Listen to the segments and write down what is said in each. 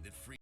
that free.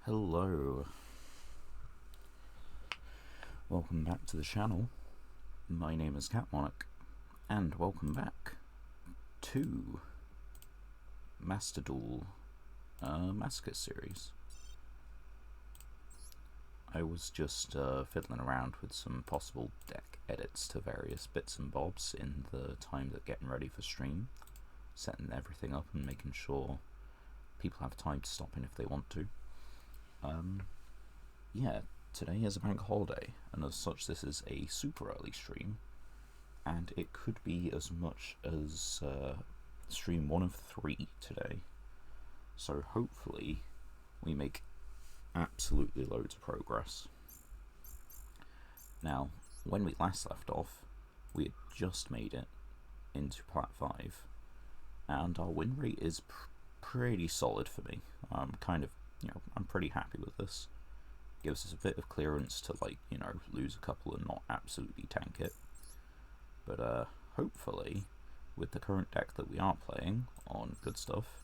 Hello, welcome back to the channel. My name is Catmonarch, and welcome back to Master Duel Masochist series. I was just fiddling around with some possible deck edits to various bits and bobs in the time that getting ready for stream, setting everything up and making sure people have time to stop in if they want to. Yeah, today is a bank holiday, and as such this is a super early stream, and it could be as much as stream 1 of 3 today, so hopefully we make absolutely loads of progress. Now, when we last left off, we had just made it into Plat 5, and our win rate is pretty solid for me. I'm pretty happy with this. Gives us a bit of clearance to, lose a couple and not absolutely tank it. But hopefully, with the current deck that we are playing on Good Stuff,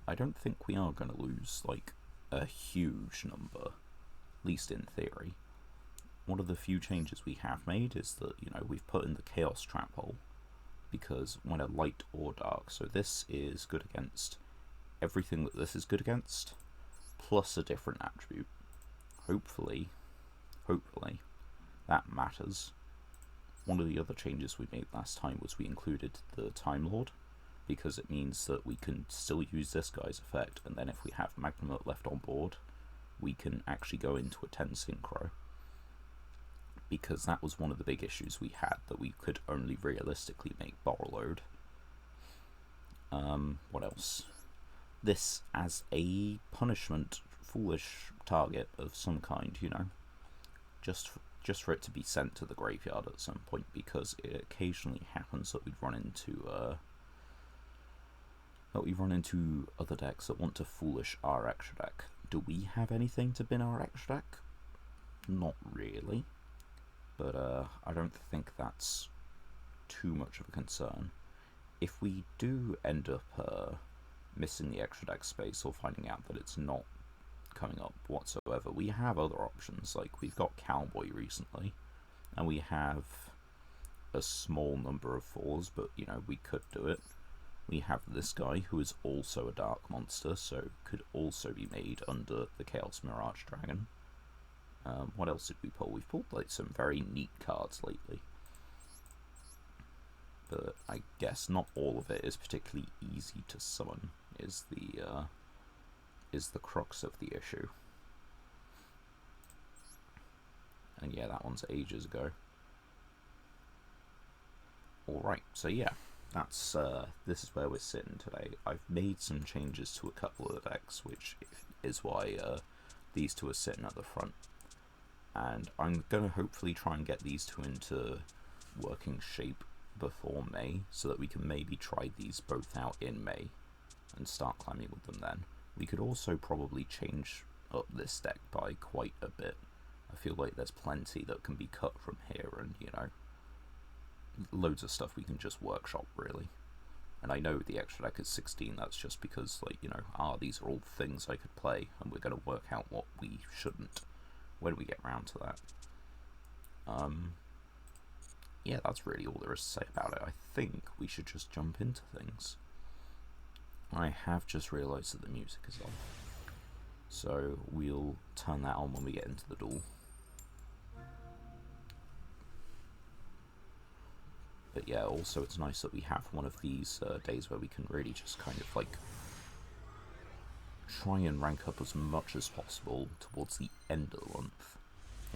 I don't think we are going to lose, a huge number, at least in theory. One of the few changes we have made is that, we've put in the Chaos Trap Hole, because when a light or dark, so this is good against everything that this is good against, plus a different attribute. Hopefully, that matters. One of the other changes we made last time was we included the Time Lord, because it means that we can still use this guy's effect, and then if we have Magnamut left on board, we can actually go into a 10 synchro. Because that was one of the big issues we had, that we could only realistically make Borrowload. What else? This as a punishment, foolish target of some kind, just for it to be sent to the graveyard at some point, because it occasionally happens that we run into other decks that want to foolish our extra deck. Do we have anything to bin our extra deck? Not really, but I don't think that's too much of a concern. If we do end up missing the extra deck space, or finding out that it's not coming up whatsoever, we have other options. We've got Cowboy recently, and we have a small number of 4s, but we could do it. We have this guy who is also a dark monster, so could also be made under the Chaos Mirage Dragon. What else did we pull? We've pulled some very neat cards lately, but I guess not all of it is particularly easy to summon, is the crux of the issue. And yeah, that one's ages ago. Alright, so yeah, that's this is where we're sitting today. I've made some changes to a couple of the decks, which is why these two are sitting at the front. And I'm going to hopefully try and get these two into working shape before May, so that we can maybe try these both out in May and start climbing with them then. We could also probably change up this deck by quite a bit. I feel like there's plenty that can be cut from here, and loads of stuff we can just workshop, really. And I know the extra deck is 16, that's just because, these are all things I could play, and we're going to work out what we shouldn't when we get round to that. Yeah, that's really all there is to say about it. I think we should just jump into things. I have just realised that the music is on, so we'll turn that on when we get into the duel. But yeah, also it's nice that we have one of these days where we can really just kind of try and rank up as much as possible towards the end of the month.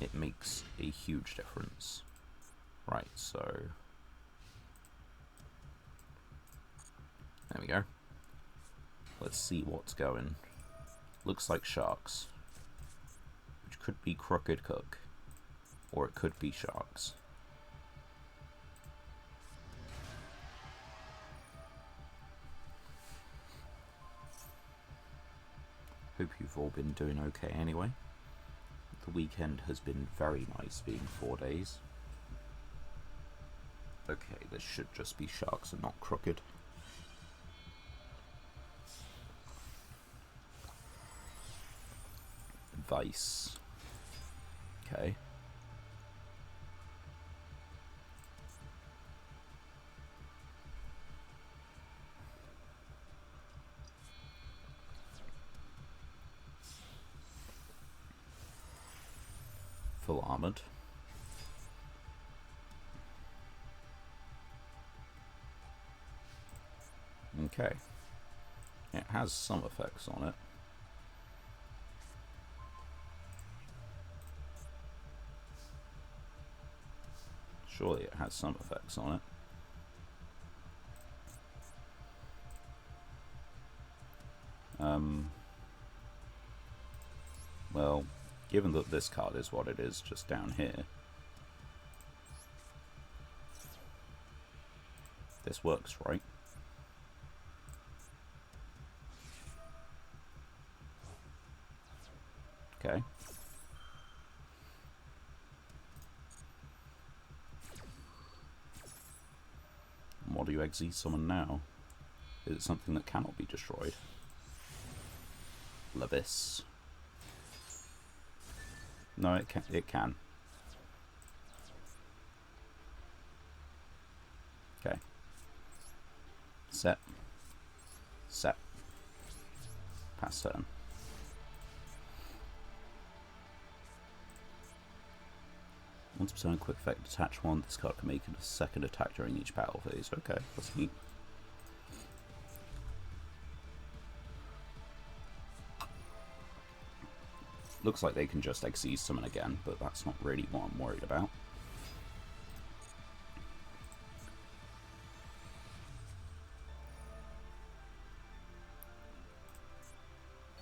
It makes a huge difference. Right, so there we go. Let's see what's going. Looks like Sharks, which could be Crooked Cook, or it could be Sharks. Hope you've all been doing okay anyway. The weekend has been very nice, being 4 days. Okay, this should just be Sharks and not Crooked. Vice. Okay. Full armored. Okay. It has some effects on it. Surely it has some effects on it. Well, given that this card is what it is just down here, this works, right? Okay. And what do you exceed summon now? Is it something that cannot be destroyed? Lavis. No, it can. It can. Okay. Set. Set. Pass turn. Once per turn, quick effect, detach one. This card can make a second attack during each battle phase. Okay, that's neat. Looks like they can just Xyz summon again, but that's not really what I'm worried about.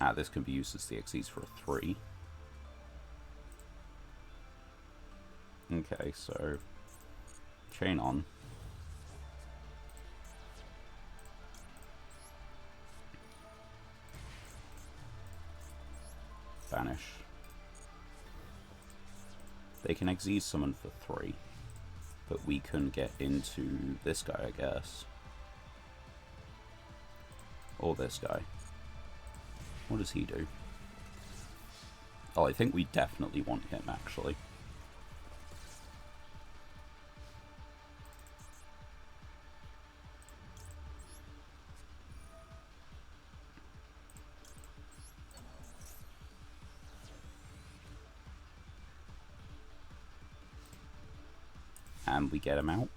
Ah, this can be used as the Xyz for a 3. Okay, so chain on. Banish. They can Xyz summon for 3, but we can get into this guy, I guess. Or this guy. What does he do? Oh, I think we definitely want him, actually. And we get him out.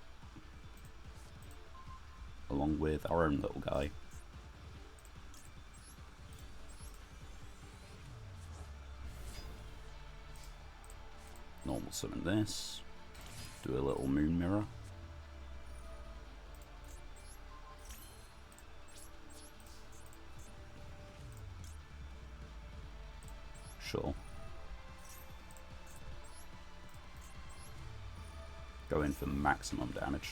Along with our own little guy. Normal summon this. Do a little moon mirror. Sure. Go in for maximum damage.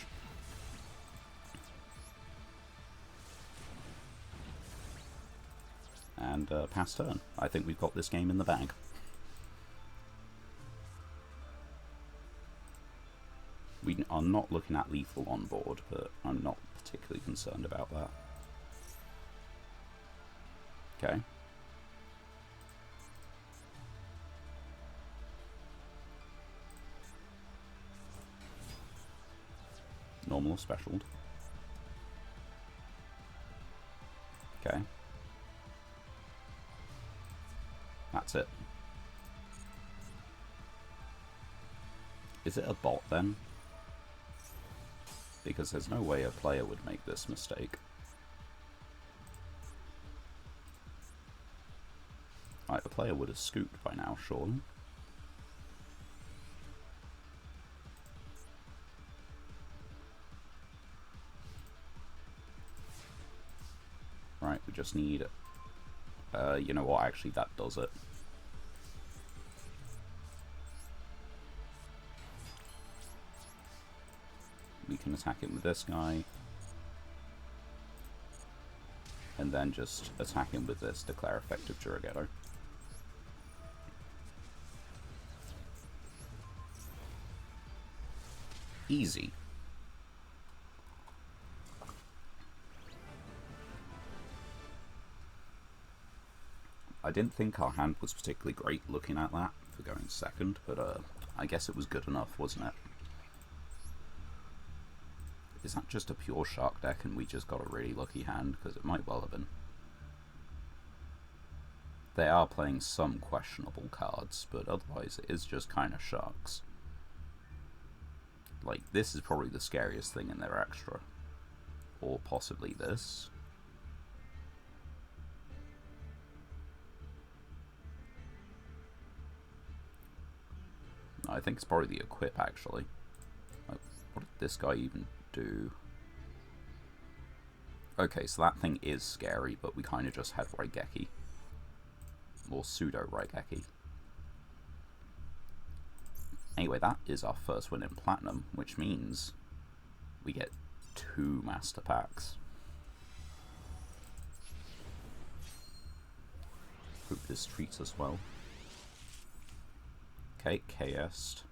And pass turn. I think we've got this game in the bag. We are not looking at lethal on board, but I'm not particularly concerned about that. Okay. Normal or specialed. Okay. That's it. Is it a bot then? Because there's no way a player would make this mistake. Right, the player would have scooped by now, surely. Right, we just need... you know what, actually that does it. We can attack him with this guy. And then just attack him with this, declare effective Yugioh. Easy. I didn't think our hand was particularly great looking at that for going second, but I guess it was good enough, wasn't it? Is that just a pure shark deck and we just got a really lucky hand? Because it might well have been. They are playing some questionable cards, but otherwise it is just kind of sharks. Like, this is probably the scariest thing in their extra. Or possibly this. I think it's probably the equip, actually. Like, what did this guy even do? Okay, so that thing is scary, but we kind of just had Raigeki. Or pseudo-Raigeki. Anyway, that is our first win in Platinum, which means we get 2 Master Packs. Hope this treats us well. Okay, KS.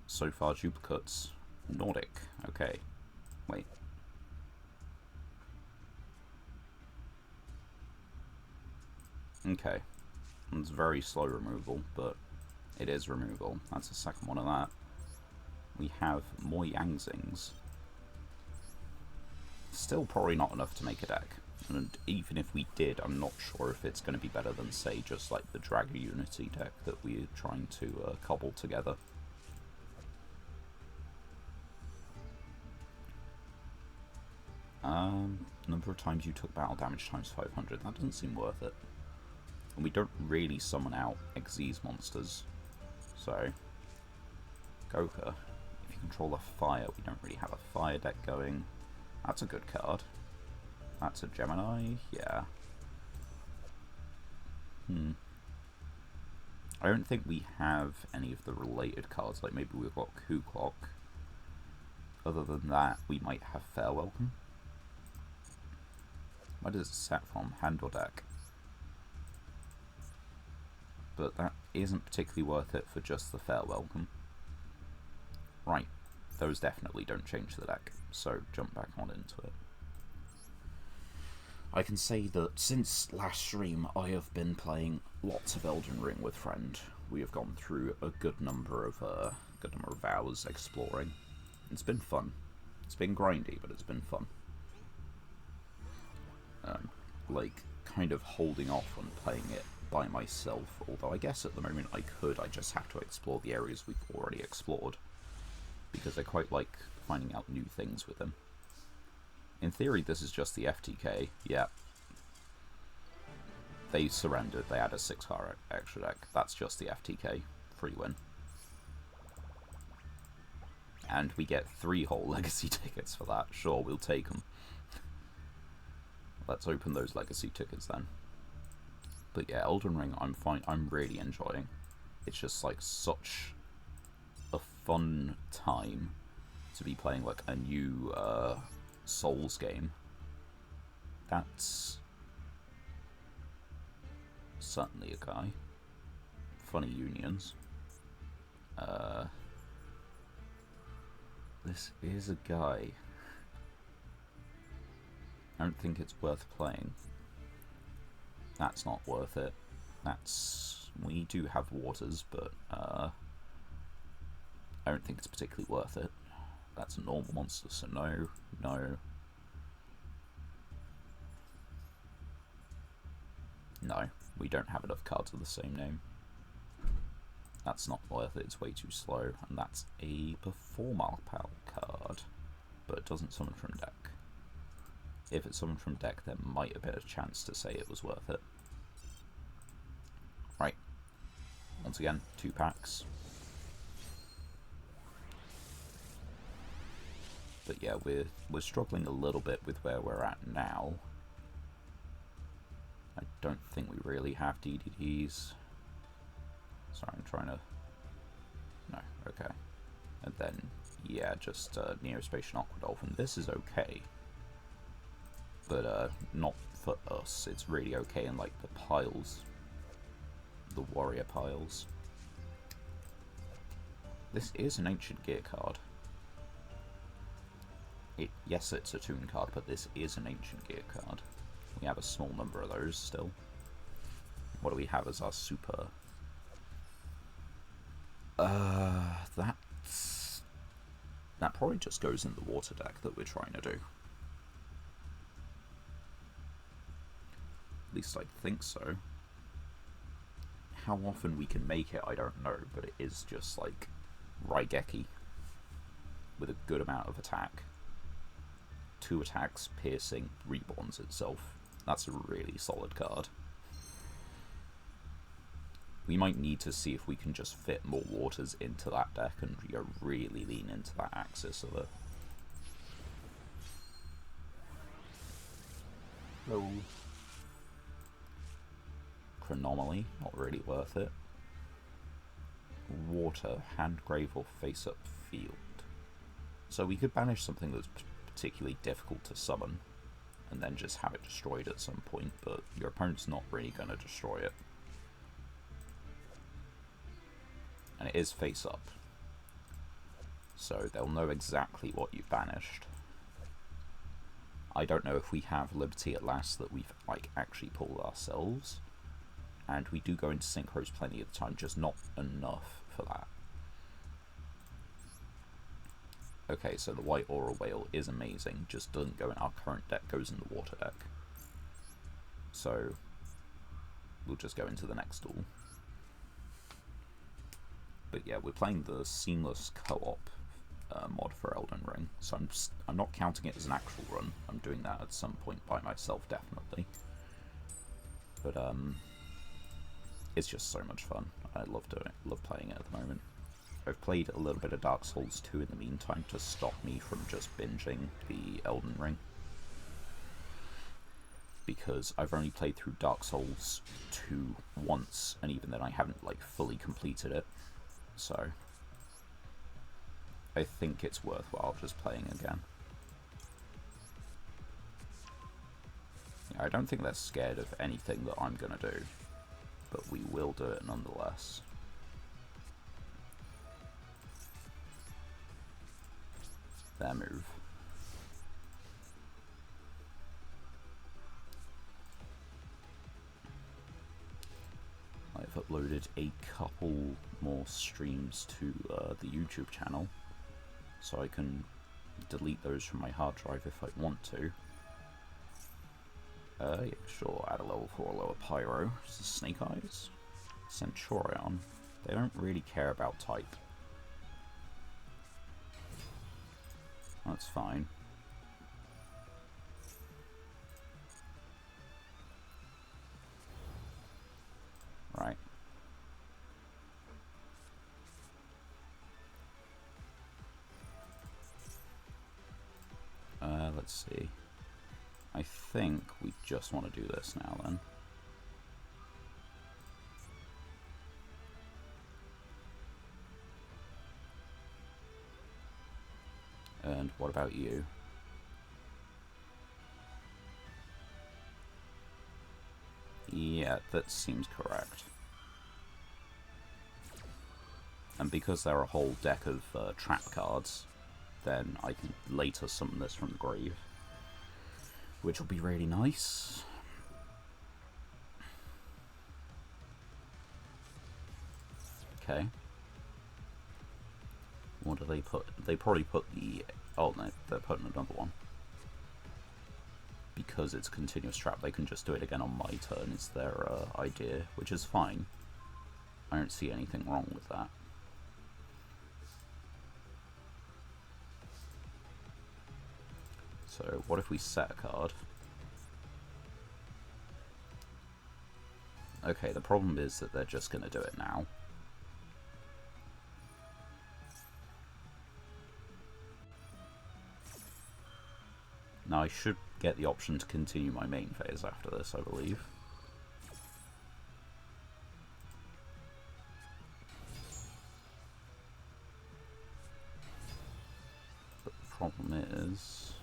So far, duplicates. Nordic. Okay. Wait. Okay. It's very slow removal, but it is removal. That's the second one of that. We have more Yangzings. Still probably not enough to make a deck. And even if we did, I'm not sure if it's going to be better than, say, just like the Dragon Unity deck that we're trying to cobble together. Number of times you took battle damage times 500. That doesn't seem worth it. And we don't really summon out Xyz monsters. So, Goka. If you control a fire, we don't really have a fire deck going. That's a good card. That's a Gemini? Yeah. I don't think we have any of the related cards, like maybe we've got Coup Clock. Other than that, we might have Fair Welcome. Where does it set from? Hand or deck? But that isn't particularly worth it for just the Fair Welcome. Right. Those definitely don't change the deck, so jump back on into it. I can say that since last stream, I have been playing lots of Elden Ring with friend. We have gone through a good number of hours exploring. It's been fun. It's been grindy, but it's been fun. Like, kind of holding off on playing it by myself, although I guess at the moment I could. I just have to explore the areas we've already explored, because I quite like finding out new things with them. In theory, this is just the FTK. Yeah. They surrendered. They had a 6-card extra deck. That's just the FTK. Free win. And we get 3 whole legacy tickets for that. Sure, we'll take them. Let's open those legacy tickets then. But yeah, Elden Ring, I'm fine. I'm really enjoying. It's just like such a fun time to be playing like a new Souls game. That's certainly a guy. Funny unions. This is a guy. I don't think it's worth playing. That's not worth it. That's... We do have waters, but I don't think it's particularly worth it. That's a normal monster, so no, no. No, we don't have enough cards of the same name. That's not worth it, it's way too slow. And that's a Performer Pal card, but it doesn't summon from deck. If it's summoned from deck, there might have been a chance to say it was worth it. Right. Once again, 2 packs. But yeah, we're struggling a little bit with where we're at now. I don't think we really have DDDs. Sorry, I'm trying to... No, okay. And then, yeah, just Neospatial Aqua Dolphin. This is okay. But not for us. It's really okay in like the piles, the warrior piles. This is an Ancient Gear card. Yes, it's a Toon card, but this is an Ancient Gear card. We have a small number of those still. What do we have as our super? That probably just goes in the water deck that we're trying to do. At least I think so. How often we can make it, I don't know, but it is just like Raigeki with a good amount of attack. 2 attacks, piercing, reborns itself. That's a really solid card. We might need to see if we can just fit more waters into that deck and really lean into that axis of it. Oh. Chronomaly, not really worth it. Water, Handgrave or face up field. So we could banish something that's particularly difficult to summon and then just have it destroyed at some point, but your opponent's not really going to destroy it. And it is face up, so they'll know exactly what you've banished. I don't know if we have Liberty at Last that we've like actually pulled ourselves, and we do go into synchros plenty of the time, just not enough for that. Okay, so the White Aura Whale is amazing, just doesn't go in our current deck, goes in the water deck. So we'll just go into the next duel. But yeah, we're playing the seamless co-op mod for Elden Ring, so I'm not counting it as an actual run. I'm doing that at some point by myself, definitely. But it's just so much fun. I love playing it at the moment. I've played a little bit of Dark Souls 2 in the meantime to stop me from just binging the Elden Ring, because I've only played through Dark Souls 2 once, and even then I haven't like fully completed it. So I think it's worthwhile just playing again. Yeah, I don't think they're scared of anything that I'm gonna do, but we will do it nonetheless. Their move. I've uploaded a couple more streams to the YouTube channel, so I can delete those from my hard drive if I want to. Yeah, sure, add a level 4 lower Pyro. Snake Eyes. Centurion. They don't really care about type. That's fine. Right. Let's see. I think we just want to do this now then. And what about you? Yeah, that seems correct. And because they're a whole deck of trap cards, then I can later summon this from the grave, which will be really nice. Okay. What do they put? They probably put the... Oh no, they're putting another one. Because it's a continuous trap, they can just do it again on my turn, is their idea, which is fine. I don't see anything wrong with that. So what if we set a card? Okay, the problem is that they're just going to do it now. Now I should get the option to continue my main phase after this, I believe. But the problem is...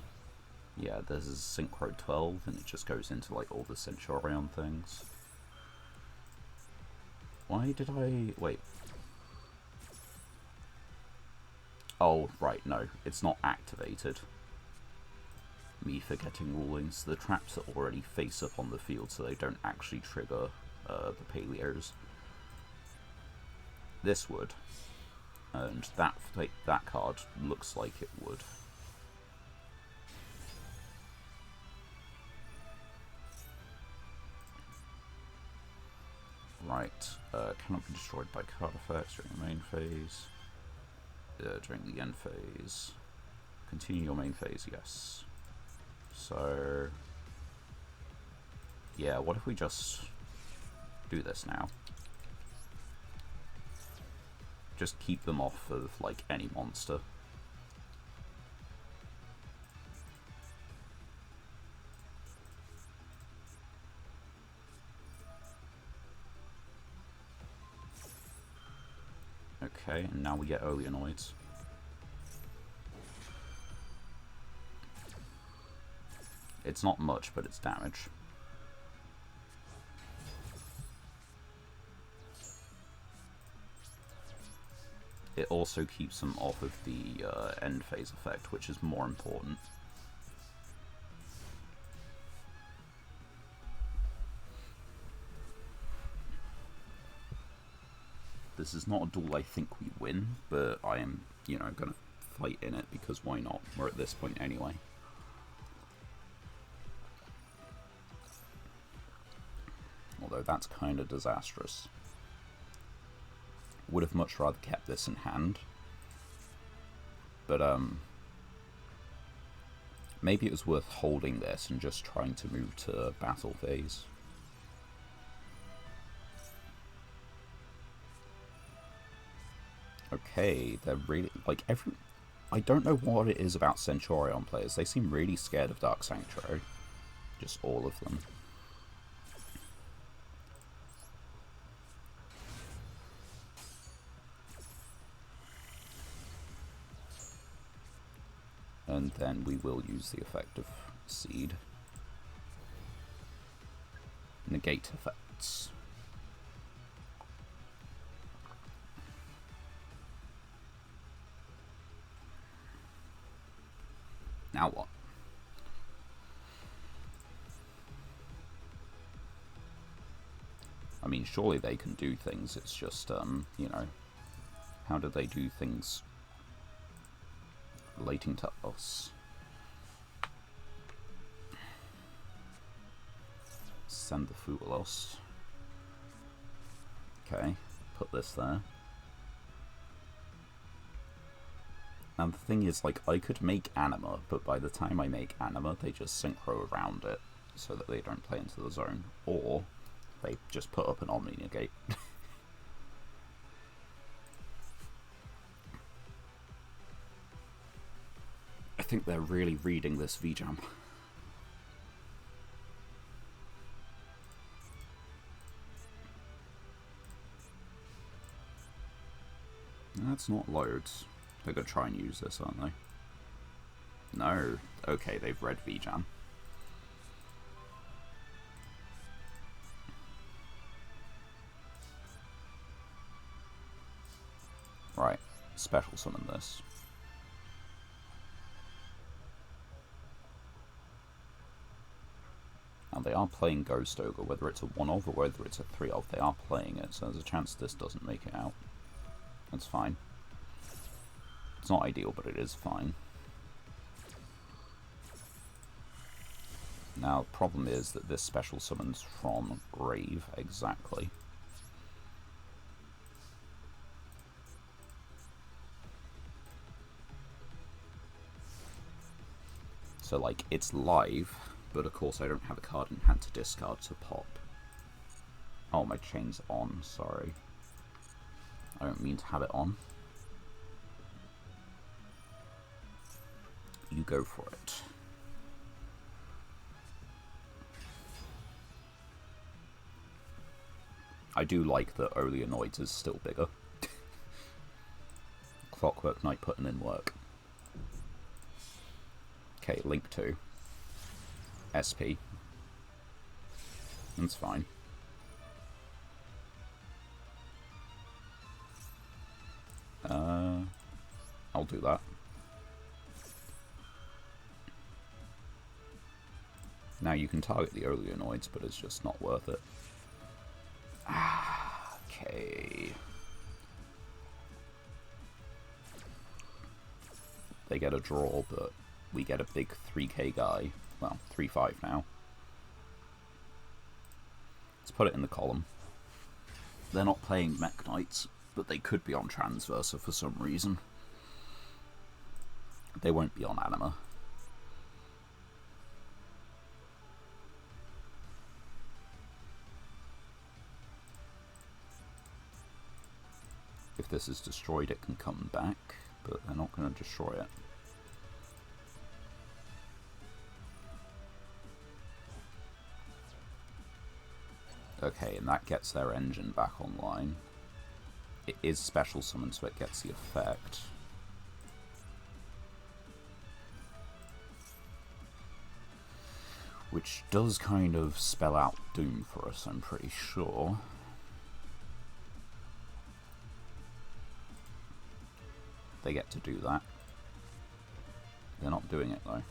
yeah, there's a Synchro 12 and it just goes into like all the Centurion things. Why did I... wait. Oh, right, no. It's not activated. Me forgetting rulings. The traps are already face up on the field, so they don't actually trigger the Paleos. This would, and that card looks like it would. Right, cannot be destroyed by card effects during the main phase. During the end phase. Continue your main phase, yes. So, yeah, what if we just do this now? Just keep them off of, like, any monster. Okay, and now we get Oleanoids. It's not much, but it's damage. It also keeps them off of the end phase effect, which is more important. This is not a duel I think we win, but I am, you know, gonna fight in it because why not? We're at this point anyway. Although that's kind of disastrous. Would have much rather kept this in hand. But, maybe it was worth holding this and just trying to move to battle phase. Okay, they're really, like, I don't know what it is about Centurion players. They seem really scared of Dark Sanctuary. Just all of them. And then we will use the effect of Seed. Negate effects. Now what? I mean, surely they can do things, it's just, you know, how do they do things relating to us? Send the Foolos. Okay, put this there. And the thing is, like, I could make Anima, but by the time I make Anima, they just synchro around it, so that they don't play into the zone. Or, they just put up an Omni Negate. I think they're really reading this V-Jam. That's not loads. They're going to try and use this, aren't they? No. Okay, they've read V-Jam. Right. Special summon this. Now they are playing Ghost Ogre, whether it's a 1-of or whether it's a 3-of, they are playing it, so there's a chance this doesn't make it out. That's fine. It's not ideal, but it is fine. Now, the problem is that this special summons from Grave, exactly. So, like, it's live, but of course I don't have a card in hand to discard to pop. Oh, my chain's on, sorry. I don't mean to have it on. You go for it. I do like that Oleanoids is still bigger. Clockwork Knight putting in work. Okay, Link 2. SP. That's fine. I'll do that. Now you can target the Oleanoids, but it's just not worth it. Okay. They get a draw, but we get a big 3k guy. Well, 3-5 now. Let's put it in the column. They're not playing Mech Knights, but they could be on Transversa for some reason. They won't be on Anima. If this is destroyed, it can come back, but they're not going to destroy it. Okay, and that gets their engine back online. It is special summoned, so it gets the effect. Which does kind of spell out doom for us, I'm pretty sure. They get to do that. They're not doing it though.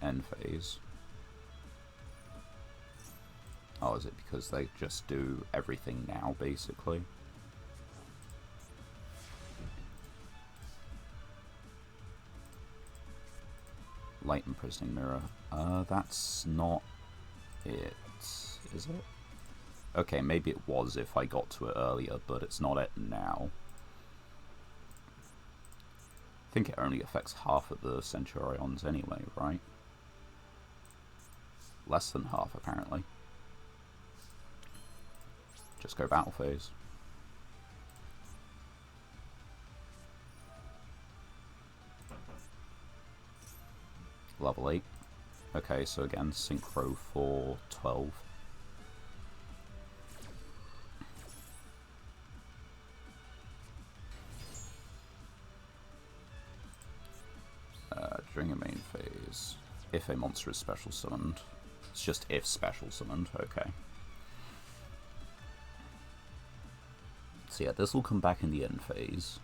End phase. Oh, is it because they just do everything now, basically? Light imprisoning mirror. That's not it, is it? Okay, maybe it was if I got to it earlier, but it's not it now. I think it only affects half of the Centurions anyway, right? Less than half, apparently. Just go battle phase. Level 8. Okay, so again, synchro for 12. During a main phase, if a monster is special summoned. It's just if special summoned, okay. So yeah, this will come back in the end phase.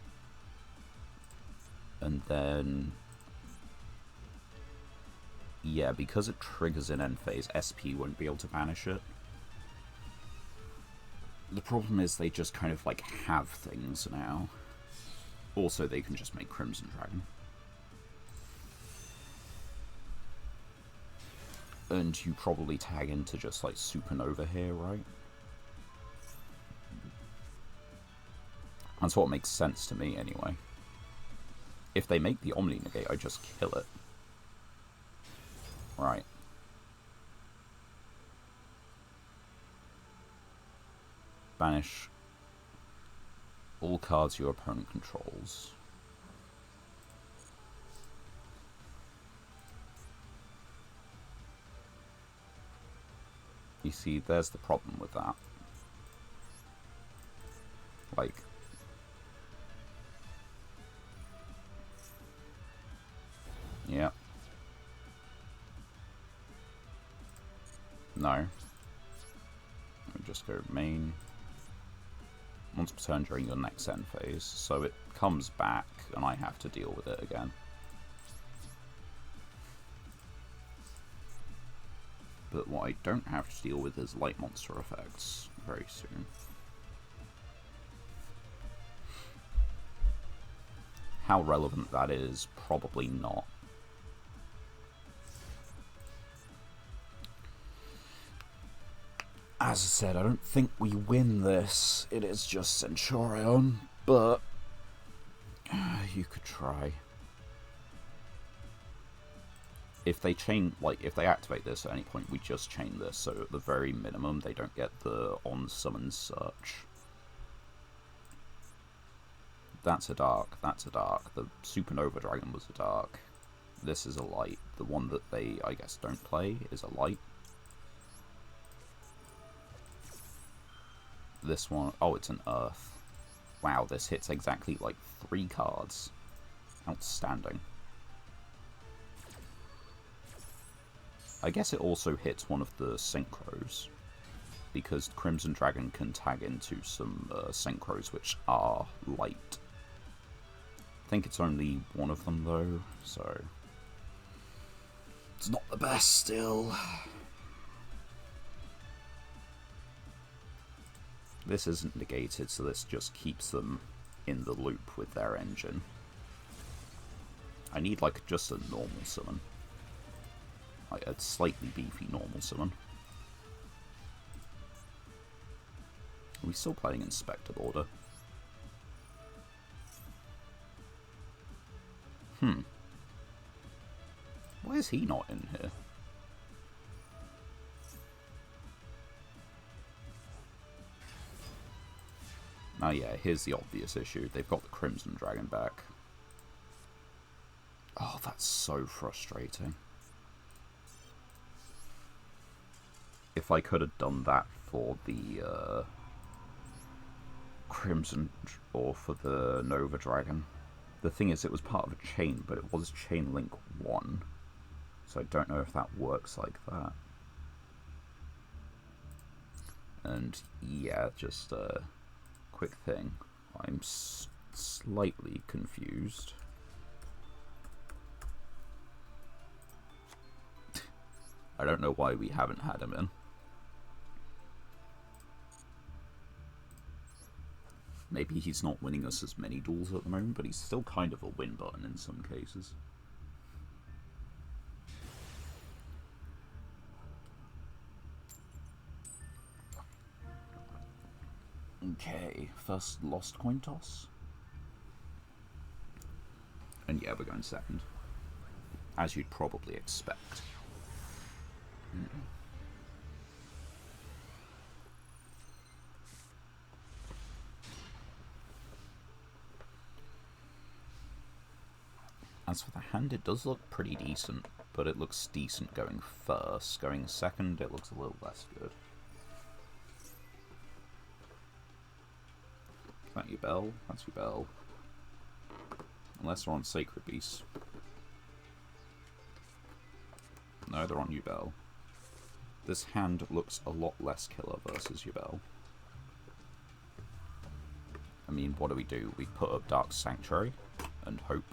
And then... yeah, because it triggers in end phase, SP won't be able to banish it. The problem is they just kind of like have things now. Also, they can just make Crimson Dragon. And you probably tag into just like Supernova here, right? That's what makes sense to me anyway. If they make the Omni Negate, I just kill it. Right. Banish all cards your opponent controls. You see, there's the problem with that. Like... yeah. No. Let me just go main. Once per turn during your next end phase, so it comes back and I have to deal with it again. But what I don't have to deal with is light monster effects very soon. How relevant that is, probably not. As I said, I don't think we win this. It is just Centurion, but you could try. If they chain, like, if they activate this at any point, we just chain this, so at the very minimum, they don't get the on-summon search. That's a dark, that's a dark. The Supernova Dragon was a dark. This is a light. The one that they, I guess, don't play is a light. This one, oh, it's an earth. Wow, this hits exactly, like, 3 cards. Outstanding. I guess it also hits one of the synchros, because Crimson Dragon can tag into some synchros which are light. I think it's only one of them though, so it's not the best still. This isn't negated, so this just keeps them in the loop with their engine. I need, like, just a normal summon. Like, a slightly beefy normal summon. Are we still playing Inspector Order? Why is he not in here? Oh yeah, here's the obvious issue. They've got the Crimson Dragon back. Oh, that's so frustrating. If I could have done that for the Crimson, or for the Nova Dragon. The thing is, it was part of a chain, but it was Chain Link 1. So I don't know if that works like that. And yeah, just a quick thing. I'm slightly confused. I don't know why we haven't had him in. Maybe he's not winning us as many duels at the moment, but he's still kind of a win button in some cases. Okay, first lost coin toss. And yeah, we're going second. As you'd probably expect. As for the hand, it does look pretty decent, but it looks decent going first. Going second, it looks a little less good. Is that your bell? That's your bell. Unless they're on Sacred Beast. No, they're on your bell. This hand looks a lot less killer versus your bell. I mean, what do? We put up Dark Sanctuary and hope.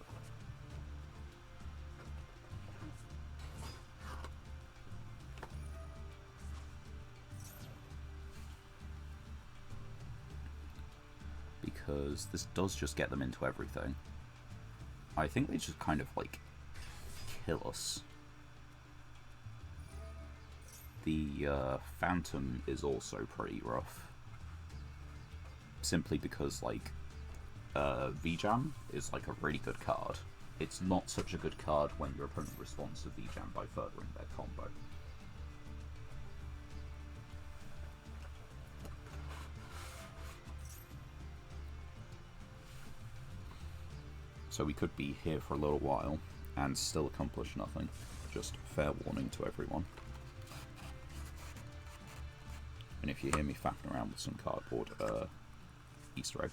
Because this does just get them into everything. I think they just kind of, like, kill us. The Phantom is also pretty rough. Simply because, like, V-Jam is, like, a really good card. It's not such a good card when your opponent responds to V-Jam by furthering their combo. So we could be here for a little while and still accomplish nothing. Just fair warning to everyone. And if you hear me faffing around with some cardboard Easter egg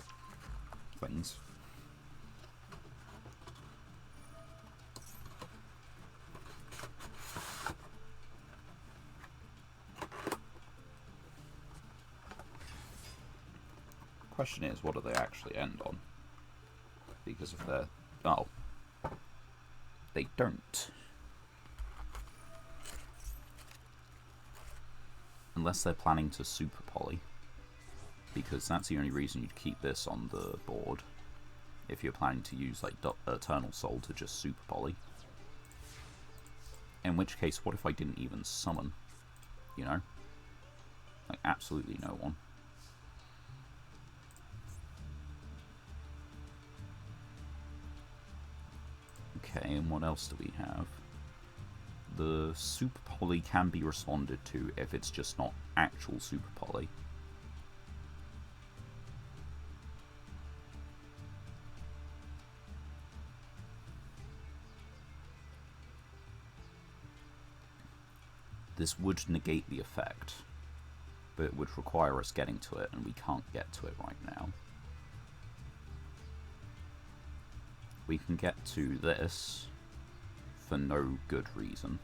things. Question is, what do they actually end on? Because if they're... oh. They don't. Unless they're planning to super poly. Because that's the only reason you'd keep this on the board. If you're planning to use, like, Eternal Soul to just super poly. In which case, what if I didn't even summon? You know? Like, absolutely no one. Okay, and what else do we have? The Super Poly can be responded to if it's just not actual Super Poly. This would negate the effect, but it would require us getting to it, and we can't get to it right now. We can get to this for no good reason.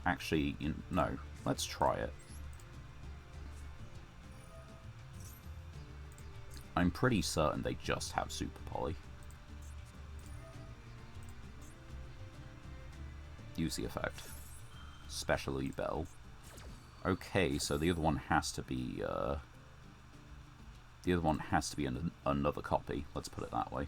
Actually, no. Let's try it. I'm pretty certain they just have Super Poly. Use the effect. Special Bell. Okay, so the other one has to be another copy. Let's put it that way.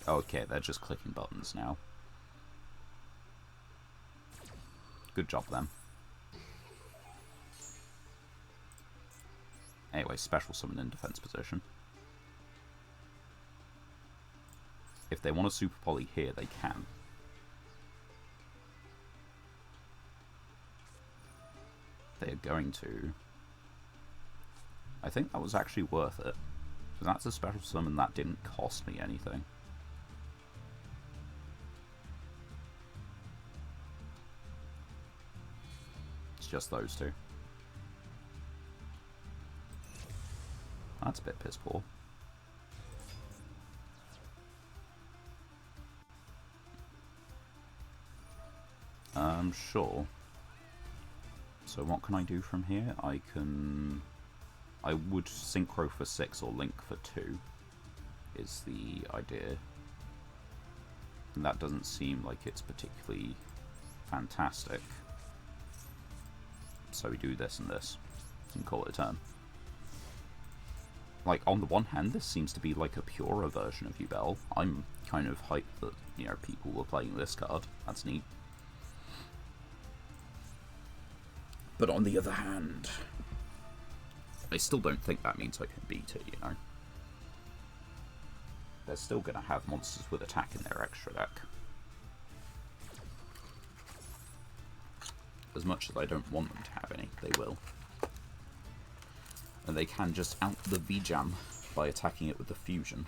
Okay, they're just clicking buttons now. Good job, then. Anyway, special summon in defense position. If they want a Super Poly here, they can. They are going to. I think that was actually worth it. Because that's a special summon that didn't cost me anything. It's just those two. That's a bit piss poor. Sure. So what can I do from here? I would synchro for 6 or link for 2 is the idea. And that doesn't seem like it's particularly fantastic. So we do this and this and call it a turn. Like, on the one hand, this seems to be like a purer version of Yugioh. I'm kind of hyped that, you know, people were playing this card. That's neat. But on the other hand, I still don't think that means I can beat it, you know. They're still going to have monsters with attack in their extra deck. As much as I don't want them to have any, they will. And they can just out the V-Jam by attacking it with the fusion.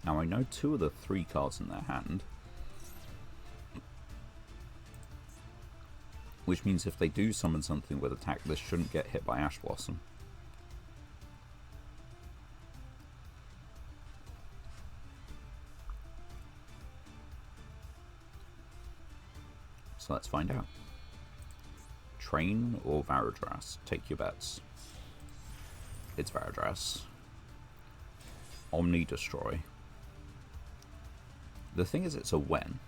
Now I know 2 of the 3 cards in their hand, which means if they do summon something with attack, this shouldn't get hit by Ash Blossom. So let's find out. Train or Varadras? Take your bets. It's Varadras. Omni Destroy. The thing is, it's a when.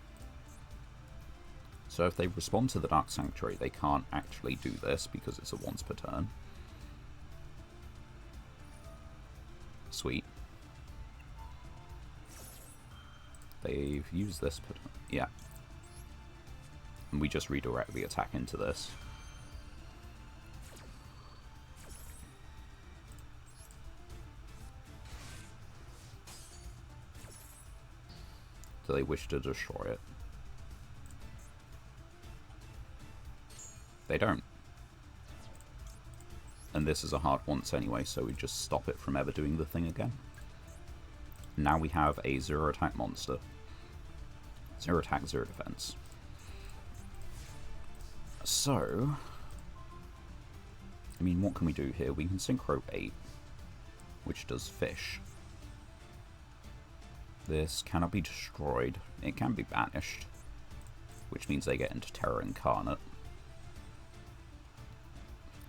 So if they respond to the Dark Sanctuary, they can't actually do this because it's a once per turn. Sweet. They've used this per turn. Yeah. And we just redirect the attack into this. Do they wish to destroy it? They don't. And this is a hard once anyway, so we just stop it from ever doing the thing again. Now we have a 0 attack monster. 0 attack, 0 defense. So, I mean, what can we do here? We can Synchro 8, which does fish. This cannot be destroyed. It can be banished, which means they get into Terror Incarnate.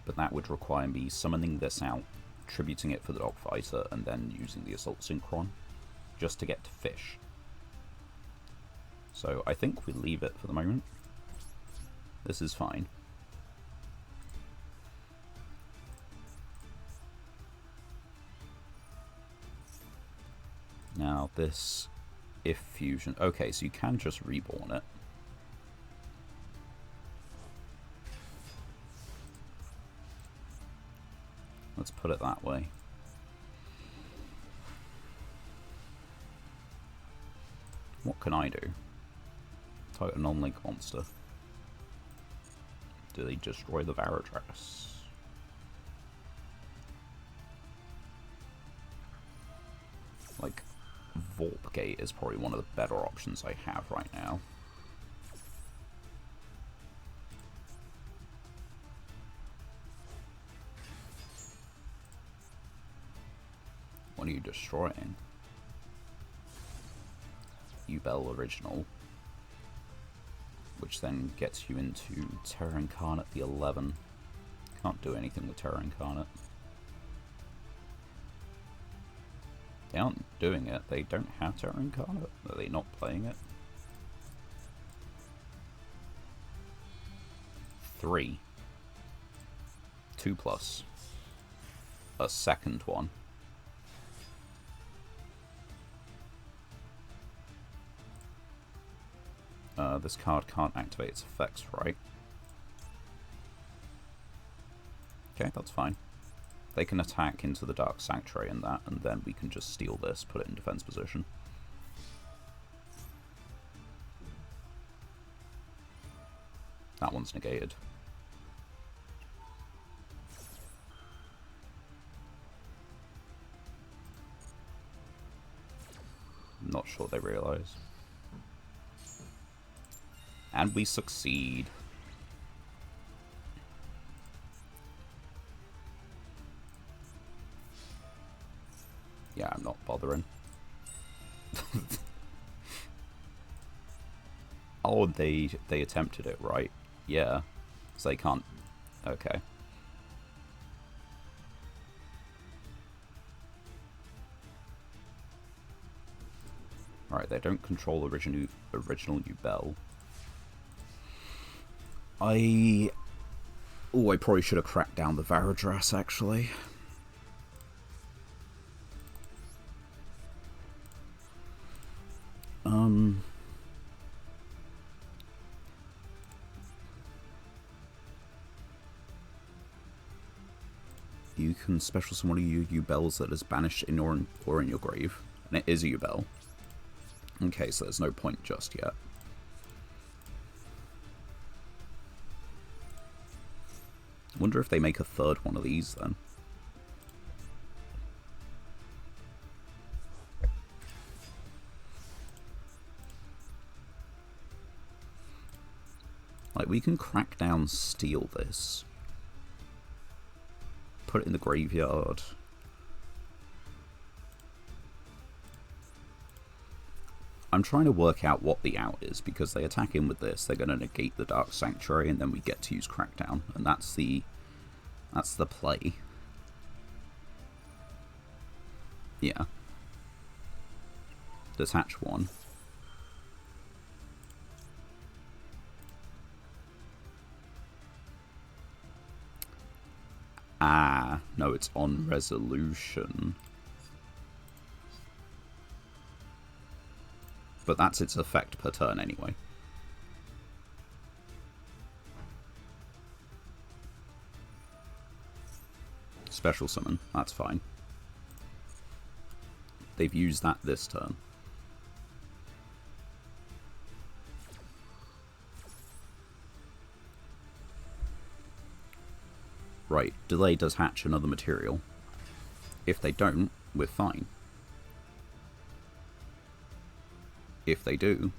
But that would require me summoning this out, tributing it for the Dogfighter, and then using the Assault Synchron, just to get to fish. So I think we leave it for the moment. This is fine. Now this, if fusion, okay, so you can just reborn it. Let's put it that way. What can I do? Type a non-link monster. Do they destroy the Varadras? Like, Vorp Gate is probably one of the better options I have right now. What are you destroying? Yugioh Original. Which then gets you into Terra Incarnate the 11. Can't do anything with Terra Incarnate. They aren't doing it. They don't have Terra Incarnate. Are they not playing it? 3. 2+. A second one. This card can't activate its effects, right? Okay, that's fine. They can attack into the Dark Sanctuary and that, and then we can just steal this, put it in defense position. That one's negated. Not sure they realise. And we succeed. Yeah, I'm not bothering. Oh, they attempted it, right? Yeah. So they can't... Okay. Right, they don't control original Yugioh. I probably should have cracked down the Varadras, actually. You can special summon one of your Yugiohs that is banished in or in your grave. And it is a Yugioh. Okay, so there's no point just yet. Wonder if they make a third one of these then. Like, we can crack down, steal this. Put it in the graveyard. I'm trying to work out what the out is, because they attack in with this, they're going to negate the Dark Sanctuary, and then we get to use Crackdown, and that's the play. Yeah. Detach one. Ah, no, it's on resolution. But that's its effect per turn anyway. Special summon, that's fine. They've used that this turn. Right, delay does hatch another material. If they don't, we're fine. If they do,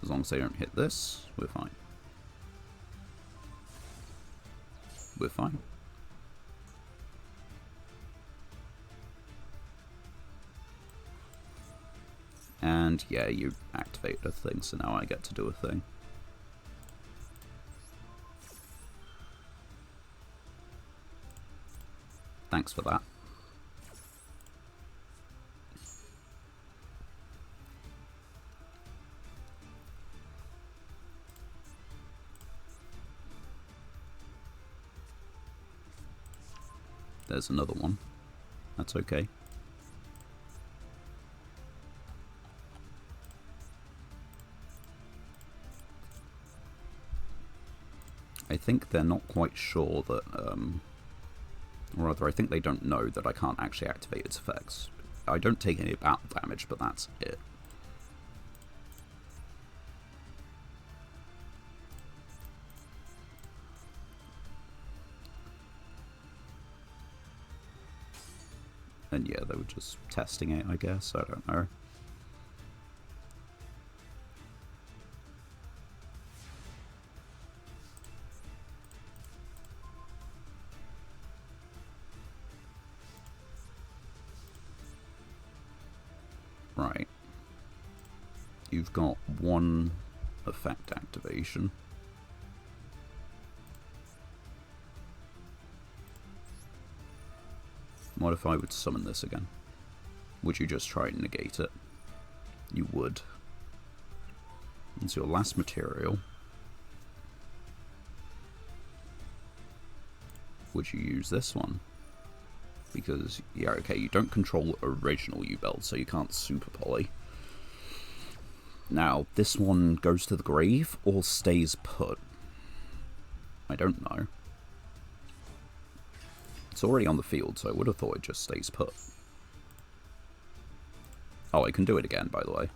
as long as they don't hit this, we're fine. We're fine. And yeah, you activated a thing, so now I get to do a thing. Thanks for that. There's another one. That's okay. I think they're not quite sure that, or rather, I think they don't know that I can't actually activate its effects. I don't take any battle damage, but that's it. And yeah, they were just testing it, I guess. I don't know. Right. You've got one effect activation. What if I would summon this again? Would you just try and negate it? You would. It's your last material. Would you use this one? Because, yeah, okay, you don't control original U-Belt, so you can't super poly. Now, this one goes to the grave or stays put? I don't know. It's already on the field, so I would have thought it just stays put. Oh, I can do it again, by the way.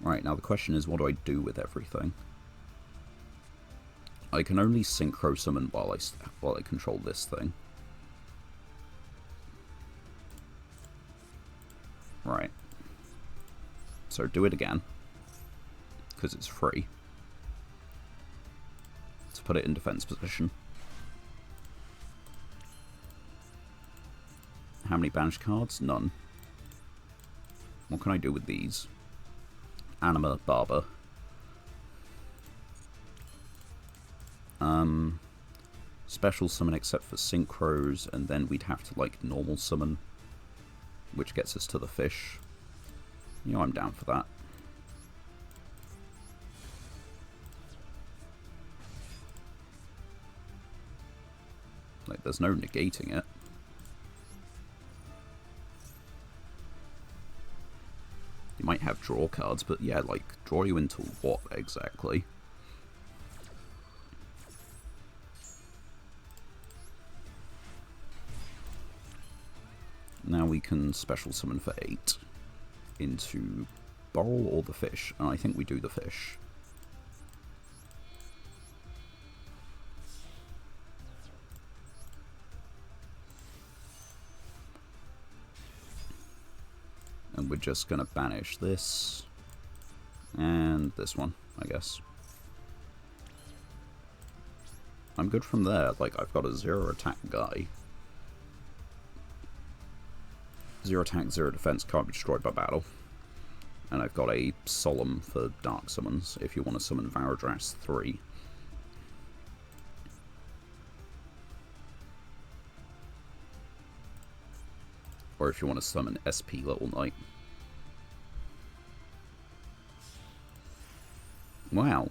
Right, now the question is, what do I do with everything? I can only synchro summon while I control this thing. Right. So do it again, because it's free. Let's put it in defense position. How many banished cards? None. What can I do with these? Anima, Barber. Special summon except for synchros, and then we'd have to, like, normal summon, which gets us to the fish. You know, I'm down for that. Like, there's no negating it. You might have draw cards, but yeah, like, draw you into what exactly? Now we can special summon for 8 into Borrel or the fish, and I think we do the fish. And we're just going to banish this and this one, I guess. I'm good from there. Like, I've got a 0 attack guy. 0 attack, 0 defense, can't be destroyed by battle. And I've got a Solemn for dark summons, if you want to summon Varadras 3. Or if you want to summon SP Little Knight. Wow.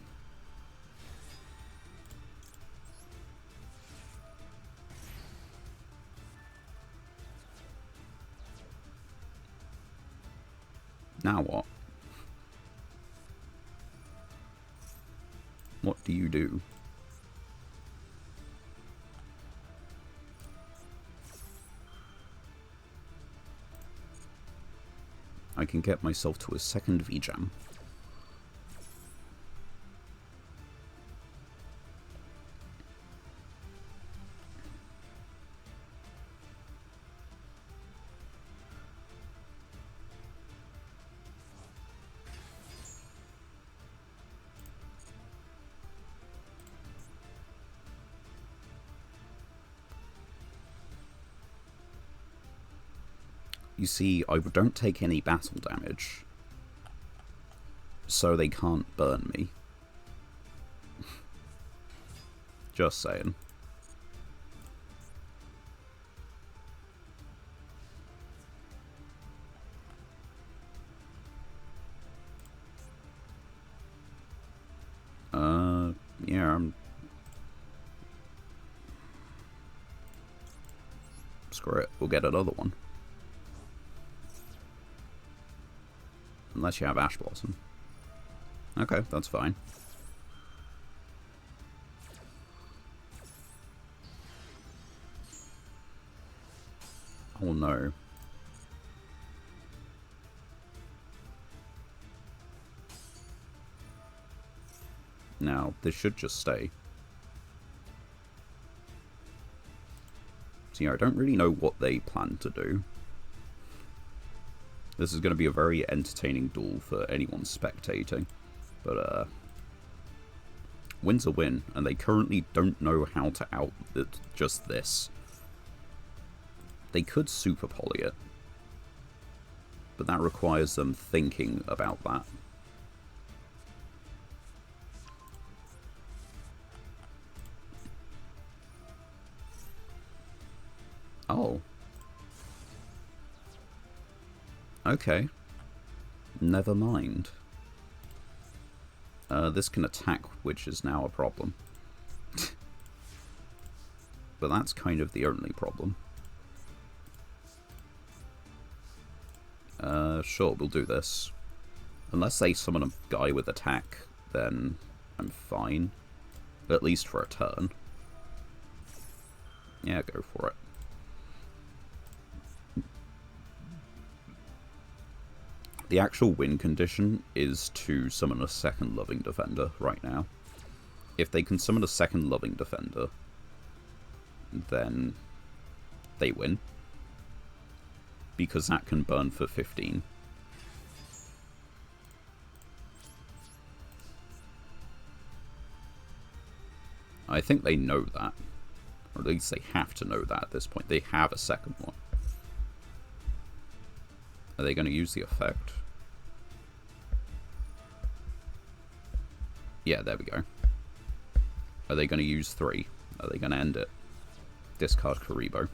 Now what? What do you do? I can get myself to a second V-Jam. You see, I don't take any battle damage, so they can't burn me. Just saying. Yeah, screw it, we'll get another one. Unless you have Ash Blossom. Okay, that's fine. Oh no. Now, this should just stay. So, I don't really know what they plan to do. This is going to be a very entertaining duel for anyone spectating. But, win's a win, and they currently don't know how to out just this. They could super poly it, but that requires them thinking about that. Oh. Okay. Never mind. This can attack, which is now a problem. But that's kind of the only problem. Sure, we'll do this. Unless they summon a guy with attack, then I'm fine. At least for a turn. Yeah, go for it. The actual win condition is to summon a second Loving Defender right now. If they can summon a second Loving Defender, then they win. Because that can burn for 15. I think they know that. Or at least they have to know that at this point. They have a second one. Are they going to use the effect? Yeah, there we go. Are they going to use 3? Are they going to end it? Discard Karibo.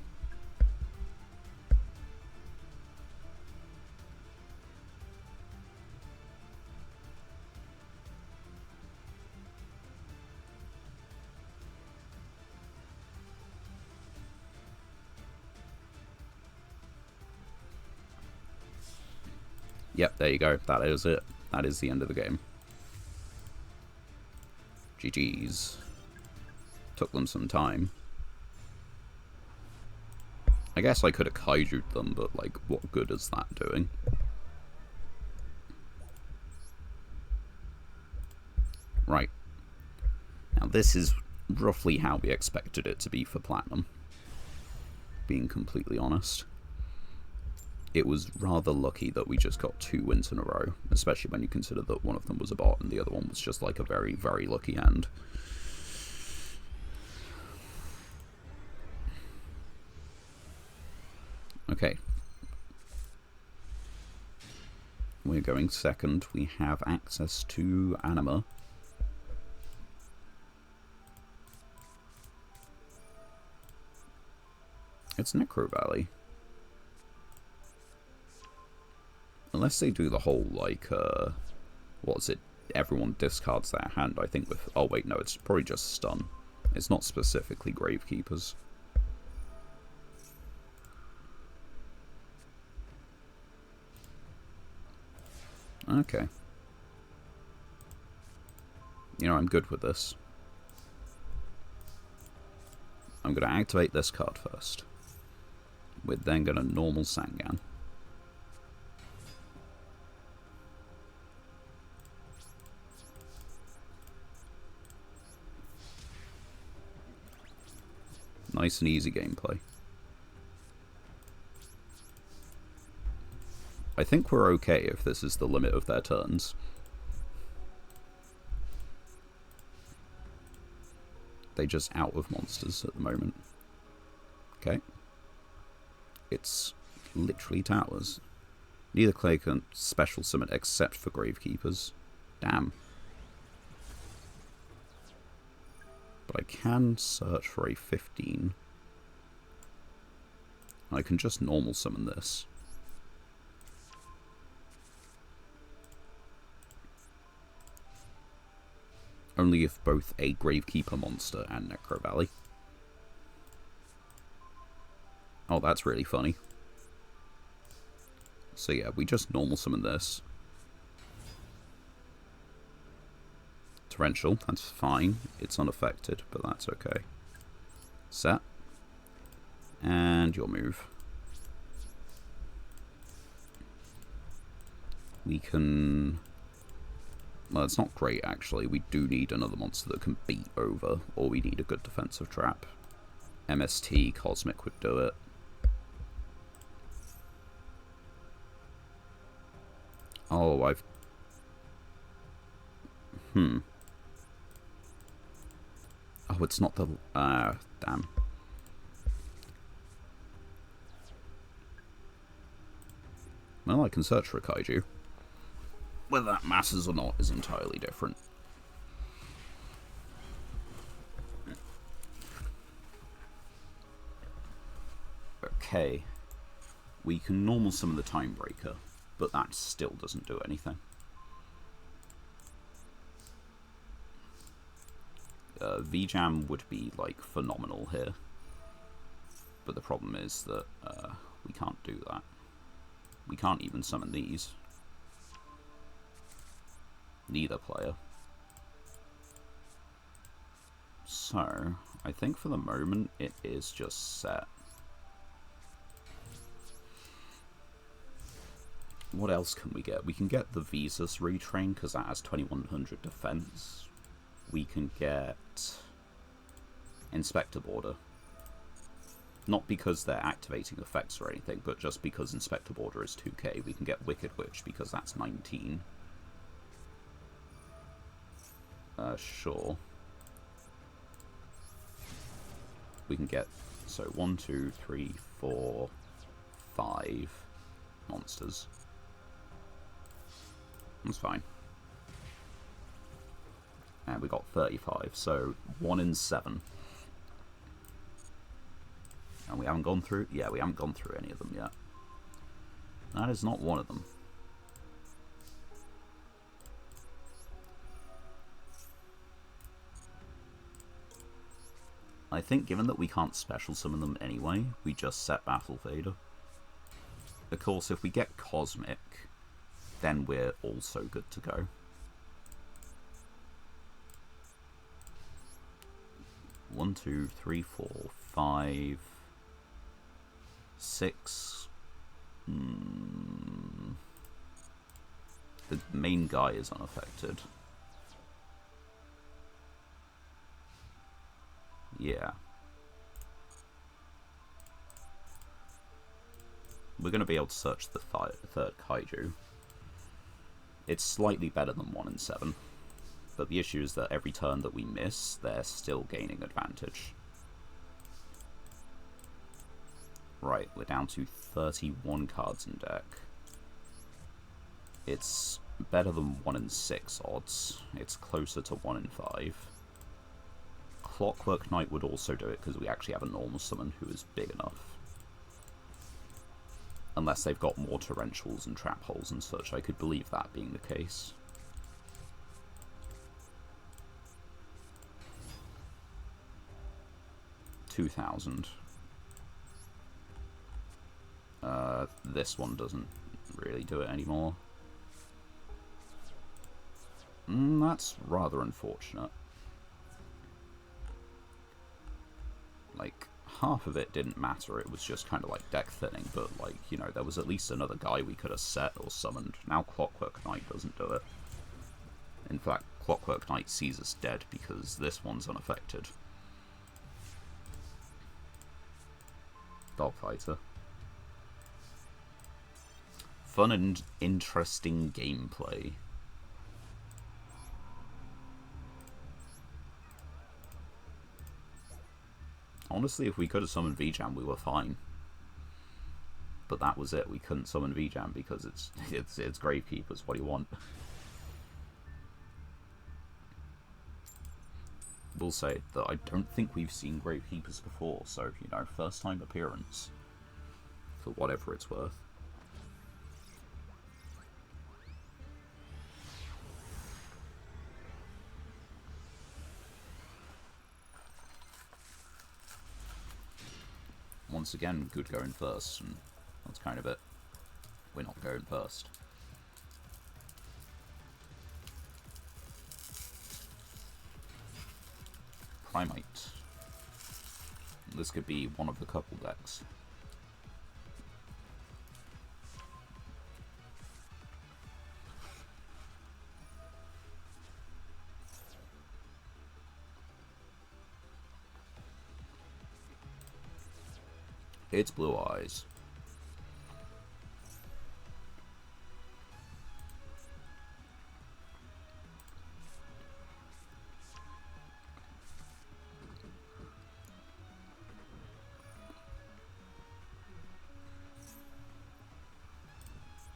Yep, there you go. That is it. That is the end of the game. GG's. Took them some time. I guess I could have kaiju'd them, but, like, what good is that doing? Right. Now, this is roughly how we expected it to be for Platinum. Being completely honest. It was rather lucky that we just got 2 wins in a row, especially when you consider that one of them was a bot and the other one was just like a very, very lucky end. Okay. We're going second. We have access to Anima. It's Necro Valley. Unless they do the whole, like, what's it? Everyone discards their hand, I think, with... Oh, wait, no, it's probably just stun. It's not specifically Gravekeepers. Okay. You know, I'm good with this. I'm going to activate this card first. We're then going to normal Sangan. Nice and easy gameplay. I think we're okay if this is the limit of their turns. They're just out of monsters at the moment. Okay. It's literally towers. Neither clay can special summon except for Gravekeepers. Damn. But I can search for a 15. I can just normal summon this. Only if both a Gravekeeper monster and Necro Valley. Oh, that's really funny. So yeah, we just normal summon this. Torrential, that's fine. It's unaffected, but that's okay. Set. And your move. We can... Well, it's not great, actually. We do need another monster that can beat over, or we need a good defensive trap. MST Cosmic would do it. Oh, I've... Oh, it's not the... damn. Well, I can search for a kaiju. Whether that matters or not is entirely different. Okay. We can normal summon the Time Breaker, but that still doesn't do anything. V-Jam would be, like, phenomenal here. But the problem is that we can't do that. We can't even summon these. Neither player. So, I think for the moment it is just set. What else can we get? We can get the Visas retrain because that has 2100 defense. We can get Inspector Border. Not because they're activating effects or anything, but just because Inspector Border is 2k. We can get Wicked Witch because that's 19. Sure. We can get, so 1, 2, 3, 4, 5 monsters. That's fine. And we got 35, so 1 in 7. And we haven't gone through... Yeah, we haven't gone through any of them yet. That is not one of them. I think given that we can't special summon them anyway, we just set Battle Vader. Of course, if we get Cosmic, then we're also good to go. One, 2, 3, 4, 5, 6. The main guy is unaffected. Yeah. We're going to be able to search the third kaiju. It's slightly better than 1 in 7. But the issue is that every turn that we miss, they're still gaining advantage. Right, we're down to 31 cards in deck. It's better than 1 in 6 odds. It's closer to 1 in 5. Clockwork Knight would also do it because we actually have a normal summon who is big enough. Unless they've got more torrentials and trap holes and such, I could believe that being the case. $2,000. This one doesn't really do it anymore. That's rather unfortunate. Like, half of it didn't matter, it was just kind of like deck thinning, but like, you know, there was at least another guy we could have set or summoned. Now Clockwork Knight doesn't do it. In fact, Clockwork Knight sees us dead because this one's unaffected. Dogfighter. Fun and interesting gameplay. Honestly, if we could have summoned V-Jam, we were fine. But that was it. We couldn't summon V-Jam because it's Gravekeepers. What do you want? Will say that I don't think we've seen Gravekeepers before, so, you know, first time appearance. For whatever it's worth. Once again, we could go in first, and that's kind of it. We're not going first. Primate. This could be one of the couple decks. It's Blue Eyes.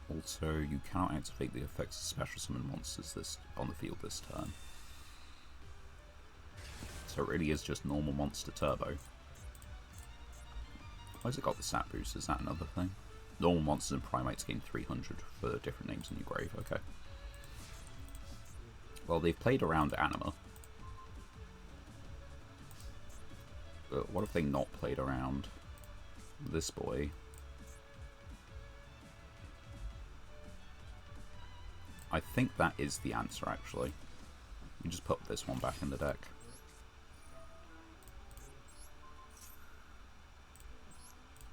Also, you cannot activate the effects of special summon monsters on the field this turn. So it really is just normal monster turbo. Why has it got the stat boost? Is that another thing? Normal monsters and primates gain 300 for different names in your grave. Okay. Well, they've played around Anima. But what if they not played around this boy? I think that is the answer, actually. You just put this one back in the deck.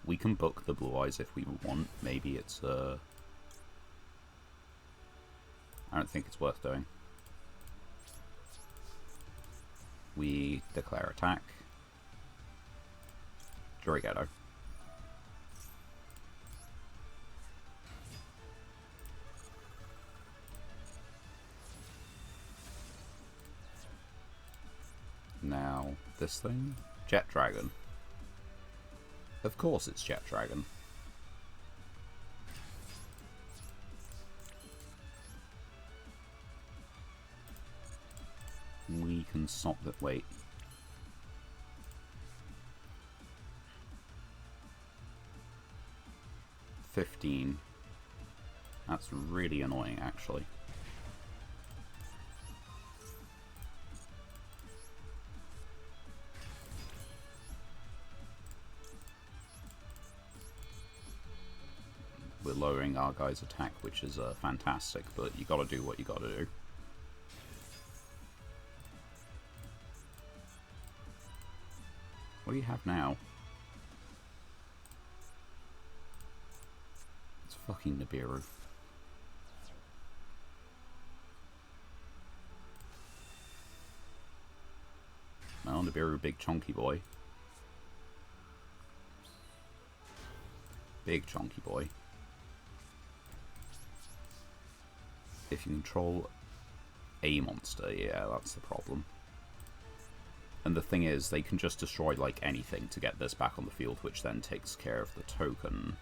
We can book the Blue Eyes if we want. Maybe it's I don't think it's worth doing. We declare attack. Yugioh. Now, this thing? Jet Dragon. Of course it's Jet Dragon. We can stop that. Wait. $15. That's really annoying, actually. We're lowering our guy's attack, which is fantastic, but you gotta do what you gotta do. What do you have now? It's fucking Nibiru. Well, Nibiru, big chunky boy. Big chunky boy. If you control a monster, yeah, that's the problem. And the thing is, they can just destroy, like, anything to get this back on the field, which then takes care of the token,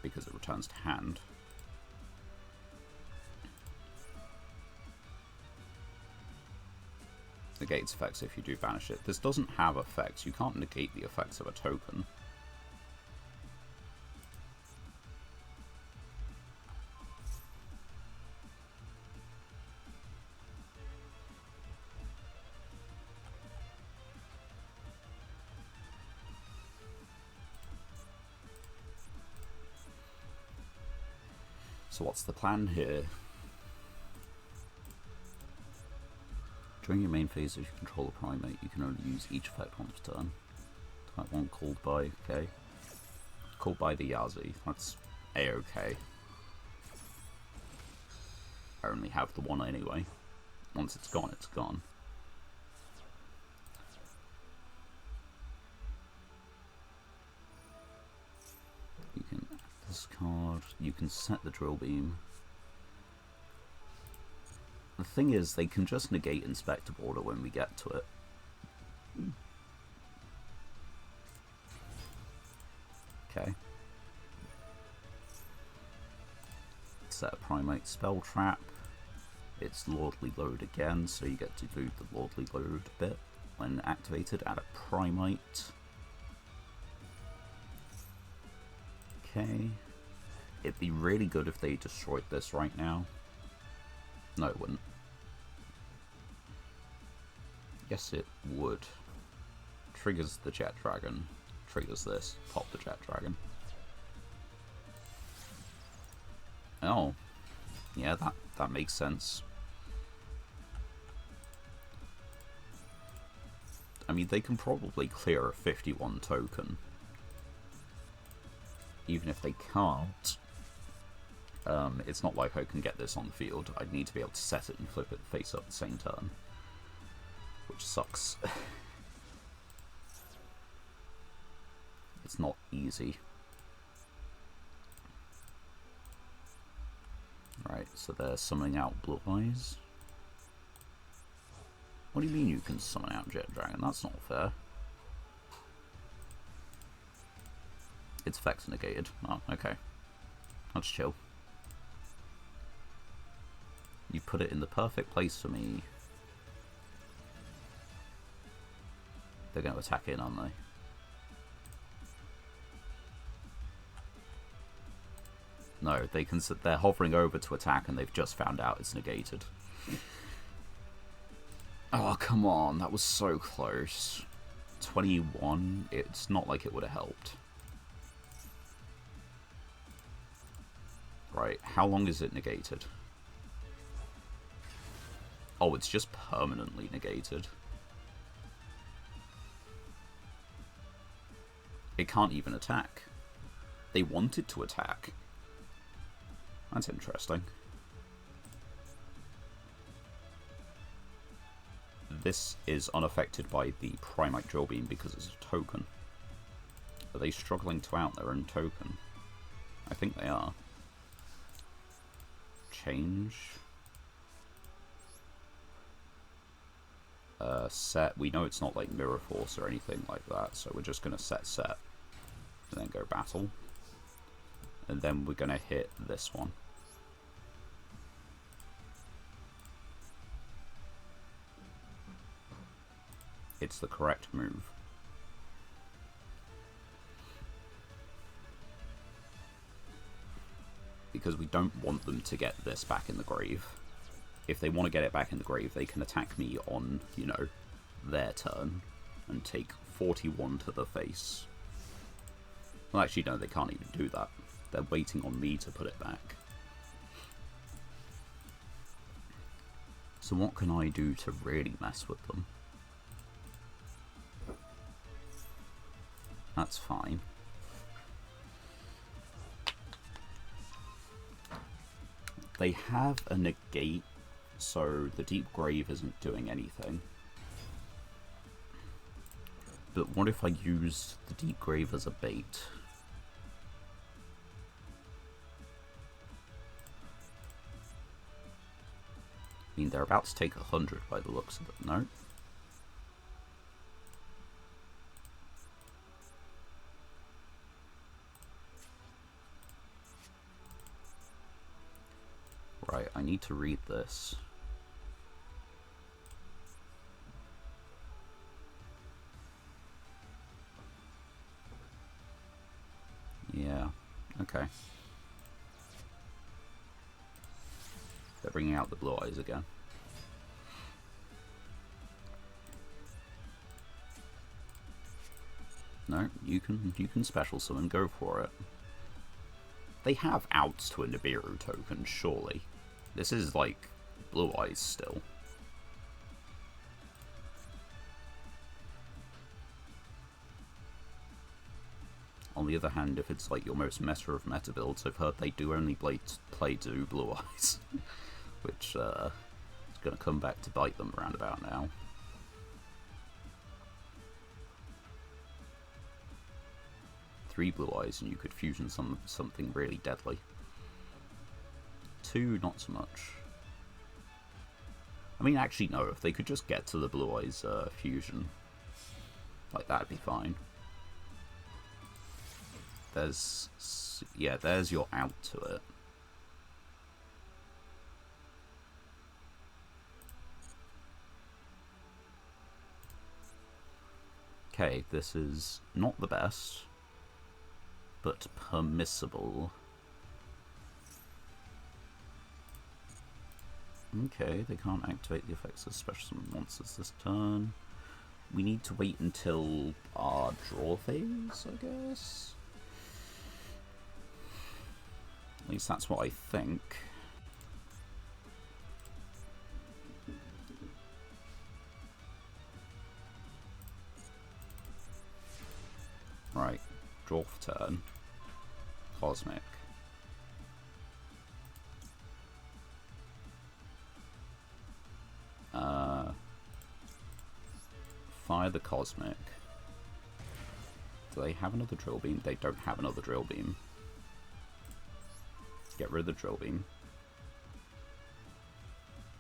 because it returns to hand. Negates effects if you do banish it. This doesn't have effects. You can't negate the effects of a token. So what's the plan here? During your main phase, if you control a primate, you can only use each effect once per turn. Type 1 called by, okay. Called by the Yazi, that's a-okay. I only have the one anyway. Once it's gone, it's gone. You can discard, you can set the drill beam. The thing is, they can just negate Inspector Border when we get to it. Okay. Set a Primate Spell Trap. It's Lordly Load again, so you get to do the Lordly Load bit when activated. Add a Primate. Okay. It'd be really good if they destroyed this right now. No, it wouldn't. Yes, it would. Triggers the Jet Dragon. Triggers this. Pop the Jet Dragon. Oh. Yeah, that makes sense. I mean, they can probably clear a 51 token. Even if they can't, it's not like I can get this on the field. I'd need to be able to set it and flip it face up the same turn. Which sucks. It's not easy. Right, so they're summoning out Blue Eyes. What do you mean you can summon out Jet Dragon? That's not fair. Its effects negated. Oh, okay. That's chill. You put it in the perfect place for me. They're going to attack in, aren't they? No, they can. They're hovering over to attack, and they've just found out it's negated. Oh, come on. That was so close. 21. It's not like it would have helped. Right. How long is it negated? Oh, it's just permanently negated. It can't even attack. They wanted to attack. That's interesting. This is unaffected by the Primite Drill Beam because it's a token. Are they struggling to out their own token? I think they are. Change. Set. We know it's not like Mirror Force or anything like that, so we're just going to set. And then go battle. And then we're going to hit this one. It's the correct move. Because we don't want them to get this back in the grave. If they want to get it back in the grave, they can attack me on, you know, their turn and take 41 to the face. Well, actually, no, they can't even do that. They're waiting on me to put it back. So what can I do to really mess with them? That's fine. They have a negate, so the Deep Grave isn't doing anything. But what if I use the Deep Grave as a bait? I mean, they're about to take 100 by the looks of it, no? Right, I need to read this. Yeah, okay. They're bringing out the Blue Eyes again. No, you can special summon, go for it. They have outs to a Nibiru token, surely. This is like Blue Eyes still. On the other hand, if it's like your most meta of meta builds, I've heard they do only play to Blue Eyes. Which is going to come back to bite them around about now. Three Blue Eyes and you could fusion something really deadly. Two, not so much. I mean, actually, no. If they could just get to the Blue Eyes fusion, like, that'd be fine. There's your out to it. Okay, this is not the best, but permissible. Okay, they can't activate the effects of special summon monsters this turn. We need to wait until our draw phase, I guess? At least that's what I think. Right, draw for turn. Cosmic. Fire the Cosmic. Do they have another drill beam? They don't have another drill beam. Get rid of the drill beam.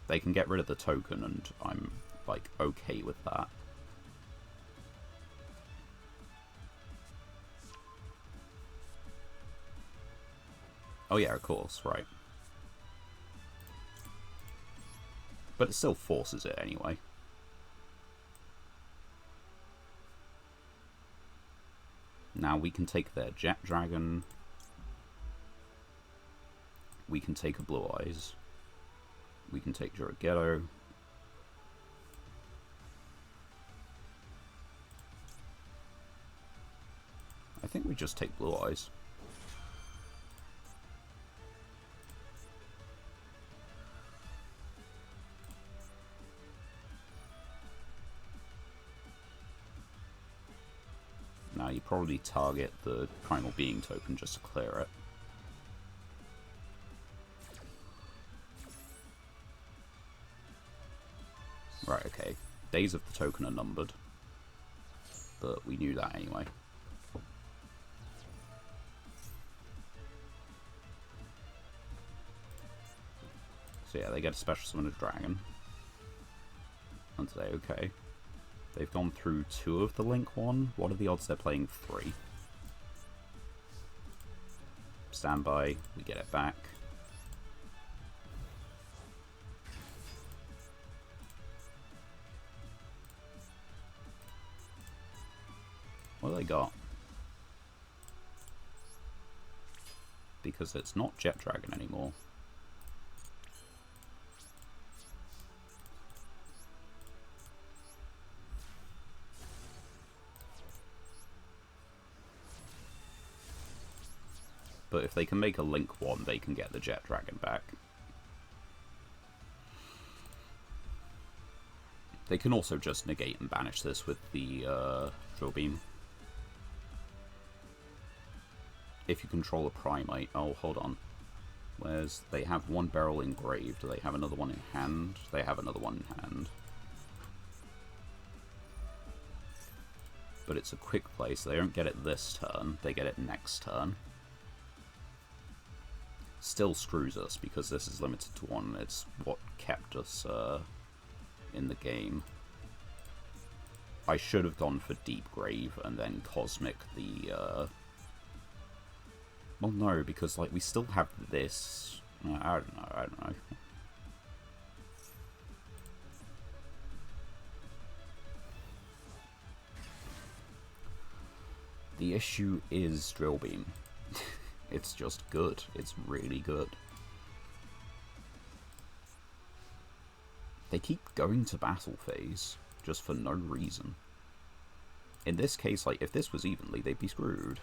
They can get rid of the token, and I'm, like, okay with that. Oh yeah, of course, right. But it still forces it anyway. Now we can take their Jet Dragon. We can take a Blue Eyes. We can take Yugioh. I think we just take Blue Eyes. Now you probably target the Primal Being token just to clear it. Right, okay. Days of the token are numbered. But we knew that anyway. So yeah, they get a special summon a dragon. And today, okay. They've gone through 2 of the Link one. What are the odds they're playing 3? Stand by, we get it back. What do they got? Because it's not Jet Dragon anymore. But if they can make a Link one, they can get the Jet Dragon back. They can also just negate and banish this with the Drill Beam. If you control a Primate... Oh, hold on. Where's... They have one barrel engraved. Do they have another one in hand? They have another one in hand. But it's a quick play, so they don't get it this turn. They get it next turn. Still screws us, because this is limited to 1. It's what kept us in the game. I should have gone for Deep Grave and then Cosmic the... Well, no, because like we still have this. I don't know. The issue is Drill Beam. It's just good. It's really good. They keep going to battle phase just for no reason. In this case, like, if this was evenly, they'd be screwed.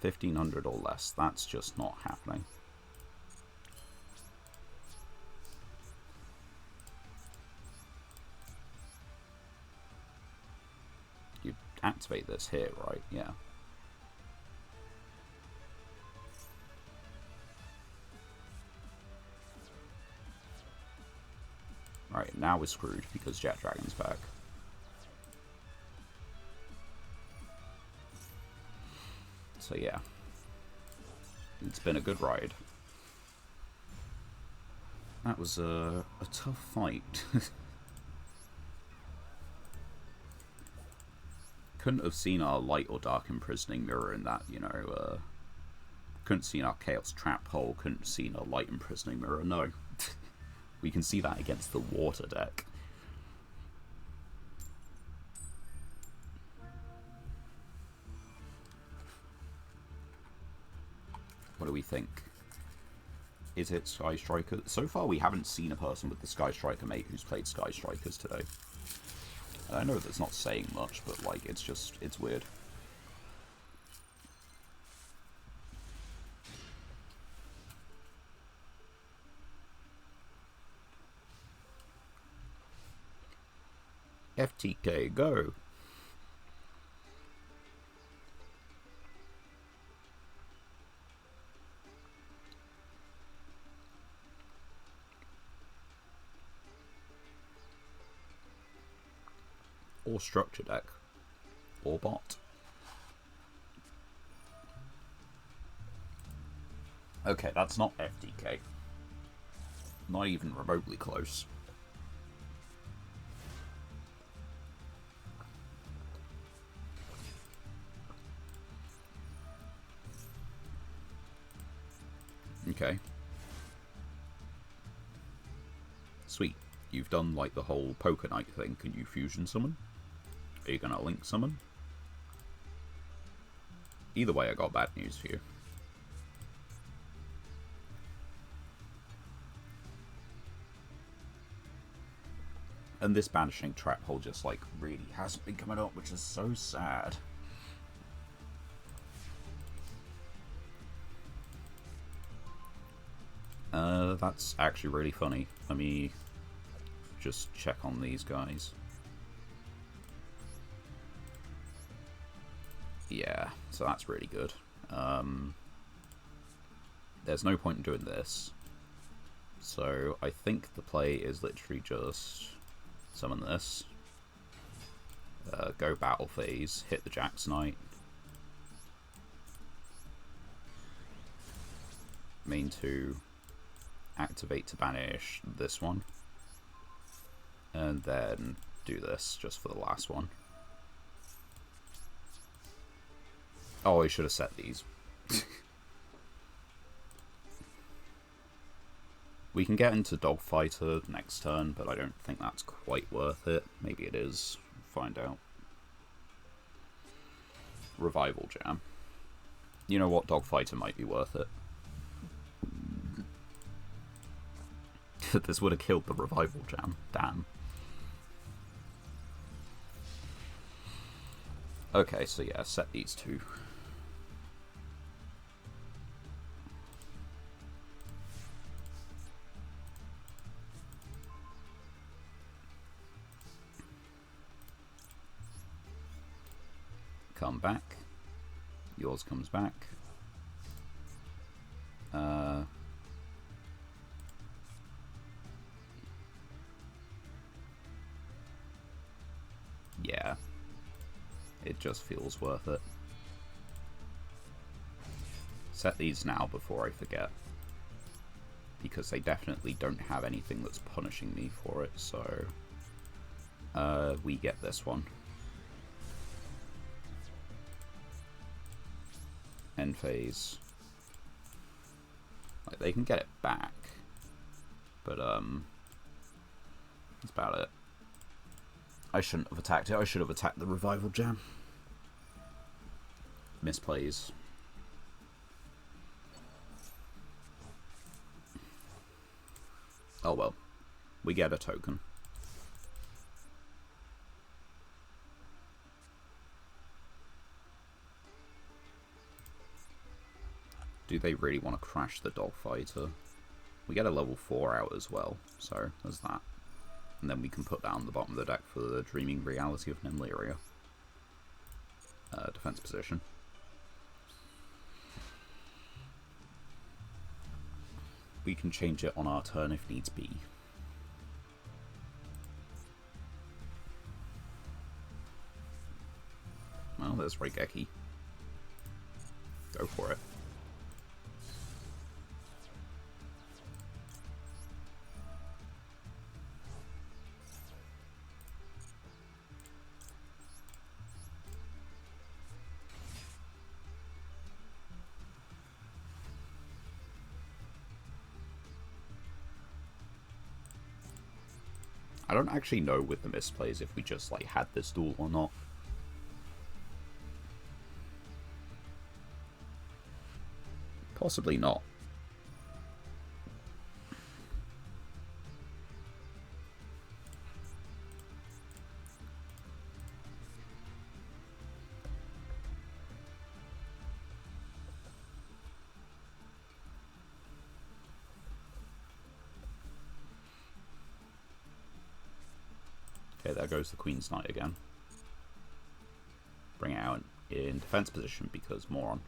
1500 or less, that's just not happening. You activate this here, right? Yeah. Right, now we're screwed because Jet Dragon's back. So yeah, it's been a good ride. That was a tough fight. Couldn't have seen our light or dark imprisoning mirror in that, you know, couldn't seen our chaos trap hole, couldn't seen a light imprisoning mirror, no. We can see that against the water deck. What do we think? Is it Sky Striker? So far we haven't seen a person with the Sky Striker mate who's played Sky Strikers today. And I know that's not saying much, but like it's just, it's weird. FTK, go! Or structure deck. or bot. Okay, that's not FDK. Not even remotely close. Okay. Sweet. You've done, like, the whole Poker Knight thing. Can you fusion summon? Are you gonna link summon? Either way, I got bad news for you. And this banishing trap hole just, like, really hasn't been coming up, which is so sad. That's actually really funny. Let me just check on these guys. Yeah, so that's really good. There's no point in doing this. So I think the play is literally just summon this, go battle phase, hit the Jack's Knight, main 2, activate to banish this one, and then do this just for the last one. Oh, I should have set these. We can get into Dogfighter next turn, but I don't think that's quite worth it. Maybe it is. Find out. Revival Jam. You know what? Dogfighter might be worth it. This would have killed the Revival Jam. Damn. Okay, so yeah, set these two. Come back. Yours comes back. Yeah. It just feels worth it. Set these now before I forget. Because they definitely don't have anything that's punishing me for it, so... we get this one. End phase. Like, they can get it back. But, that's about it. I shouldn't have attacked it. I should have attacked the Revival Jam. Misplays. Oh well. We get a token. Do they really want to crash the Dogfighter? We get a level 4 out as well, so there's that. And then we can put down the bottom of the deck for the Dreaming Reality of Nymeria. Defense position. We can change it on our turn if needs be. Well, there's Raigeki. Go for it. I don't actually know with the misplays if we just like had this duel or not. Possibly not. Okay, there goes the Queen's Knight again. Bring it out in defense position because moron.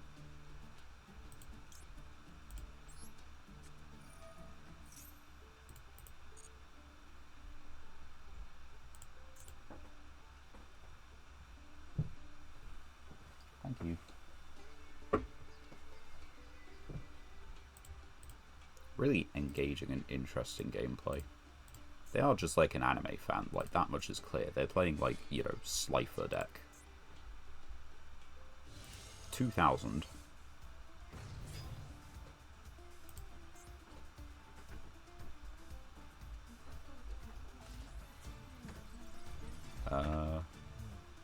really engaging and interesting gameplay. They are just like an anime fan, like that much is clear. They're playing like, you know, Slifer deck. 2000.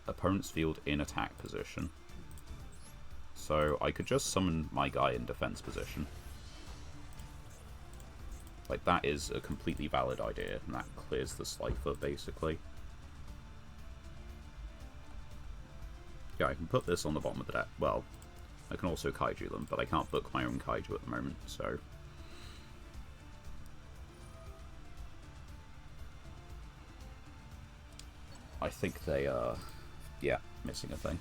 Opponent's field in attack position. So I could just summon my guy in defense position. Like, that is a completely valid idea, and that clears the Slifer, basically. Yeah, I can put this on the bottom of the deck. Well, I can also kaiju them, but I can't book my own kaiju at the moment, so... I think they are, yeah, missing a thing.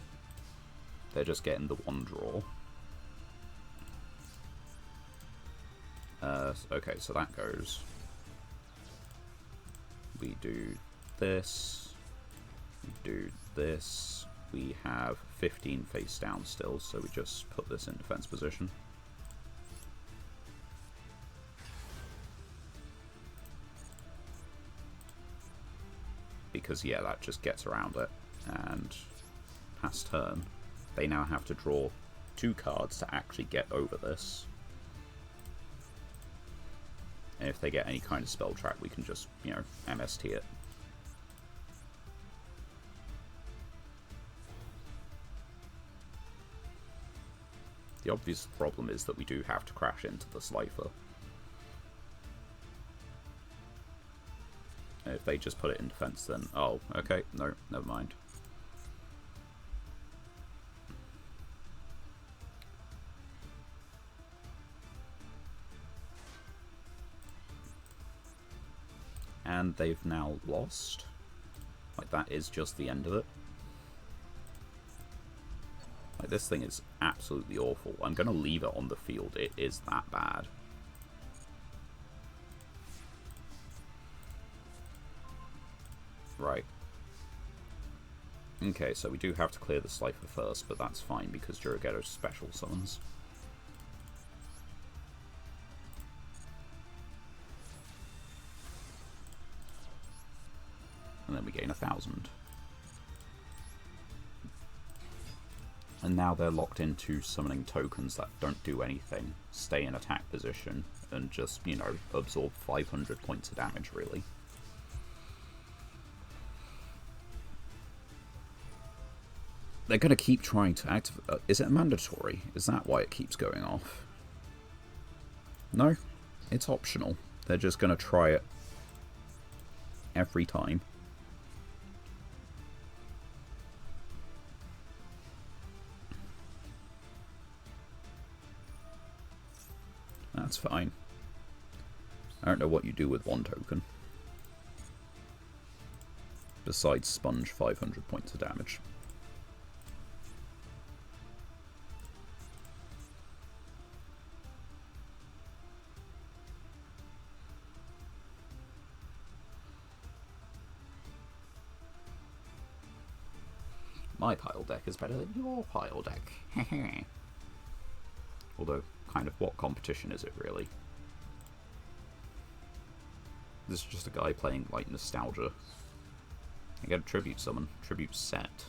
They're just getting the one draw. Okay, so that goes. We do this. We do this. We have 15 face down still, so we just put this in defense position. Because, yeah, that just gets around it. And past turn, they now have to draw 2 cards to actually get over this. And if they get any kind of spell track, we can just, you know, MST it. The obvious problem is that we do have to crash into the Slifer. And if they just put it in defense, then... Oh, okay, no, never mind. And they've now lost. Like, that is just the end of it. Like, this thing is absolutely awful. I'm going to leave it on the field. It is that bad. Right. Okay, so we do have to clear the Slifer first, but that's fine because Yugioh special summons. And then we gain 1,000. And now they're locked into summoning tokens that don't do anything, stay in attack position, and just, you know, absorb 500 points of damage, really. They're going to keep trying to activate... is it mandatory? Is that why it keeps going off? No, it's optional. They're just going to try it every time. That's fine. I don't know what you do with 1 token. Besides sponge 500 points of damage. My pile deck is better than your pile deck. Although, kind of, what competition is it, really? This is just a guy playing, like, nostalgia. I get a tribute summon. Tribute set.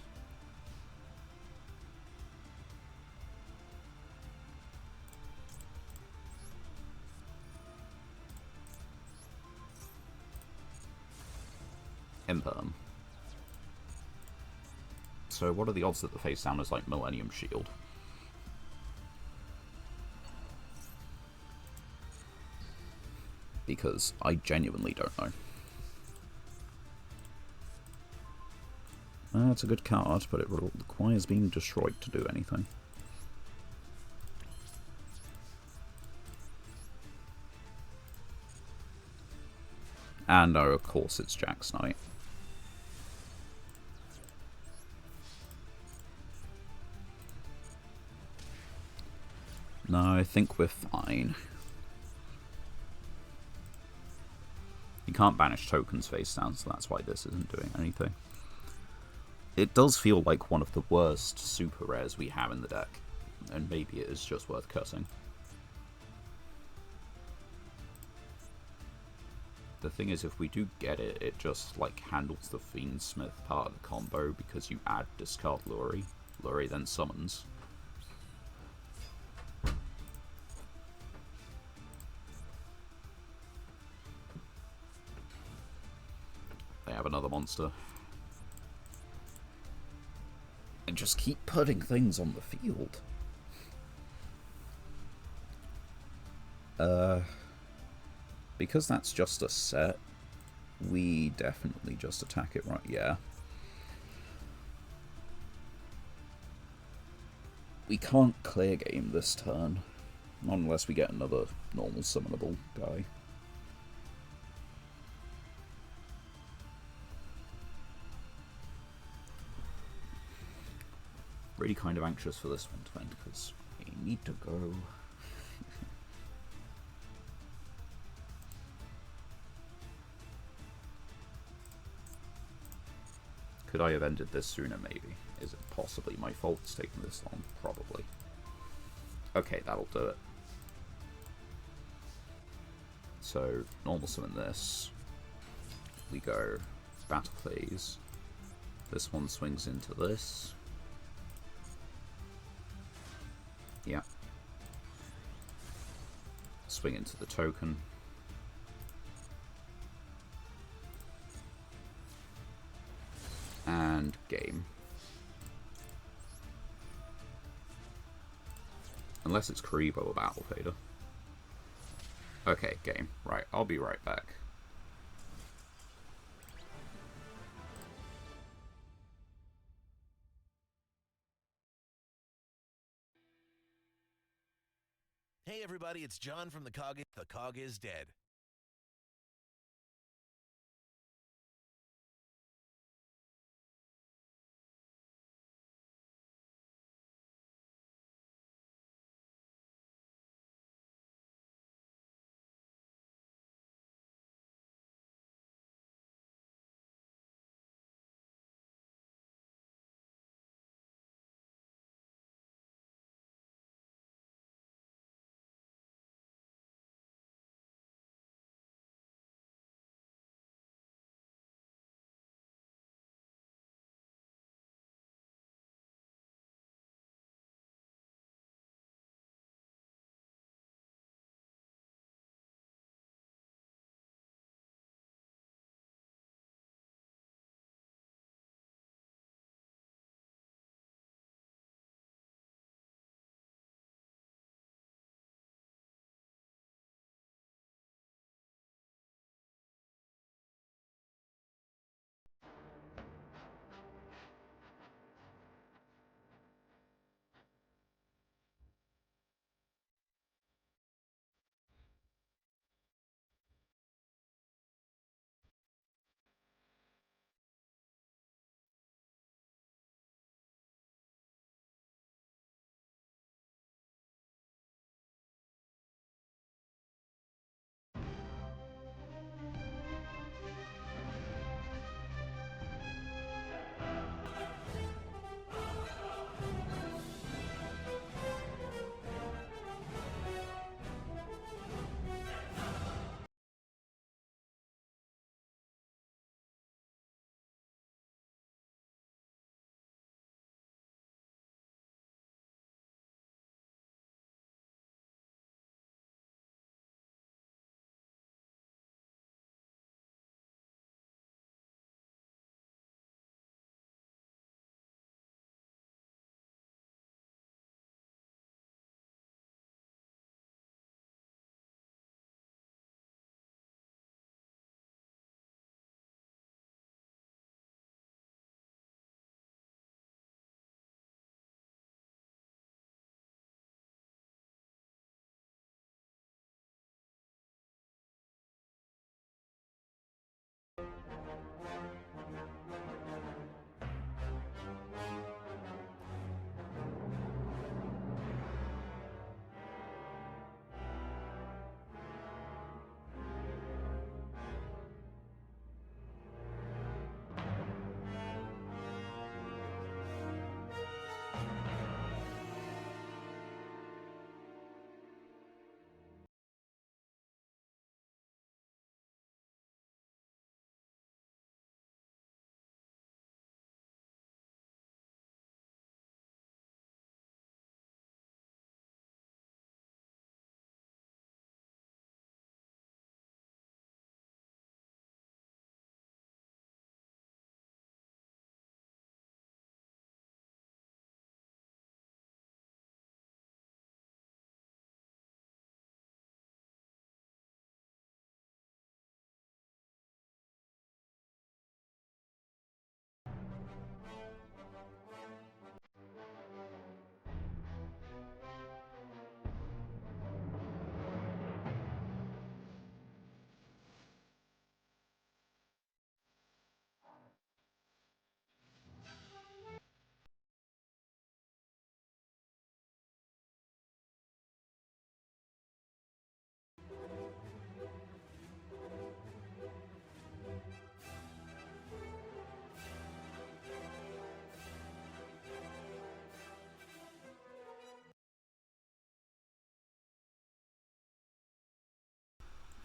Imperm. So what are the odds that the face down is like Millennium Shield? Because I genuinely don't know. It's a good card, but it requires being destroyed to do anything. And of course it's Jack's Knight. No, I think we're fine. You can't banish tokens face down, so that's why this isn't doing anything. It does feel like one of the worst super rares we have in the deck, and maybe it is just worth cutting. the thing is, if we do get it, it just like handles the Fiendsmith part of the combo because you add discard Luri. Luri then summons. They have another monster. And just keep putting things on the field. Because that's just a set, we definitely just attack it, right? Yeah. We can't clear game this turn, not unless we get another normal summonable guy. Really kind of anxious for this one to end, because we need to go. Could I have ended this sooner, maybe? Is it possibly my fault it's taking this long? Probably. Okay, that'll do it. So, normal summon this. We go Battle Phase. This one swings into this. Yeah. Swing into the token. And game. Unless it's Karibo or Battle Fader. Okay, game. Right, I'll be right back. Hey everybody, it's John from The Cog. The Cog is dead.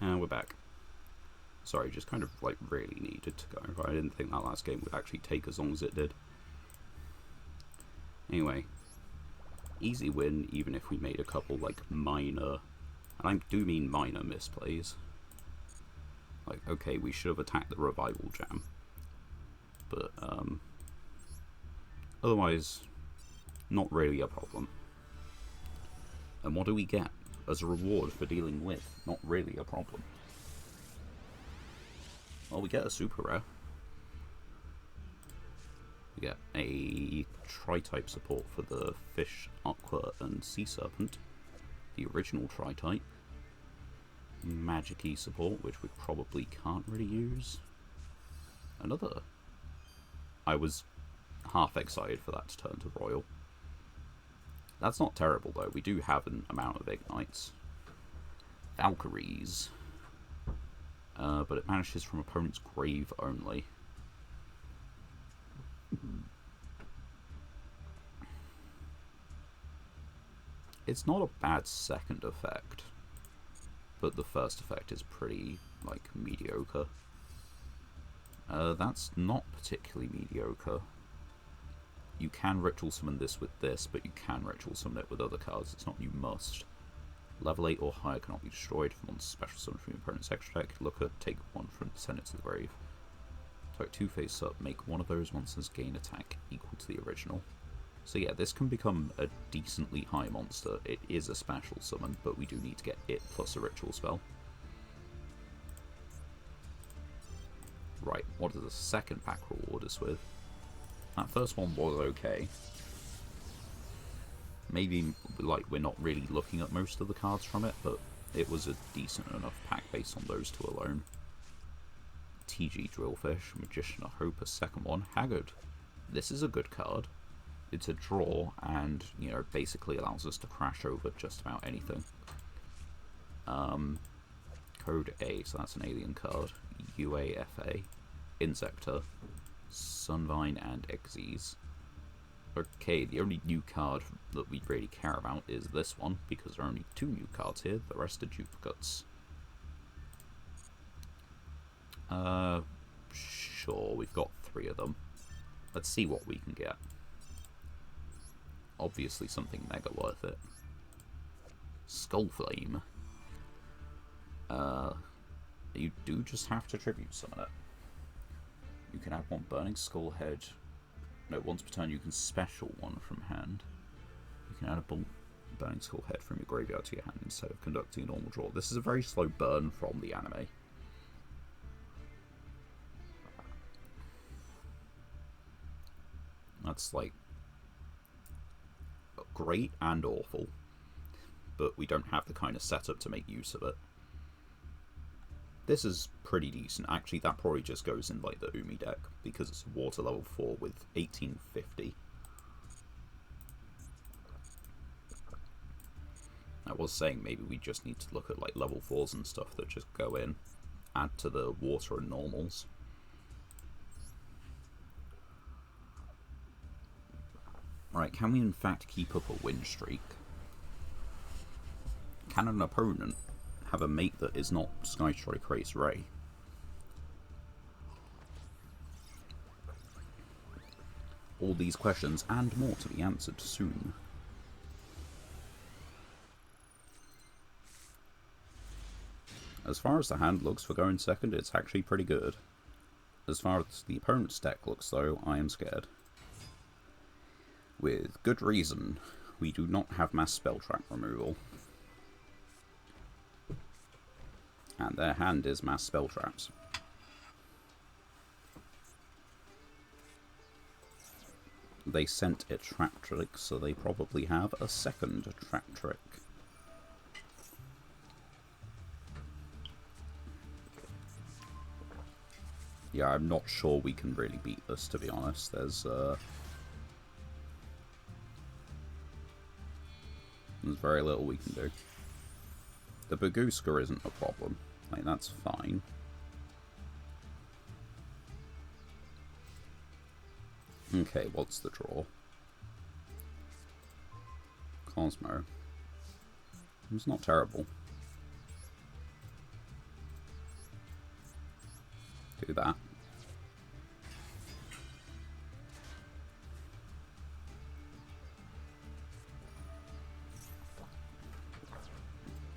And we're back. Sorry, just kind of like really needed to go. I didn't think that last game would actually take as long as it did. Anyway, easy win, even if we made a couple like minor, and I do mean minor misplays. Like, okay, we should have attacked the revival jam, but otherwise, not really a problem. And what do we get as a reward for dealing with not really a problem? Well, we get a super rare. We get a tri-type support for the fish, aqua, and sea serpent. The original tri-type. Magic-y support, which we probably can't really use. Another. I was half excited for that to turn to royal. That's not terrible though. We do have an amount of ignites. Valkyries. But it vanishes from opponent's grave only. It's not a bad second effect, but the first effect is pretty, like, mediocre. That's not particularly mediocre. You can ritual summon this with this, but you can ritual summon it with other cards. It's not you must. Level 8 or higher cannot be destroyed. If monsters special summon from your opponent's extra deck, look at, take one from, send it to the grave. Type 2 face up, make one of those monsters gain attack equal to the original. So yeah, this can become a decently high monster. It is a special summon, but we do need to get it plus a ritual spell. Right, what does the second pack reward us with? That first one was okay. Maybe, like, we're not really looking at most of the cards from it, but it was a decent enough pack based on those two alone. TG Drillfish, Magician of Hope, a second one. Haggard. This is a good card. It's a draw, and, you know, basically allows us to crash over just about anything. Code A, so that's an alien card. UAFA, Insector, Sunvine, and Xyz. Okay, the only new card that we really care about is this one, because there are only 2 new cards here, the rest are duplicates. Sure, we've got 3 of them. Let's see what we can get. Obviously something mega worth it. Skullflame. You do just have to tribute summon it. You can add 1 Burning Skull Head. No, once per turn you can special 1 from hand. You can add a Burning Skull Head from your graveyard to your hand instead of conducting a normal draw. This is a very slow burn from the anime. That's like great and awful, but we don't have the kind of setup to make use of it. This is pretty decent. Actually, that probably just goes in like the Umi deck, because it's a water level 4 with 1850. I was saying maybe we just need to look at like level 4s and stuff that just go in, add to the water and normals. Right, can we in fact keep up a win streak? Can an opponent have a mate that is not Skystrike Race Ray? All these questions and more to be answered soon. As far as the hand looks for going second, it's actually pretty good. As far as the opponent's deck looks though, I am scared. With good reason, we do not have mass spell trap removal. And their hand is mass spell traps. They sent a trap trick, so they probably have a second trap trick. Yeah, I'm not sure we can really beat this, to be honest. There's very little we can do. The Baguska isn't a problem. Like, that's fine. Okay, what's the draw? Cosmo. It's not terrible. Do that.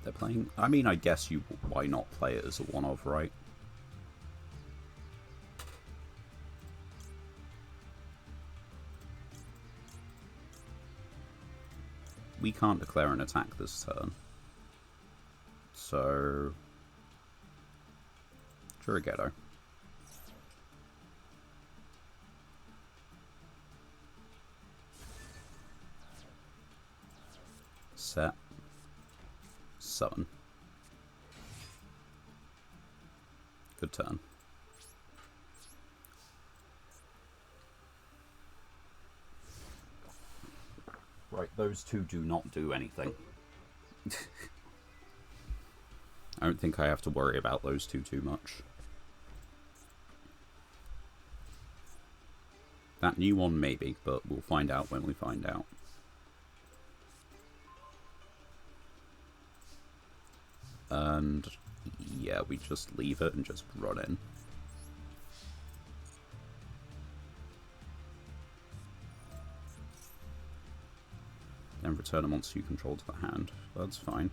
They're playing... I mean, I guess you... Why not play it as a one-of, right? We can't declare an attack this turn. So... Yugioh. Set. Summon. Good turn. Right, those two do not do anything. I don't think I have to worry about those two too much. That new one maybe, but we'll find out when we find out. And yeah, we just leave it and just run in. Then return a monster you control to the hand. That's fine.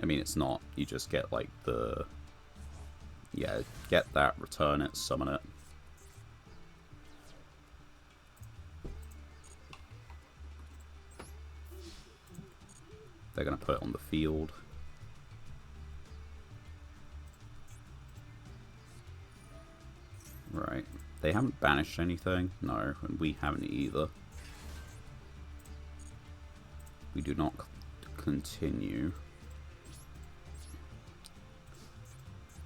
I mean, it's not. You just get like the... Yeah, get that, return it, summon it. They're going to put it on the field. Right. They haven't banished anything. No, and we haven't either. We do not continue.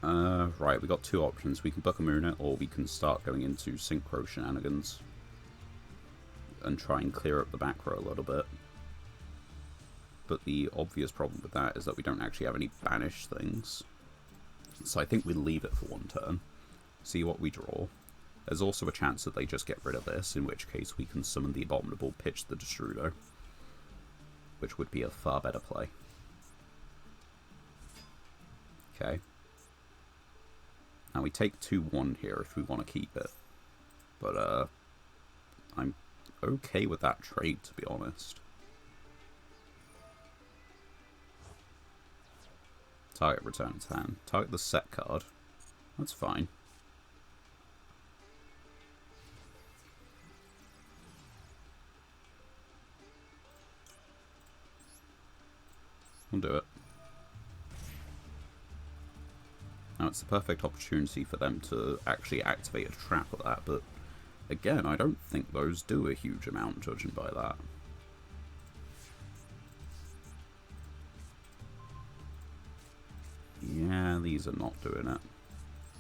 Right, we got two options. We can book a moon it, or we can start going into synchro shenanigans. And try and clear up the back row a little bit. But the obvious problem with that is that we don't actually have any banished things. So I think we leave it for one turn. See what we draw. There's also a chance that they just get rid of this, in which case we can summon the Abominable, pitch the Destrudo. Which would be a far better play. Okay. Now we take 2-1 here if we want to keep it. But, I'm okay with that trade, to be honest. Target return its hand. Target the set card. That's fine. We'll do it. Now it's the perfect opportunity for them to actually activate a trap with that, but again, I don't think those do a huge amount, judging by that. Yeah, these are not doing it.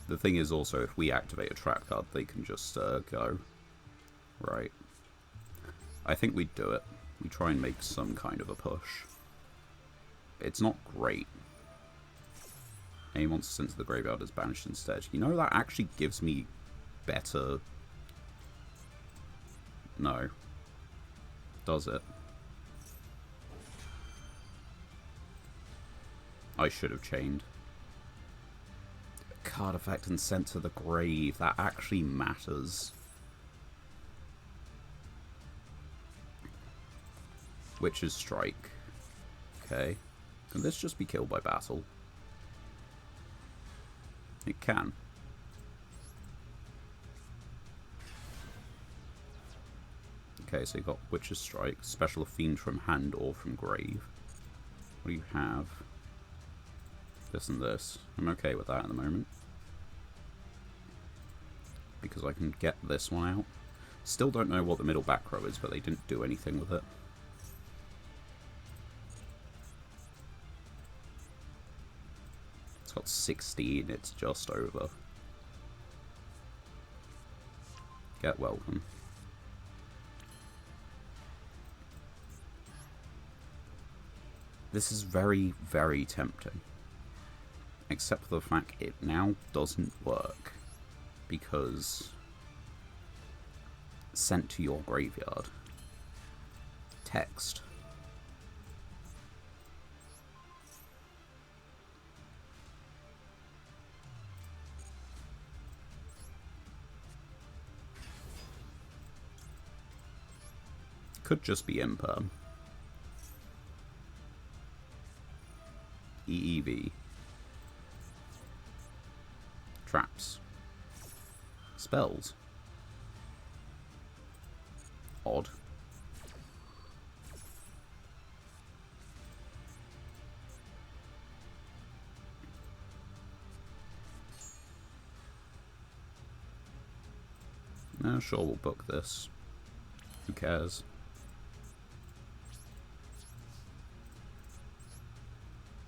The thing is also, if we activate a trap card, they can just go. Right. I think we do it. We try and make some kind of a push. It's not great. Any monster sent to the graveyard is banished instead. You know, that actually gives me better... No. Does it? I should have chained. Card effect and sent to the grave. That actually matters. Witch's Strike. Okay. Can this just be killed by battle? It can. Okay, so you've got Witch's Strike, special Fiend from hand or from grave. What do you have? This and this. I'm okay with that at the moment. Because I can get this one out. Still don't know what the middle back row is, but they didn't do anything with it. It's got 16, it's just over. Get welcome. This is very, very tempting. Except for the fact it now doesn't work. Because... sent to your graveyard. Text. Could just be imperm. EEV. Traps. Spells. Odd. Sure, we'll book this. Who cares?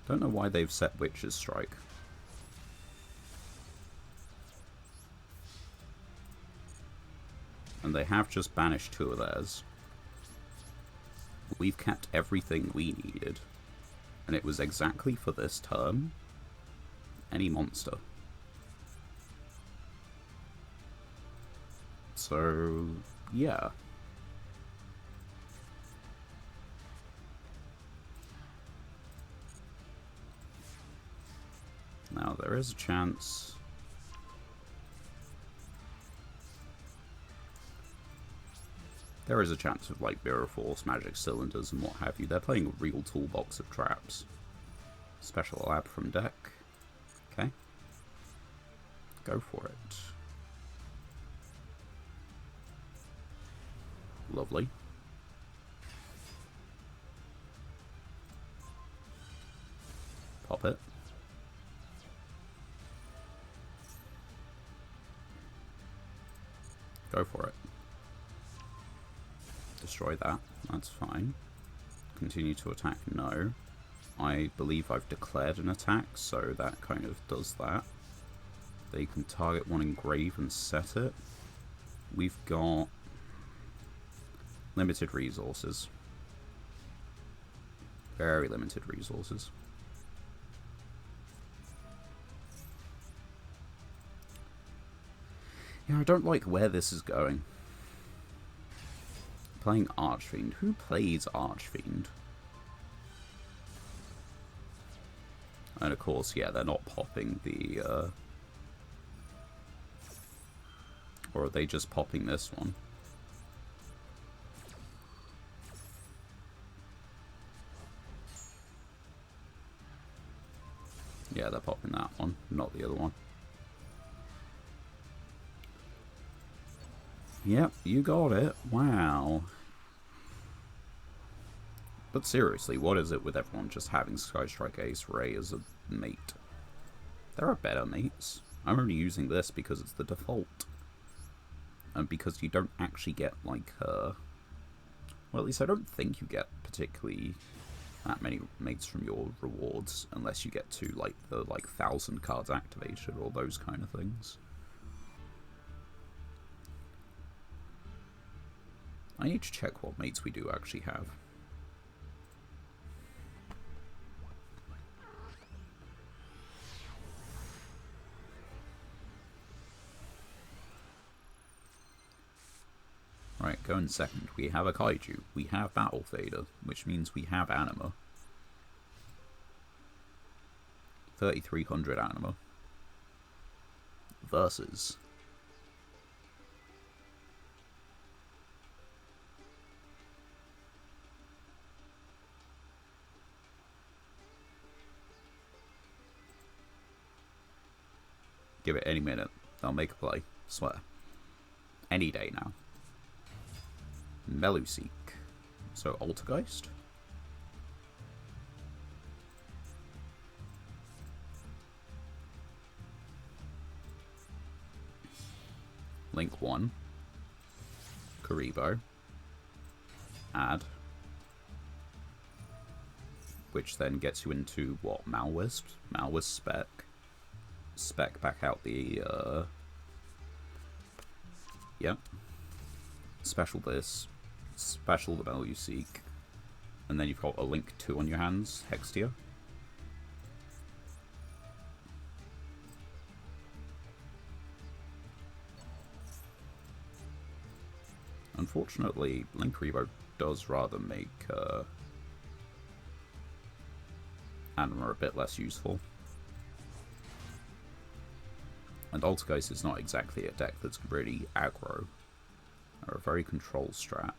Don't know why they've set Witch's Strike. And they have just banished 2 of theirs. We've kept everything we needed. And it was exactly for this turn. Any monster. So, yeah. Now, there is a chance... There is a chance of, like, Mirror Force, Magic Cylinders, and what have you. They're playing a real toolbox of traps. Special Lab from deck. Okay. Go for it. Lovely. Pop it. Go for it. Destroy that. That's fine. Continue to attack. No. I believe I've declared an attack, so that kind of does that. They can target one engrave and set it. We've got limited resources. Very limited resources. Yeah, I don't like where this is going. Playing Archfiend. Who plays Archfiend? And of course, yeah, they're not popping the... Or are they just popping this one? Yeah, they're popping that one, not the other one. Yep, you got it. Wow. But seriously, what is it with everyone just having Skystrike Ace Ray as a mate? There are better mates. I'm only using this because it's the default. And because you don't actually get, like, well, at least I don't think you get particularly that many mates from your rewards, unless you get to, like, the, 1,000 cards activated or those kind of things. I need to check what mates we do actually have. Right, going second. We have a Kaiju. We have Battle Fader, which means we have Anima. 3,300 Anima. Versus... Give it any minute. I'll make a play. Swear. Any day now. Meluseek. So, Altergeist. Link 1. Karibo. Add. Which then gets you into, what, Malwisp? Malwisp spec. Spec back out the, Yep. Special this. Special the Meluseek. And then you've got a Link 2 on your hands. Hextia. Unfortunately, Link Revo does rather make, Anima a bit less useful. And Altergeist is not exactly a deck that's really aggro, or a very control strat.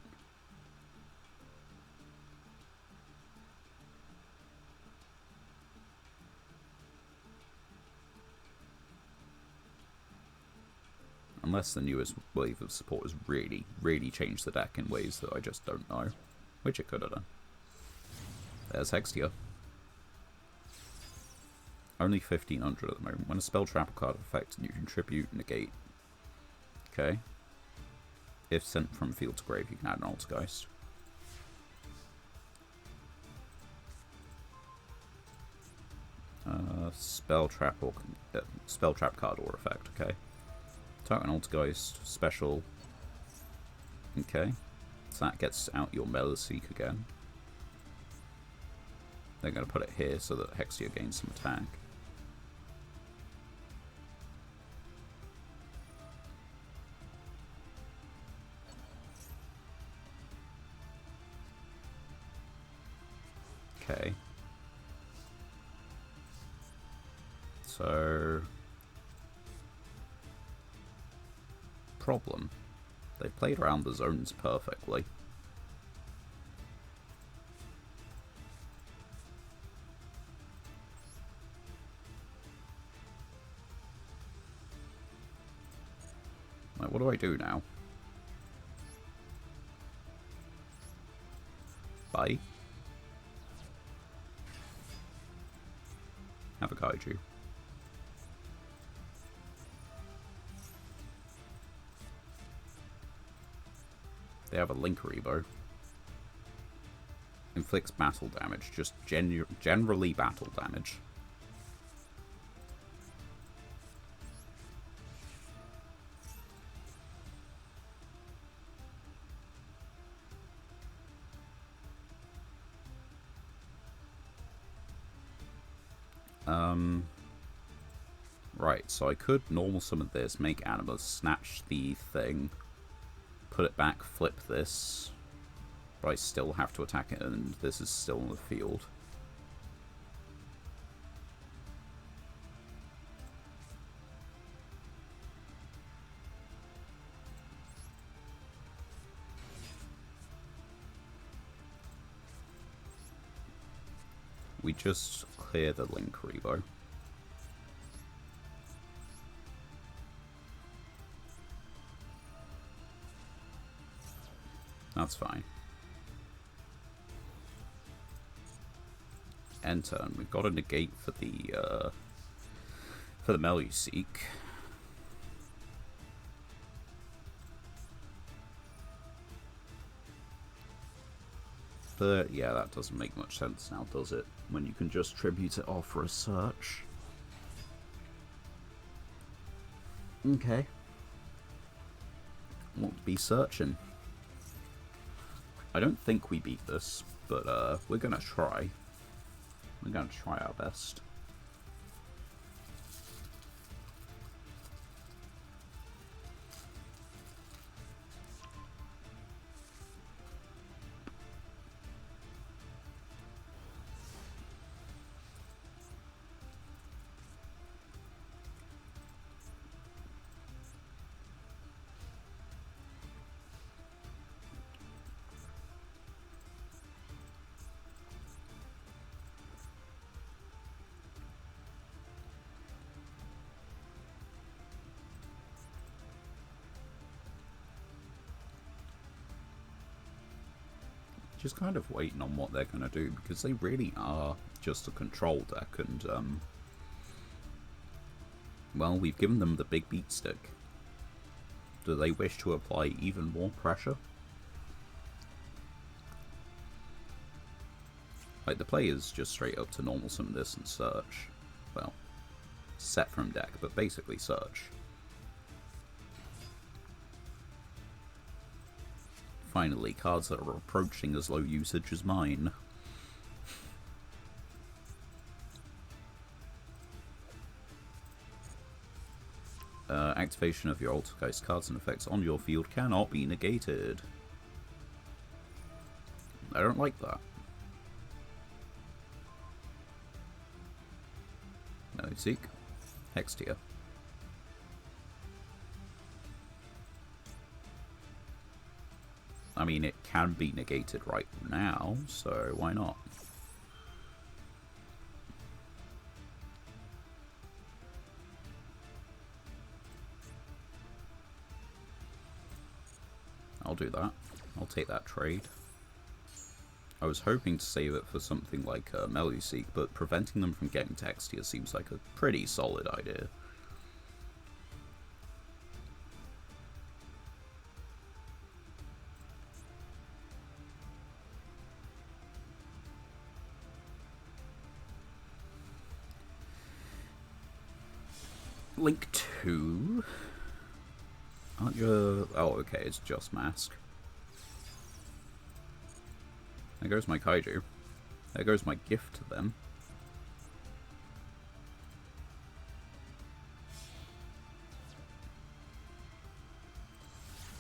Unless the newest wave of support has really, really changed the deck in ways that I just don't know. Which it could have done. There's Hextia. Only 1500 at the moment. When a spell trap or card effect, you contribute, negate. Okay. If sent from field to grave, you can add an Altergeist. Spell trap card or effect. Okay. Target an Altergeist. Special. Okay. So that gets out your Meliseek again. They're going to put it here so that Hextia gains some attack. Okay. So... problem. They've played around the zones perfectly. Like, what do I do now? Bye. Have a kaiju. They have a Link Rebo. Inflicts battle damage, just generally battle damage. Right, so I could normal summon this, make Animus, snatch the thing, put it back, flip this, but I still have to attack it, and this is still in the field. We just clear the Link Rebo. That's fine. End turn. We've got a negate for the Meluseek. But yeah, that doesn't make much sense now, does it? When you can just tribute it off for a search. Okay. What to be searching? I don't think we beat this, but we're gonna try. We're gonna try our best. Just kind of waiting on what they're going to do, because they really are just a control deck, and, well, we've given them the big beat stick. Do they wish to apply even more pressure? Like, the play is just straight up to normal summon this and search. Well, set from deck, but basically search. Finally, cards that are approaching as low usage as mine. Activation of your Altergeist cards and effects on your field cannot be negated. I don't like that. Meluseek. Hextia. I mean, it can be negated right now, so why not? do that. I'll take that trade. I was hoping to save it for something like Meluseek, but preventing them from getting text here seems like a pretty solid idea. Link 2? Aren't you... Oh, okay, it's just Mask. There goes my Kaiju. There goes my gift to them.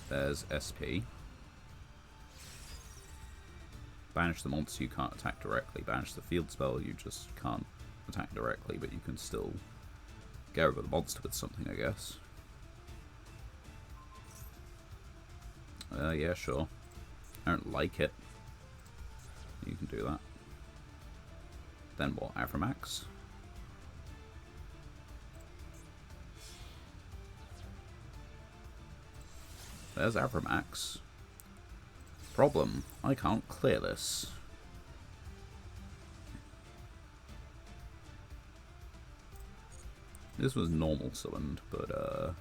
There's SP. Banish the monster you can't attack directly. Banish the field spell you just can't attack directly, but you can still get over the monster with something, I guess. Yeah, sure. I don't like it. You can do that. Then what? Avramax? There's Avramax. Problem, I can't clear this. This was normal summoned, but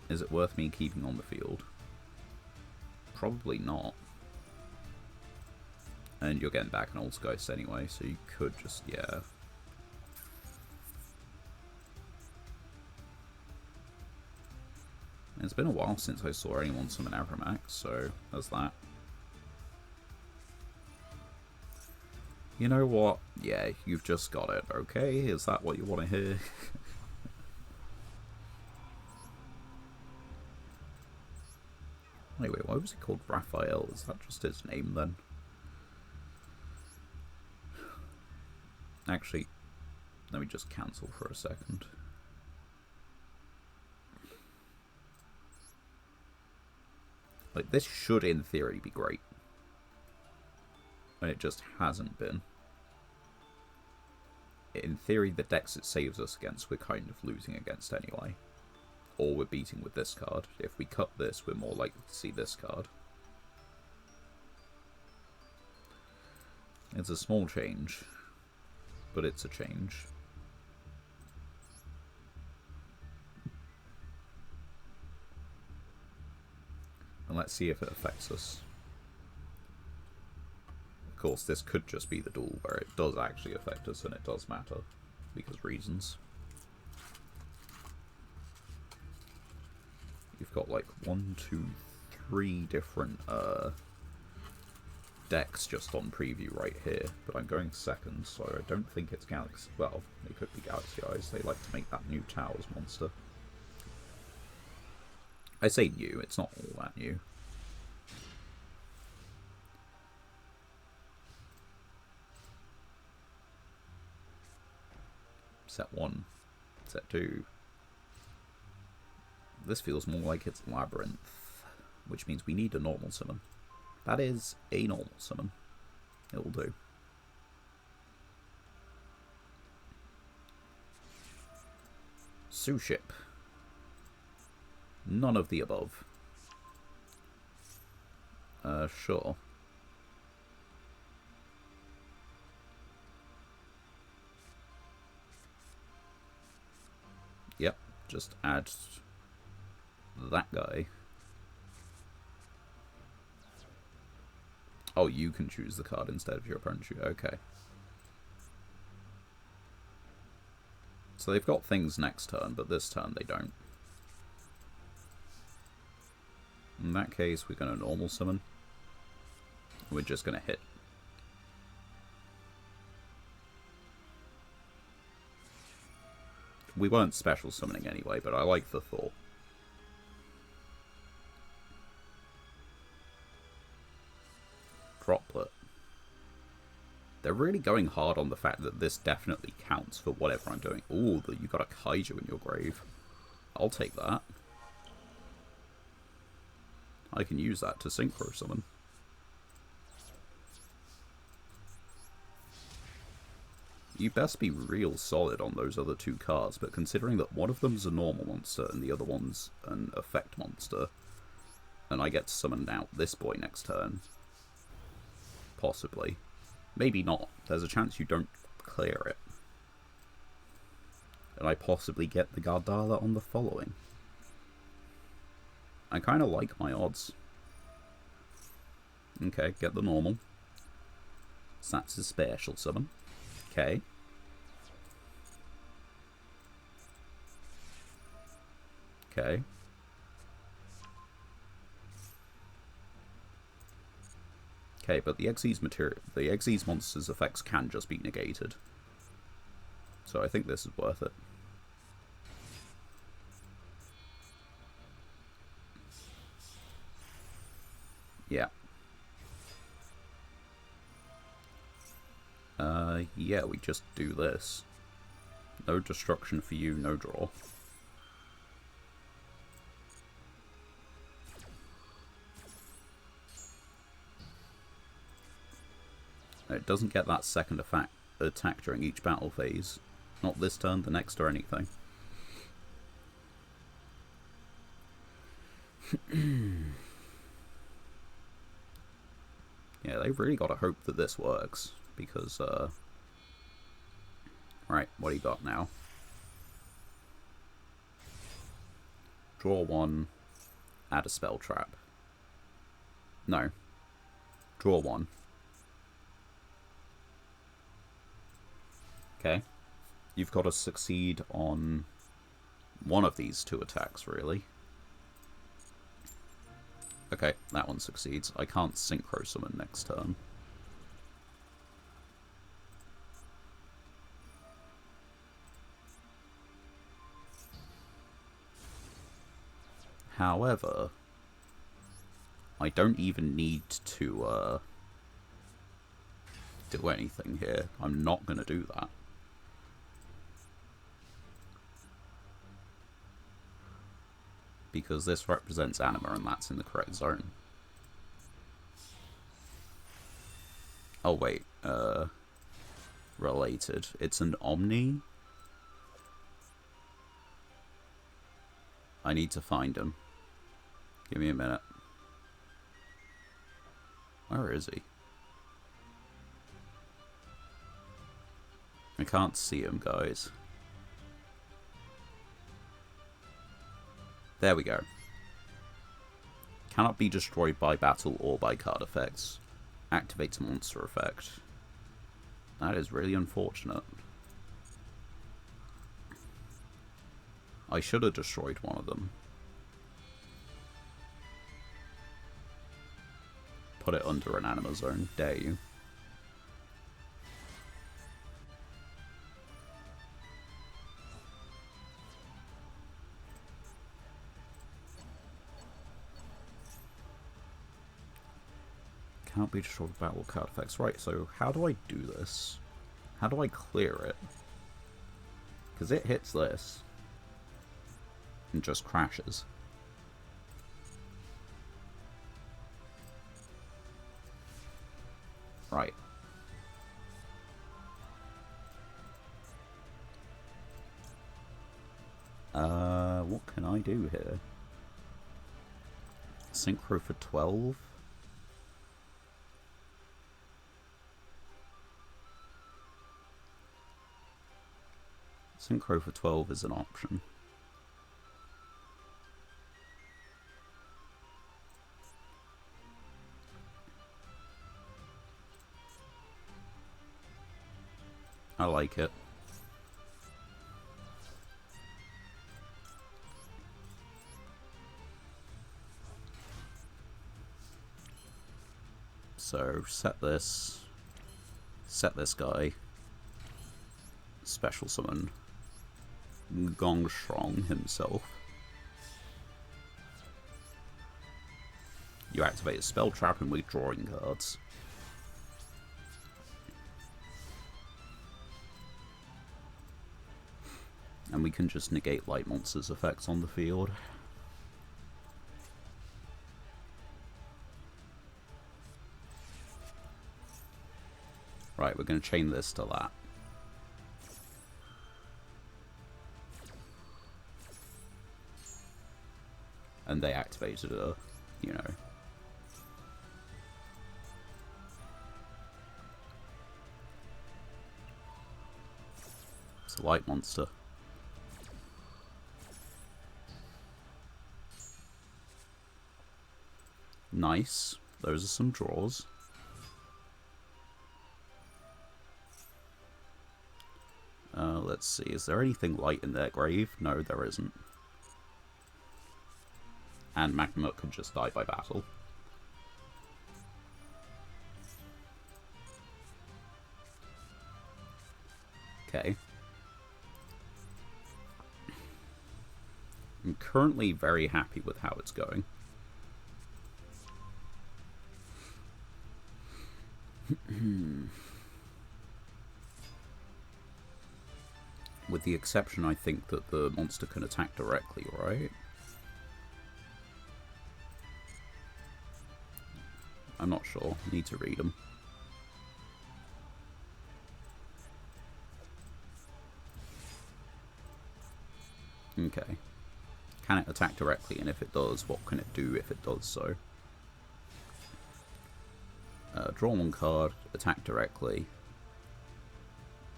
is it worth me keeping on the field? Probably not. And you're getting back an old Geist anyway, so you could just, yeah. It's been a while since I saw anyone summon Avramax, so there's that. You know what? Yeah, you've just got it, okay? Is that what you want to hear? Anyway, why was he called Raphael? Is that just his name then? Actually, let me just cancel for a second. Like, this should, in theory, be great. And it just hasn't been. In theory, the decks it saves us against, we're kind of losing against anyway. Or we're beating with this card. If we cut this, we're more likely to see this card. It's a small change, but it's a change. And let's see if it affects us. Of course, this could just be the duel where it does actually affect us and it does matter, because reasons. You've got like 1, 2, 3 different decks just on preview right here, but I'm going second, so I don't think it's Galaxy. Well, it could be Galaxy Eyes. They like to make that new Towers monster. I say new, it's not all that new. Set 1, set 2. This feels more like it's Labyrinth, which means we need a normal summon. That is a normal summon. It will do. Suship. None of the above. Sure. Yep, just add that guy. Oh, you can choose the card instead of your opponent. Okay. So they've got things next turn, but this turn they don't. In that case, we're going to normal summon. We're just going to hit. We weren't special summoning anyway, but I like the thought. Droplet. They're really going hard on the fact that this definitely counts for whatever I'm doing. Ooh, you got a Kaiju in your grave. I'll take that. I can use that to synchro summon. You best be real solid on those other 2 cards, but considering that one of them's a normal monster and the other one's an effect monster, And I get to summon out this boy next turn. Possibly. Maybe not. There's a chance you don't clear it. And I possibly get the Gardala on the following. I kind of like my odds. Okay, get the normal. So that's a special summon. Okay. Okay. Okay, but the Xyz monster's effects can just be negated. So I think this is worth it. Yeah. Yeah, we just do this. No destruction for you, no draw. It doesn't get that second attack during each battle phase. Not this turn, the next, or anything. Yeah, they've really got to hope that this works, because, Right, what do you got now? Draw one, add a spell trap. No. Draw one. Okay. You've got to succeed on one of these two attacks, really. Okay, that one succeeds. I can't synchro summon next turn. However, I don't even need to do anything here. I'm not going to do that. Because this represents Anima and that's in the correct zone. Oh wait, related. It's an Omni? I need to find him. Give me a minute. Where is he? I can't see him, guys. There we go. Cannot be destroyed by battle or by card effects. Activates a monster effect. That is really unfortunate. I should have destroyed one of them. Put it under an Anima zone, dare you. Cannot be destroyed with battle card effects. Right, so how do I do this? How do I clear it? Because it hits this. And just crashes. Right. What can I do here? Synchro for 12? Synchro for 12 is an option. I like it. So, set this guy, special summon Gongstrong himself. You activate a spell trap and we're drawing cards. And we can just negate light monsters' effects on the field. Right, we're going to chain this to that. And they activated a... you know. It's a light monster. Nice. Those are some draws. Let's see. Is there anything light in their grave? No, there isn't. And Magnemite can just die by battle. Okay. I'm currently very happy with how it's going. With the exception, I think, that the monster can attack directly, right? I'm not sure. Need to read them. Okay. Can it attack directly? And if it does, what can it do if it does so? Draw one card, attack directly,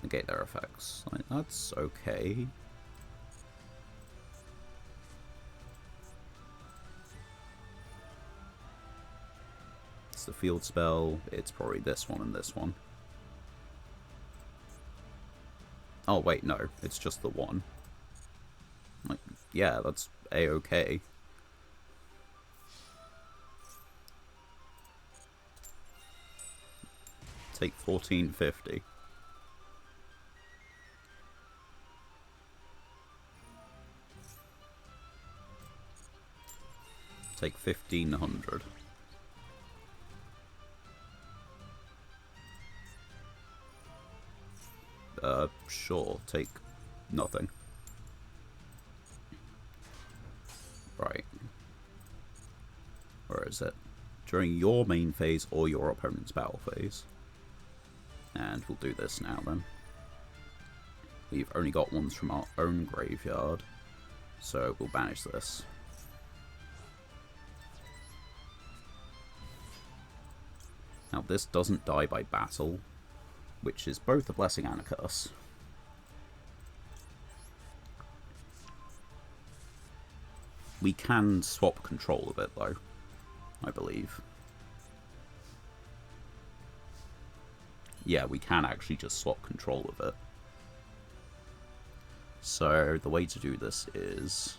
negate their effects. Like, that's okay. It's the field spell. It's probably this one and this one. Oh wait, no, it's just the one. Like, yeah, that's a-okay. Take 1450. Take 1500. Sure, take nothing. Right. Where is it? During your main phase or your opponent's battle phase. And we'll do this now then. We've only got ones from our own graveyard, so we'll banish this. Now this doesn't die by battle, which is both a blessing and a curse. We can swap control of it though, I believe. Yeah, we can actually just swap control of it. So the way to do this is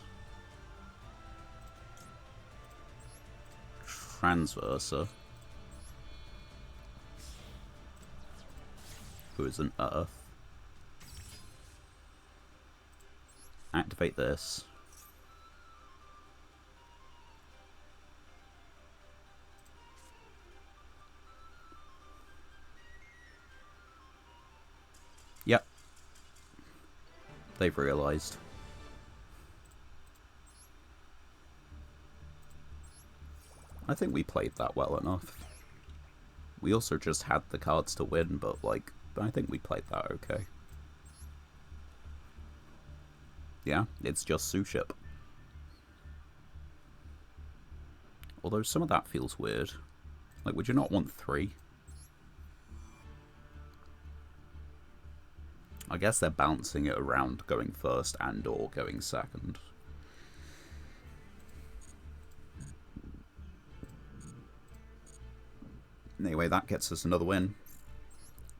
Transverser, who is an Earth. Activate this. Yep. They've realised. I think we played that well enough. We also just had the cards to win, but like, I think we played that okay. Yeah, it's just Suship. Although some of that feels weird. Like, would you not want 3? I guess they're bouncing it around, going first and or going second. Anyway, that gets us another win.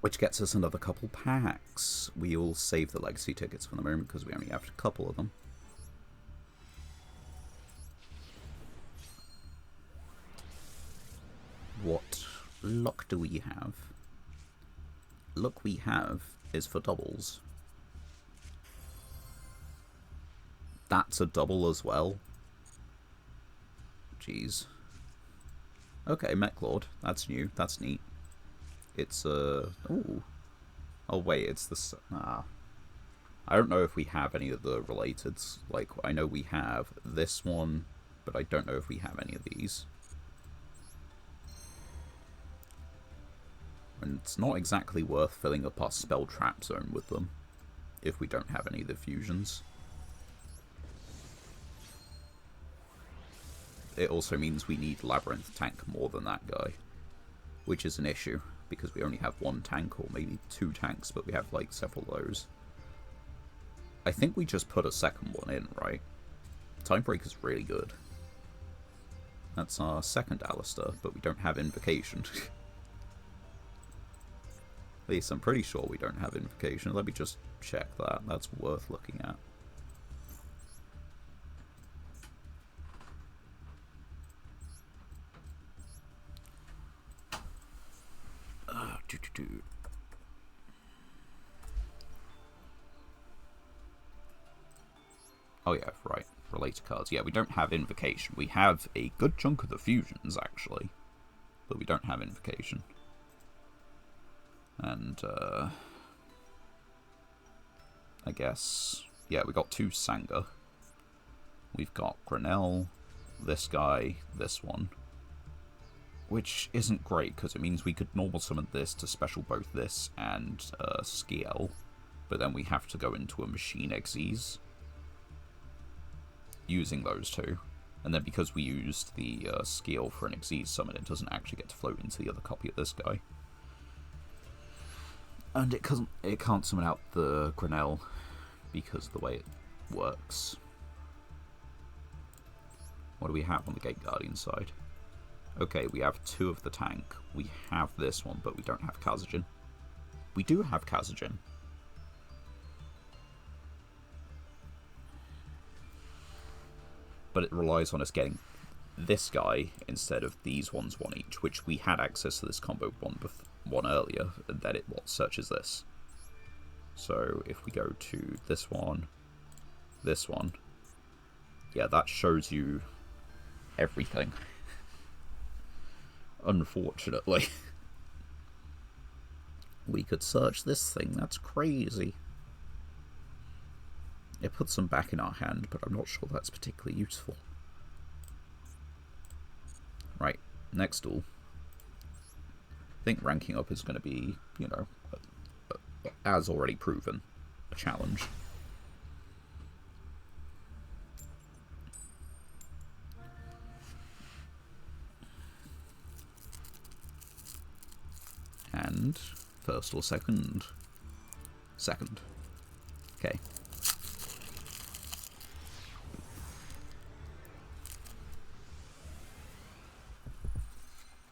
Which gets us another couple packs. We'll save the legacy tickets for the moment because we only have a couple of them. What luck do we have? Luck we have is for doubles. That's a double as well. Jeez. Okay, Mechlord. That's new. That's neat. It's ooh. Oh wait, it's the I don't know if we have any of the relateds. Like, I know we have this one, but I don't know if we have any of these. And it's not exactly worth filling up our spell trap zone with them if we don't have any of the fusions. it also means we need Labyrinth tank more than that guy, which is an issue, because we only have one tank, or maybe two tanks, but we have, like, several of those. I think we just put a second one in, right? Timebreaker's really good. That's our second Alistair, but we don't have Invocation. At least I'm pretty sure we don't have Invocation. Let me just check that. That's worth looking at. Oh yeah, right. Related cards. Yeah, we don't have Invocation. We have a good chunk of the fusions, actually. But we don't have Invocation. And, I guess... Yeah, we got two Sangha. We've got Grenell, this guy, this one. Which isn't great, because it means we could normal summon this to special both this and Skiel. But then we have to go into a Machine Xyz using those two. And then because we used the Skiel for an Xyz summon, it doesn't actually get to float into the other copy of this guy. And it can't summon out the Grenell because of the way it works. What do we have on the Gate Guardian side? Okay, we have two of the tank. We have this one, but we don't have Kazajin. We do have Kazajin. But it relies on us getting this guy instead of these ones one each, which we had access to this combo one earlier, and then it searches this. So if we go to this one, yeah, that shows you everything. Unfortunately. We could search this thing, that's crazy. It puts them back in our hand, but I'm not sure that's particularly useful. Right, next duel. I think ranking up is going to be, you know, as already proven, a challenge. And first or second? Second. Okay.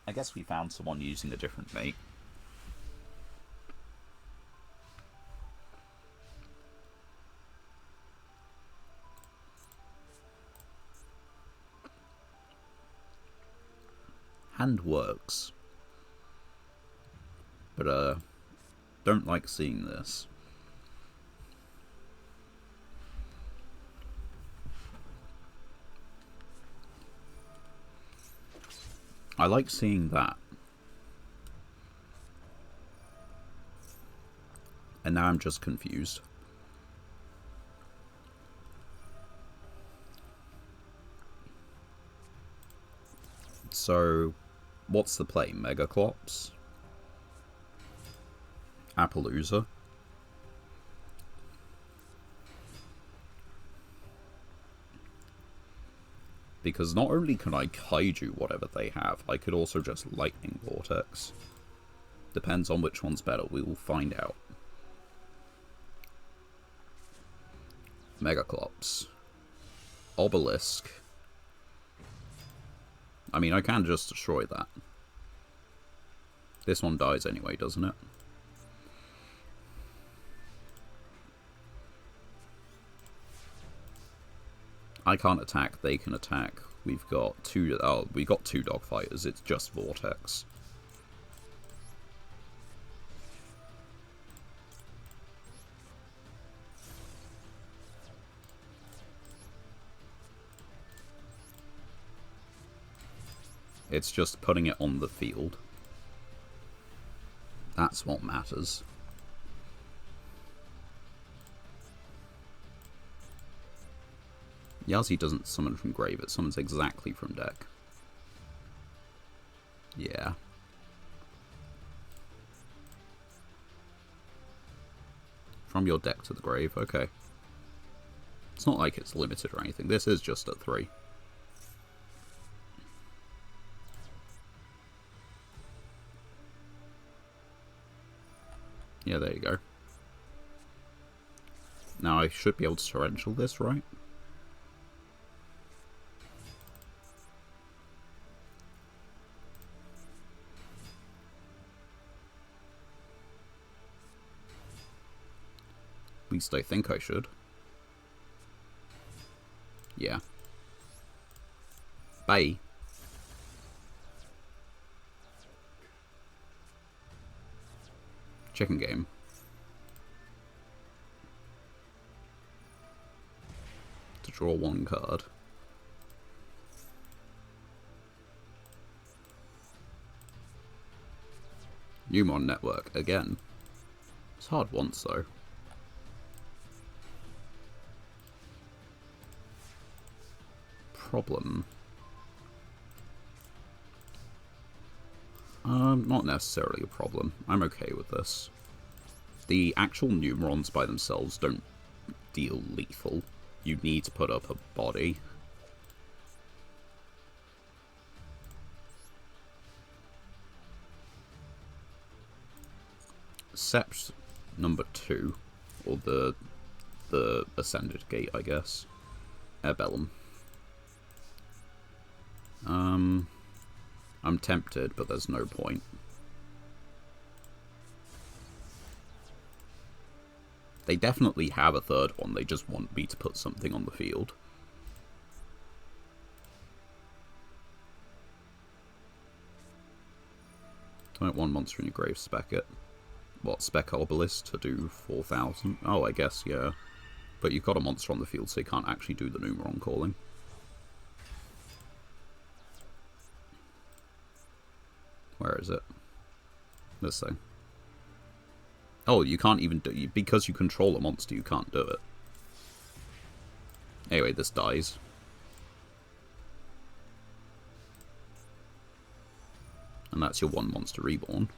I guess we found someone using a different mate. Hand works. But, don't like seeing this. I like seeing that. And now I'm just confused. So, what's the play? Megaclops? Appaloosa? Because not only can I kaiju whatever they have, I could also just lightning vortex. Depends on which one's better, we will find out. Megaclops. Obelisk. I mean, I can just destroy that. This one dies anyway, doesn't it? I can't attack, they can attack. We've got two dog fighters, it's just Vortex. It's just putting it on the field. That's what matters. Yazi doesn't summon from grave, it summons exactly from deck. Yeah. From your deck to the grave, okay. It's not like it's limited or anything, this is just at 3. Yeah, there you go. Now I should be able to torrential this, right? At least I think I should. Yeah. Bye. Chicken game. To draw one card. Newmon Network, again. It's hard once, though. Problem. Not necessarily a problem. I'm okay with this. The actual Numerons by themselves don't deal lethal. You need to put up a body. Sept number 2, or the Ascended Gate, I guess. Erbellum. I'm tempted, but there's no point. They definitely have a third one, they just want me to put something on the field. Don't want monster in your grave, spec it. What, spec Obelisk to do 4,000? Oh, I guess, yeah. But you've got a monster on the field, so you can't actually do the Numeron calling. Where is it? This thing. Oh, you can't even do it. Because you control a monster, you can't do it. Anyway, this dies. And that's your one monster reborn.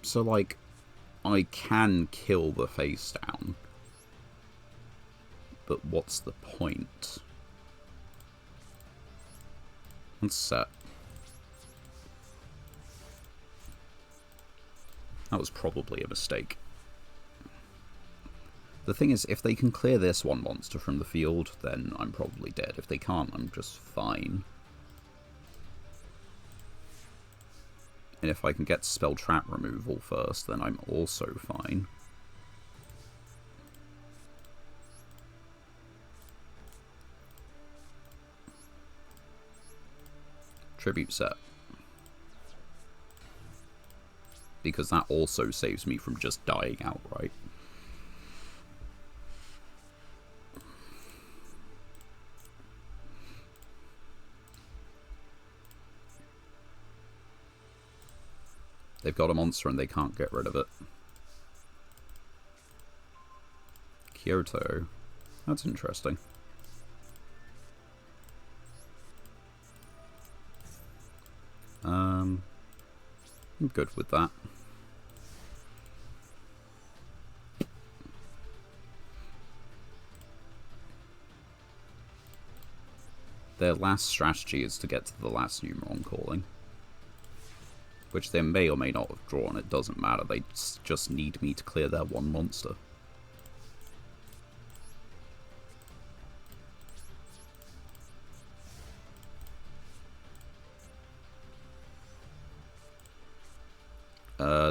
So, like, I can kill the face down. But what's the point? Let's set. That was probably a mistake. The thing is, if they can clear this one monster from the field, then I'm probably dead. If they can't, I'm just fine. And if I can get spell trap removal first, then I'm also fine. Tribute set. Because that also saves me from just dying outright. They've got a monster and they can't get rid of it. Kyoto. That's interesting. I'm good with that. Their last strategy is to get to the last Numeron calling. Which they may or may not have drawn, it doesn't matter, they just need me to clear their one monster.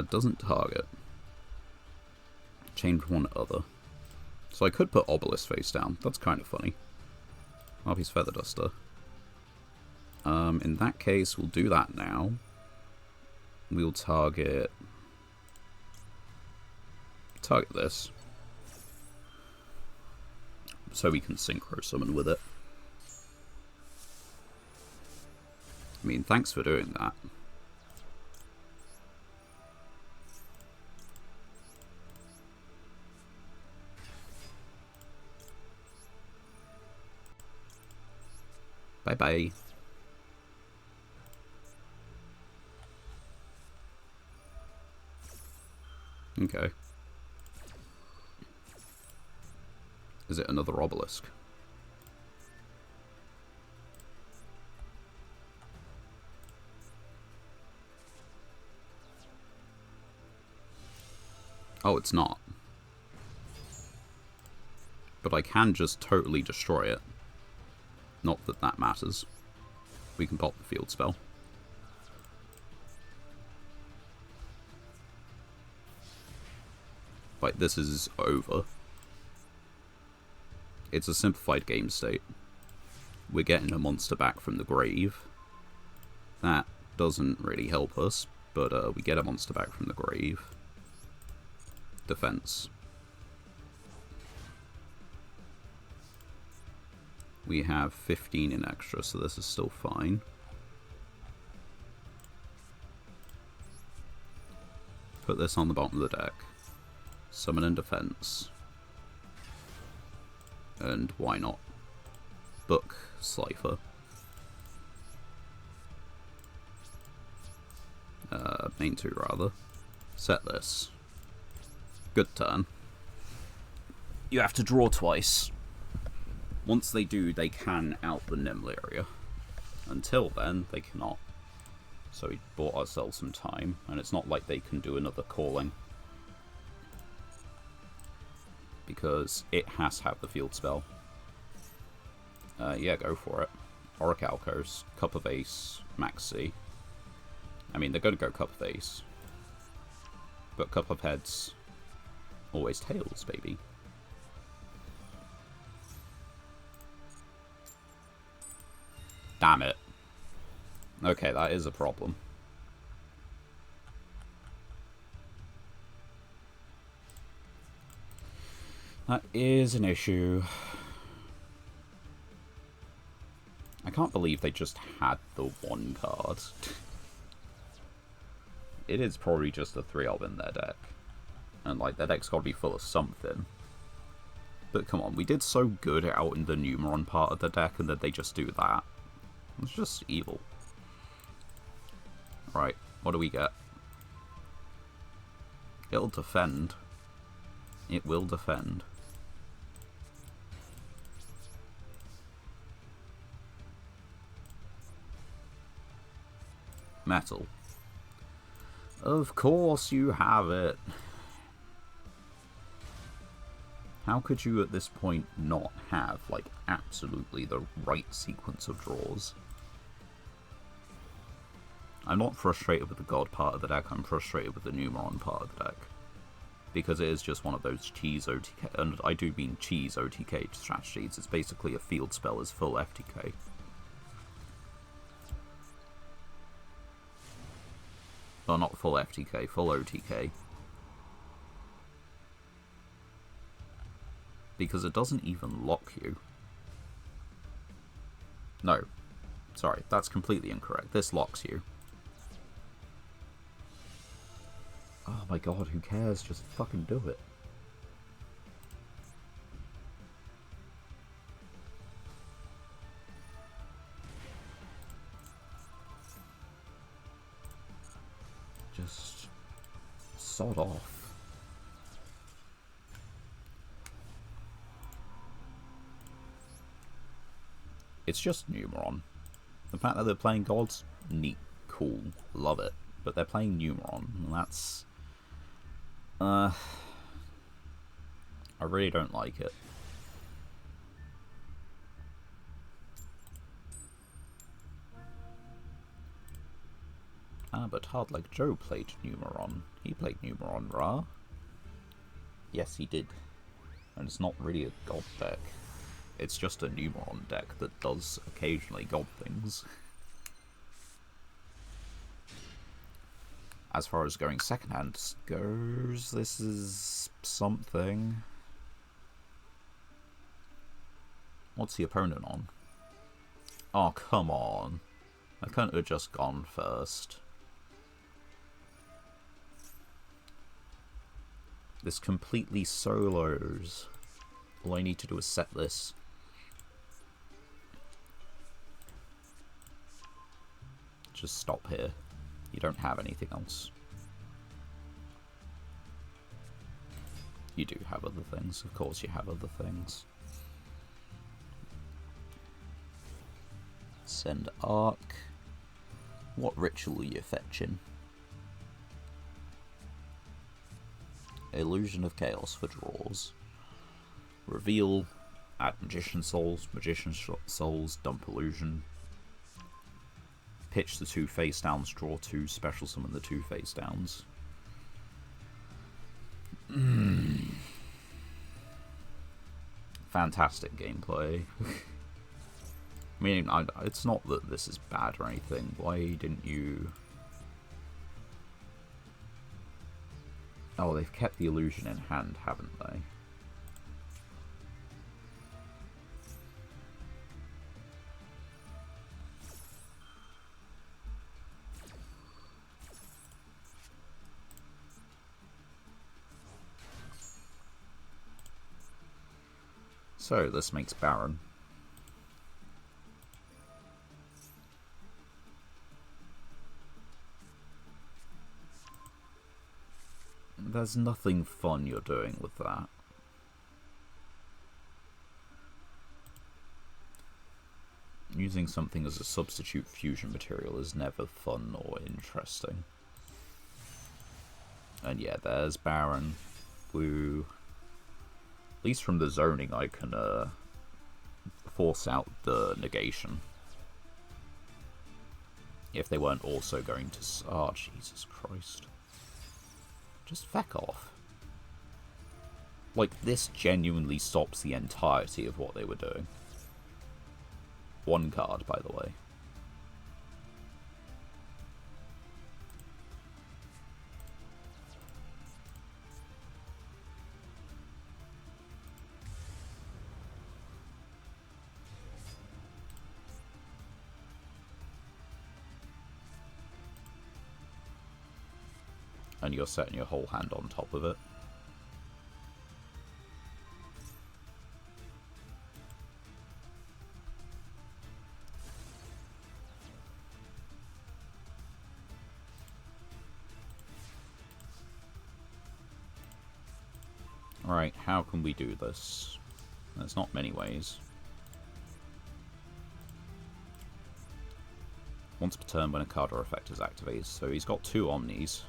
Doesn't target. Change one other. So I could put Obelisk face down, that's kind of funny. Harpy's Feather Duster. In that case, we'll do that now. We'll target this. So we can synchro summon with it. I mean, thanks for doing that. Bye-bye. Okay. Is it another obelisk? Oh, it's not. But I can just totally destroy it. Not that that matters. We can pop the field spell. Like, this is over. It's a simplified game state. We're getting a monster back from the grave. That doesn't really help us, but we get a monster back from the grave. Defense. We have 15 in extra, so this is still fine. Put this on the bottom of the deck. Summon and defense. And why not? Book Slifer. Main 2 rather. Set this. Good turn. You have to draw twice. Once they do, they can out the Nimble area. Until then, they cannot. So we bought ourselves some time, and it's not like they can do another calling. Because it has to have the field spell. Yeah, go for it. Orichalcos, Cup of Ace, Maxi. I mean, they're going to go Cup of Ace. But Cup of Heads, always tails, baby. Damn it. Okay, that is a problem. That is an issue. I can't believe they just had the one card. It is probably just the 3 of in their deck. And, like, their deck's got to be full of something. But come on, we did so good out in the Numeron part of the deck, and then they just do that. It's just evil. Right, what do we get? It'll defend. It will defend. Metal. Of course you have it. How could you at this point not have, like, absolutely the right sequence of draws? I'm not frustrated with the God part of the deck, I'm frustrated with the Numeron part of the deck. Because it is just one of those cheese OTK, and I do mean cheese OTK strategies. It's basically a field spell as full FTK. Well, not full FTK, full OTK. Because it doesn't even lock you. No. Sorry, that's completely incorrect. This locks you. Oh my god, who cares? Just fucking do it. Just sod off. It's just Numeron. The fact that they're playing gods, neat, cool, love it. But they're playing Numeron, and that's... I really don't like it. Ah, but Hard Like Joe played Numeron. He played Numeron, Ra. Yes, he did. And it's not really a god deck. It's just a Numeron deck that does occasionally god things. As far as going second hand goes, this is something. What's the opponent on? Oh, come on. I couldn't have just gone first. This completely solos. All I need to do is set this. Just stop here. You don't have anything else. You do have other things. Of course you have other things. Send Arc. What ritual are you fetching? Illusion of Chaos for draws. Reveal, add Magician Souls, dump Illusion. Pitch the 2 face downs, draw 2, special summon the 2 face downs. Fantastic gameplay. I mean, it's not that this is bad or anything. Why didn't you... Oh, they've kept the illusion in hand, haven't they? So, this makes Baron. There's nothing fun you're doing with that. Using something as a substitute fusion material is never fun or interesting. And yeah, there's Baron. Woo. At least from the zoning I can force out the negation. If they weren't also going to... Oh, Jesus Christ. Just feck off. Like, this genuinely stops the entirety of what they were doing. 1 card, by the way. And you're setting your whole hand on top of it. Alright, how can we do this? There's not many ways. Once per turn when a card or effect is activated. So he's got 2 Omnis.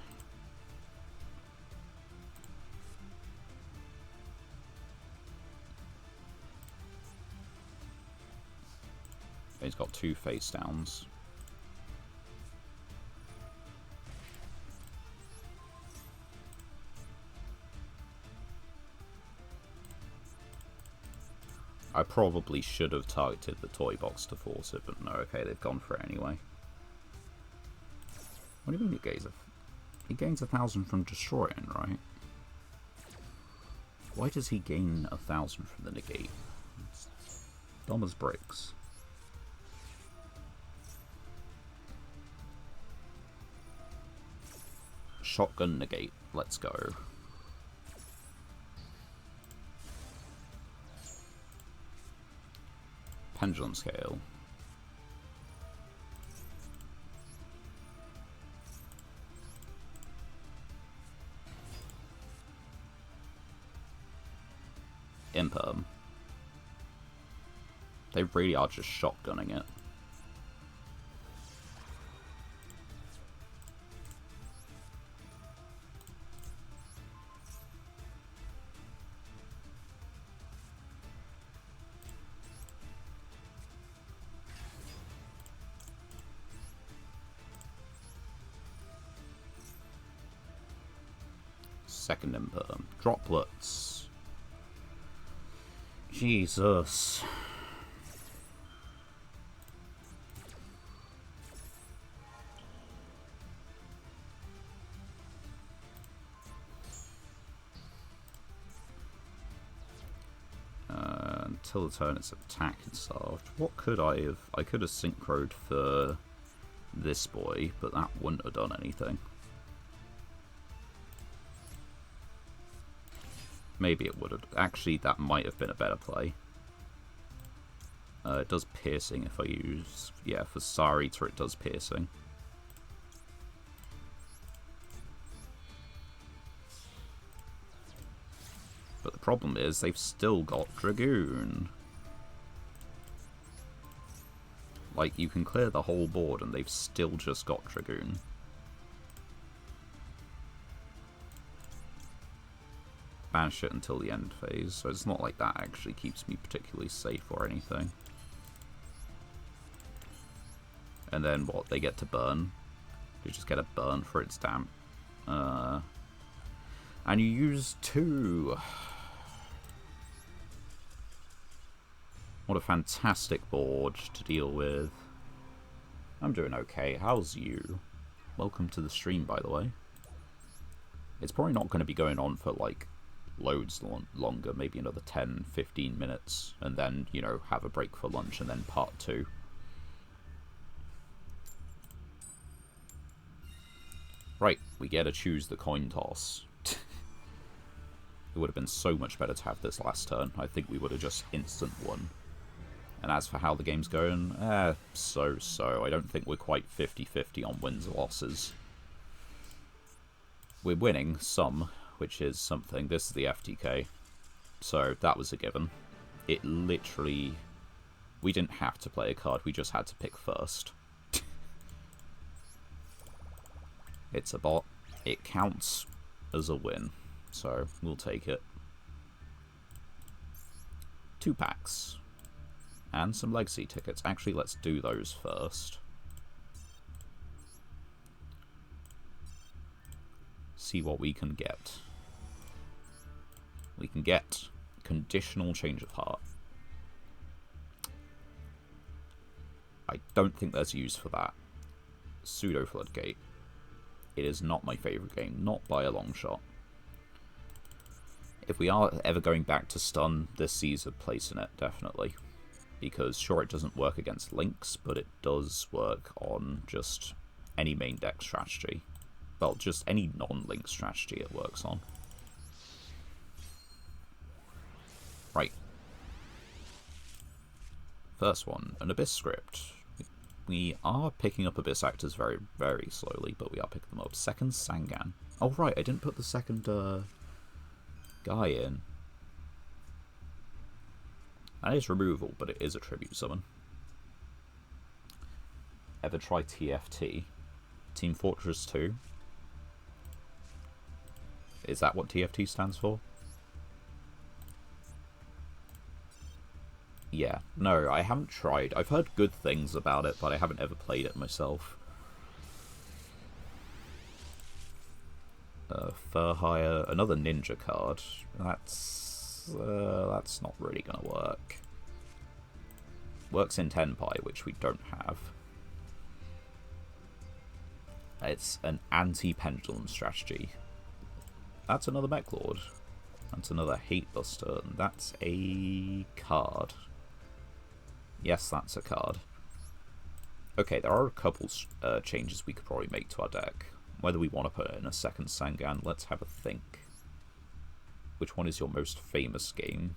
He's got 2 face downs. I probably should have targeted the toy box to force it, but no, okay, they've gone for it anyway. What do you mean he gains 1,000 from destroying, right? Why does he gain 1,000 from the negate? It's dumb as bricks. Shotgun negate, let's go. Pendulum scale. Imperm. They really are just shotgunning it. Second imperm. Droplets. Jesus. Until the turn its attack is starved. What could I have? I could have synchroed for this boy, but that wouldn't have done anything. Maybe it would have. Actually, that might have been a better play. It does piercing if I use... Yeah, for Star Eater it does piercing. But the problem is, they've still got Dragoon. Like, you can clear the whole board and they've still just got Dragoon. banish it until the end phase, so it's not like that actually keeps me particularly safe or anything. And then what, they get to burn? You just get a burn for its damp. And you use 2. What a fantastic board to deal with. I'm doing okay. How's you? Welcome to the stream, by the way. It's probably not going to be going on for, like, loads longer. Maybe another 10, 15 minutes. And then, you know, have a break for lunch and then part 2. Right, we get to choose the coin toss. It would have been so much better to have this last turn. I think we would have just instant won. And as for how the game's going, so-so. I don't think we're quite 50-50 on wins or losses. We're winning some, which is something. This is the FTK. So that was a given. It literally... We didn't have to play a card, we just had to pick first. It's a bot. It counts as a win. So we'll take it. 2 packs. And some legacy tickets. Actually, let's do those first. See what we can get. We can get conditional change of heart. I don't think there's use for that. Pseudo Floodgate. It is not my favourite game. Not by a long shot. If we are ever going back to stun, this sees a place in it, definitely. Because, sure, it doesn't work against links, but it does work on just any main deck strategy. Well, just any non-link strategy it works on. Right. First one, an Abyss script. We are picking up Abyss actors very, very slowly, but we are picking them up. Second Sangan. Oh, right, I didn't put the second guy in. That is removal, but it is a tribute summon. Ever try TFT? Team Fortress 2? Is that what TFT stands for? Yeah. No, I haven't tried. I've heard good things about it, but I haven't ever played it myself. Fur Hire, another ninja card. That's not really gonna work. Works in Tenpai, which we don't have. It's an anti-pendulum strategy. That's another Mech Lord. That's another Hate Buster, and that's a card. Yes, that's a card. Okay, there are a couple changes we could probably make to our deck. Whether we want to put in a second Sangan, let's have a think. Which one is your most famous game?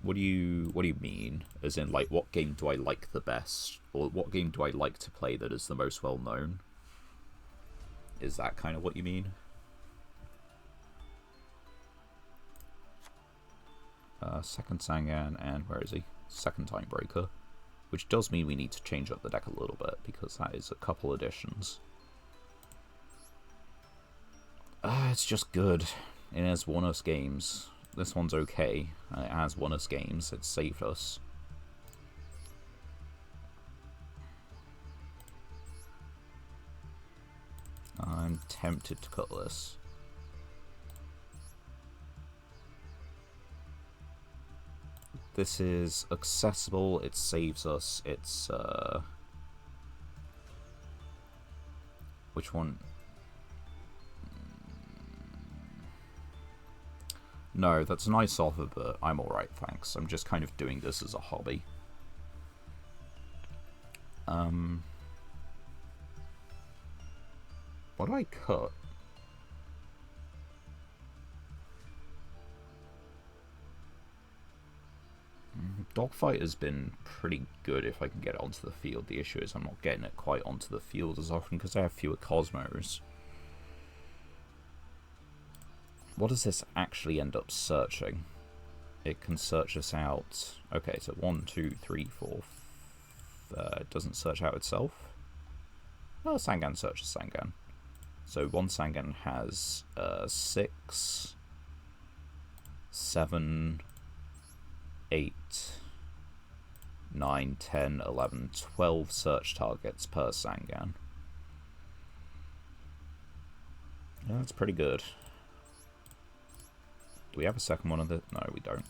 What do you mean? As in, like, what game do I like the best? Or what game do I like to play that is the most well known? Is that kind of what you mean? Second Sangan, and where is he? Second Time Breaker. Which does mean we need to change up the deck a little bit, because that is a couple additions. It's just good. It has won us games. This one's okay. It has won us games. It's saved us. I'm tempted to cut this. This is accessible. It saves us. It's which one? No, that's a nice offer, but I'm alright, thanks. I'm just kind of doing this as a hobby. What do I cut? Dogfight has been pretty good if I can get it onto the field. The issue is I'm not getting it quite onto the field as often because I have fewer Cosmos. What does this actually end up searching? It can search us out. Okay, so 1, 2, 3, 4. It doesn't search out itself. Oh, Sangan searches Sangan. So one Sangan has 6, 7, 8, 9, 10, 11, 12 search targets per Sangan. Yeah, that's pretty good. Do we have a second one of this? No, we don't.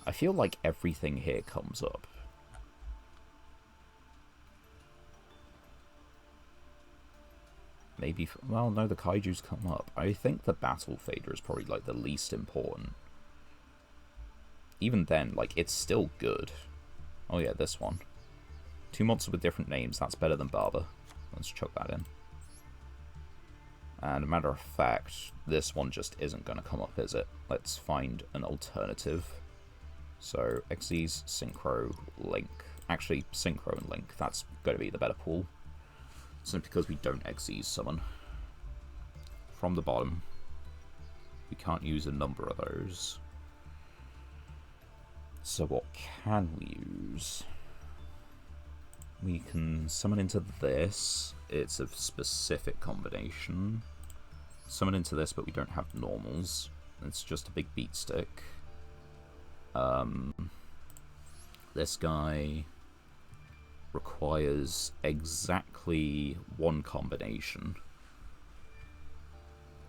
I feel like everything here comes up. Maybe, well, no, the kaijus come up. I think the battle fader is probably, like, the least important. Even then, like, it's still good. Oh yeah, this one. 2 monsters with different names, that's better than Barber. Let's chuck that in. And a matter of fact, this one just isn't going to come up, is it? Let's find an alternative. So, Xyz, Synchro, Link. Actually, Synchro and Link, that's going to be the better pool. Simply because we don't Xyz summon. From the bottom, we can't use a number of those. So what can we use? We can summon into this. It's a specific combination. Summon into this, but we don't have normals. It's just a big beat stick. This guy requires exactly one combination.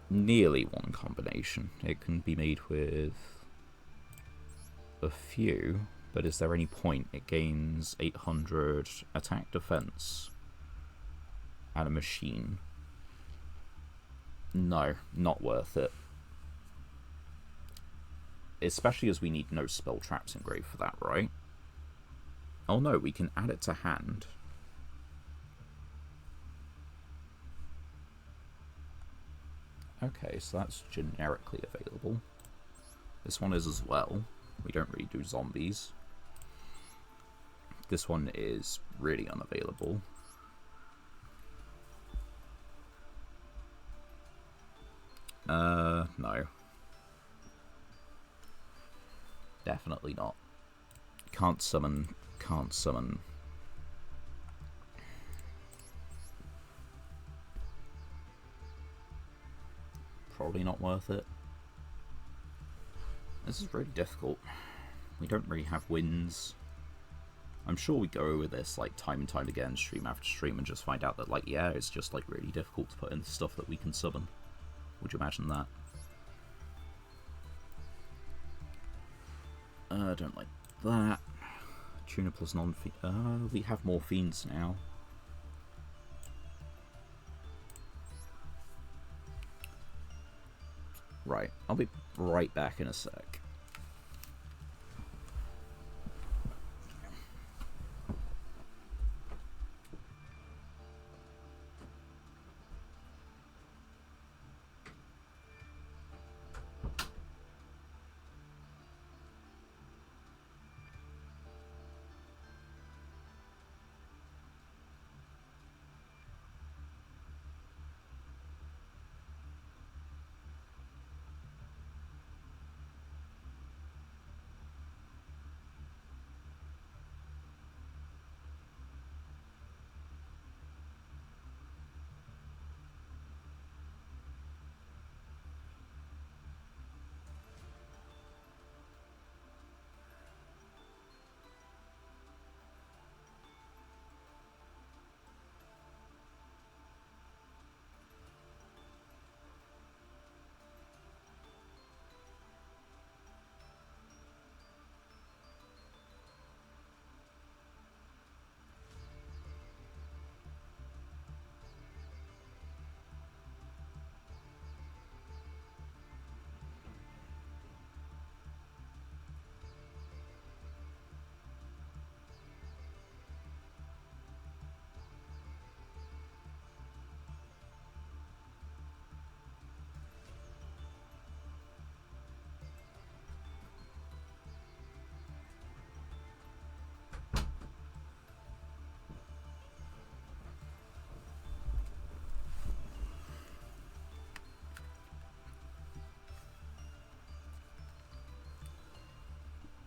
Nearly one combination. It can be made with a few, but is there any point? It gains 800 attack defense and a machine. No, not worth it. Especially as we need no spell traps engraved for that, right? Oh no, we can add it to hand. Okay, so that's generically available. This one is as well. We don't really do zombies. This one is really unavailable. No. Definitely not. Can't summon. Can't summon. Probably not worth it. This is really difficult. We don't really have wins. I'm sure we go over this like time and time again, stream after stream, and just find out that like, yeah, it's just like really difficult to put in stuff that we can summon. Would you imagine that? I don't like that. Tuner plus non-fiend. We have more fiends now. Right, I'll be right back in a sec.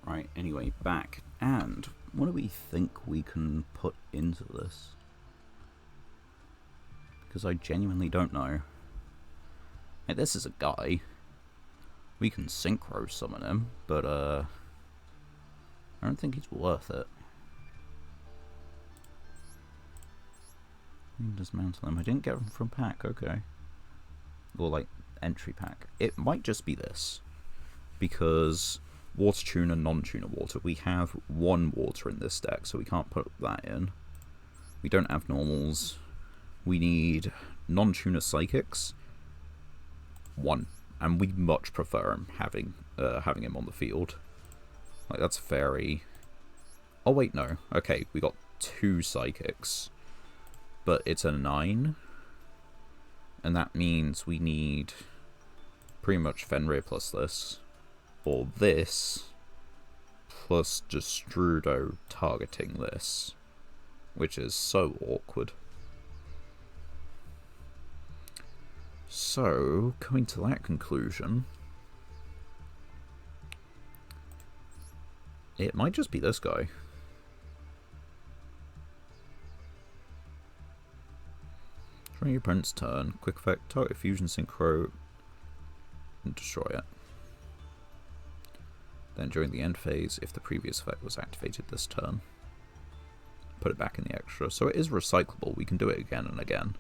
Right, anyway, back. And what do we think we can put into this? Because I genuinely don't know. Hey, this is a guy. We can synchro summon him, but I don't think he's worth it. Dismantle him. I didn't get him from pack, okay. Or like entry pack. It might just be this. Because water tuner, non-tuner water. We have one water in this deck, so we can't put that in. We don't have normals. We need non-tuner psychics. One. And we'd much prefer him having him on the field. Like, that's very... Oh, wait, no. Okay, we got 2 psychics. But it's a 9. And that means we need pretty much Fenrir plus this. Or this plus Destrudo targeting this. Which is so awkward. So, coming to that conclusion, it might just be this guy. During your opponent's turn, quick effect, target fusion synchro, and destroy it. Then during the end phase, if the previous effect was activated this turn, put it back in the extra. So it is recyclable, we can do it again and again.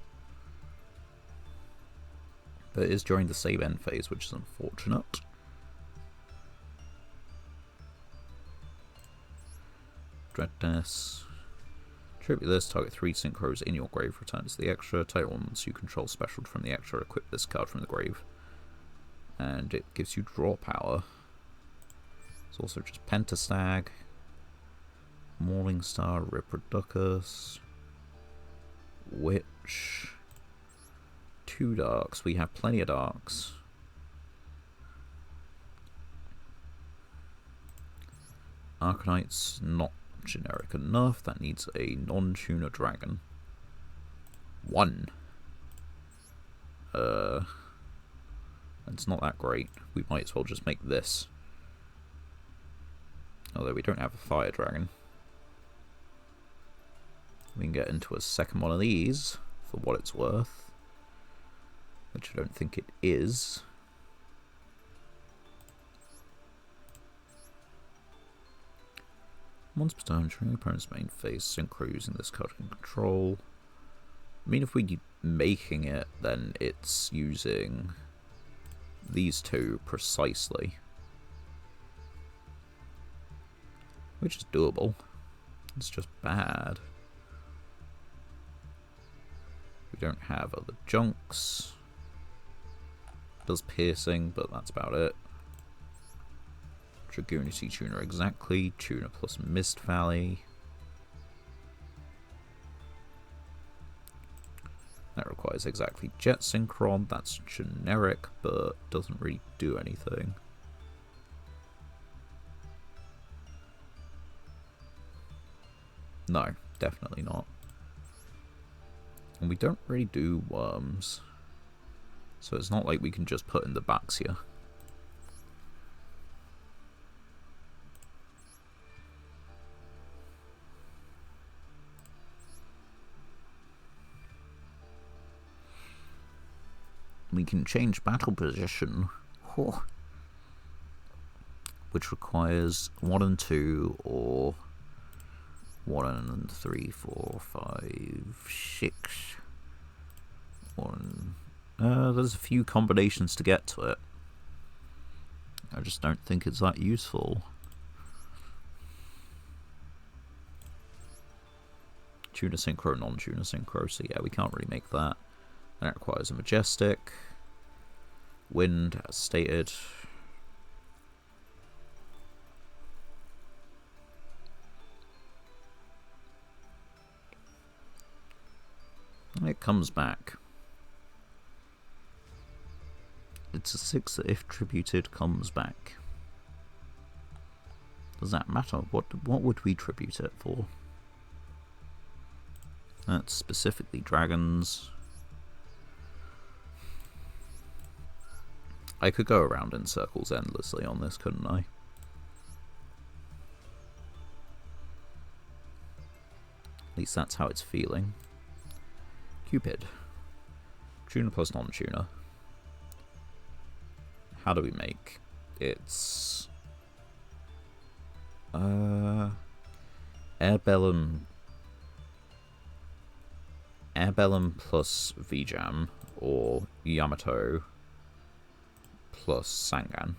But it is during the save end phase, which is unfortunate. Dreadness. Tribute this, target 3 synchros in your grave, returns the extra. Target ones you control special from the extra, equip this card from the grave. And it gives you draw power. It's also just Pentastag, Morningstar, Reproducus, Witch. 2 darks. We have plenty of darks. Arcanite's not generic enough. That needs a non-tuner dragon. 1. It's not that great. We might as well just make this. Although we don't have a fire dragon. We can get into a second one of these for what it's worth. Which I don't think it is. Once per turn, during your opponent's main phase, synchro using this card in control. I mean, if we're making it, then it's using these 2 precisely. Which is doable. It's just bad. We don't have other junks. Does piercing, but that's about it. Dragoonity Tuner exactly. Tuner plus Mist Valley. That requires exactly Jet Synchron. That's generic, but doesn't really do anything. No, definitely not. And we don't really do worms. So it's not like we can just put in the backs here. We can change battle position, which requires 1 and 2 or 1 and 3, 4, 5, 6. 1. There's a few combinations to get to it. I just don't think it's that useful. Tuner Synchro, non-tuner Synchro, so yeah, we can't really make that. And it requires a Majestic. Wind, as stated. It comes back. It's a 6 that, if tributed, comes back. Does that matter? What would we tribute it for? That's specifically dragons. I could go around in circles endlessly on this, couldn't I? At least that's how it's feeling. Cupid. Tuner plus non-tuner. How do we make It's Airbellum plus Vjam, or Yamato plus Sangan,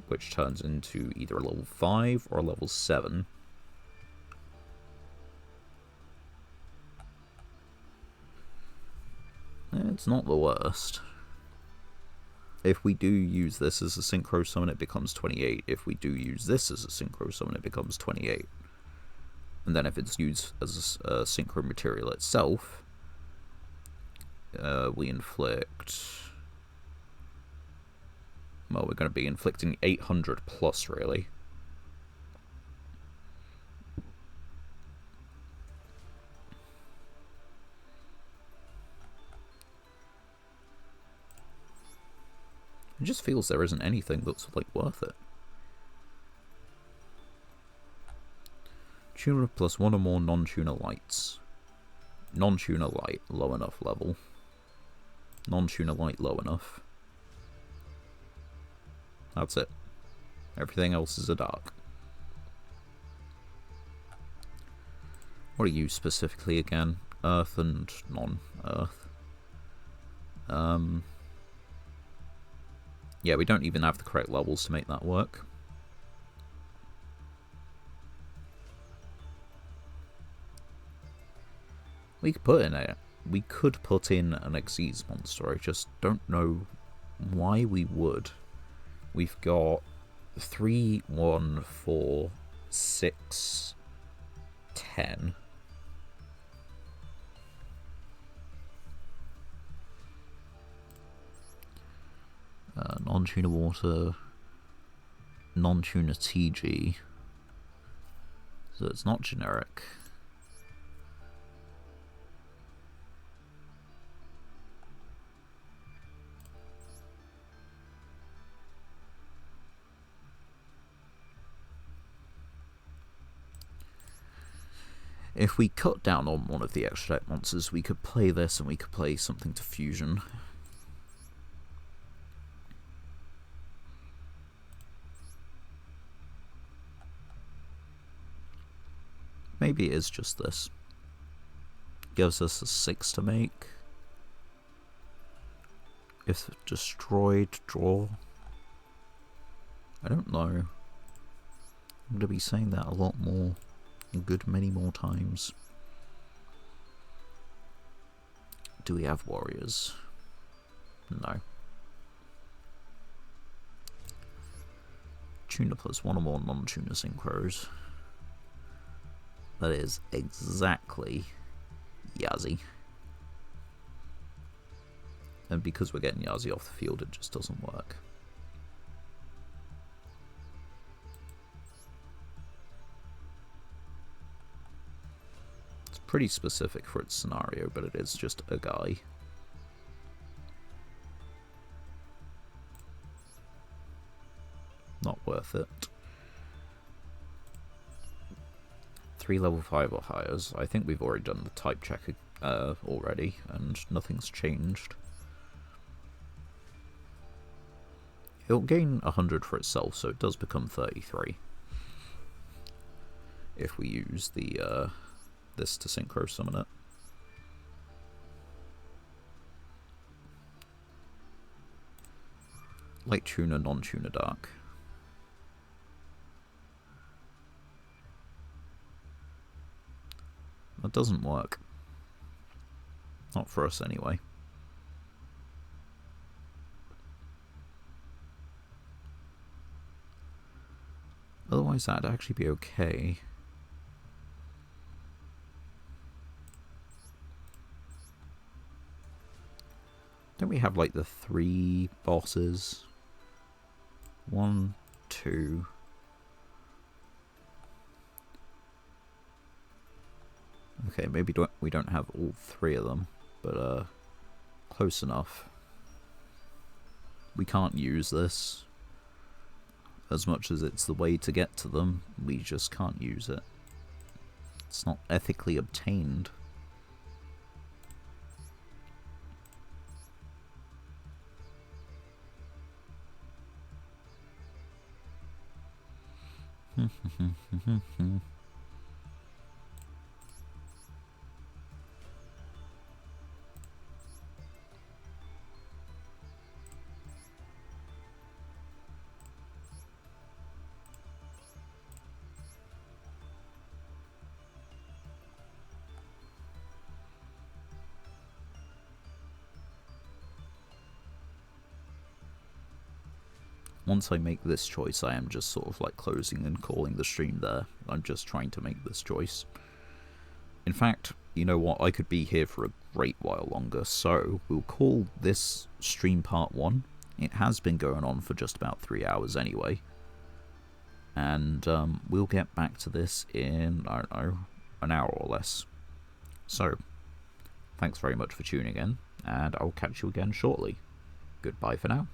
which turns into either a level 5 or a level 7. It's not the worst. If we do use this as a Synchro Summon, it becomes 28. If we do use this as a Synchro Summon, it becomes 28. And then if it's used as a Synchro Material itself, we inflict... Well, we're going to be inflicting 800 plus, really. It just feels there isn't anything that's, like, worth it. Tuner plus one or more non-tuner lights. Non-tuner light, low enough level. Non-tuner light, low enough. That's it. Everything else is a dark. What are you specifically again? Earth and non-earth. Yeah, we don't even have the correct levels to make that work. We could put in an Xyz monster. I just don't know why we would. We've got 3, 1, 4, 6, 10. Non-tuner water, non-tuner TG. So it's not generic. If we cut down on one of the extra deck monsters, we could play this and we could play something to fusion. Maybe it is just this. Gives us a 6 to make. If destroyed, draw. I don't know. I'm going to be saying that a lot more. A good many more times. Do we have warriors? No. Tuner plus one or more non-tuner synchros. That is exactly Yazi. And because we're getting Yazi off the field, it just doesn't work. It's pretty specific for its scenario, but it is just a guy. Not worth it. 3 level 5 or higher. I think we've already done the type check already, and nothing's changed. It'll gain 100 for itself, so it does become 33. If we use the this to synchro summon it. Light tuner, non-tuner dark. That doesn't work. Not for us anyway. Otherwise that'd actually be okay. Don't we have like the 3 bosses? 1, 2... Okay, maybe we don't have all 3 of them, but close enough. We can't use this. As much as it's the way to get to them, we just can't use it. It's not ethically obtained. Once I make this choice, I am just sort of like closing and calling the stream there. I'm just trying to make this choice. In fact, you know what? I could be here for a great while longer, so we'll call this stream part 1. It has been going on for just about 3 hours anyway. And we'll get back to this in, I don't know, an hour or less. So, thanks very much for tuning in, and I'll catch you again shortly. Goodbye for now.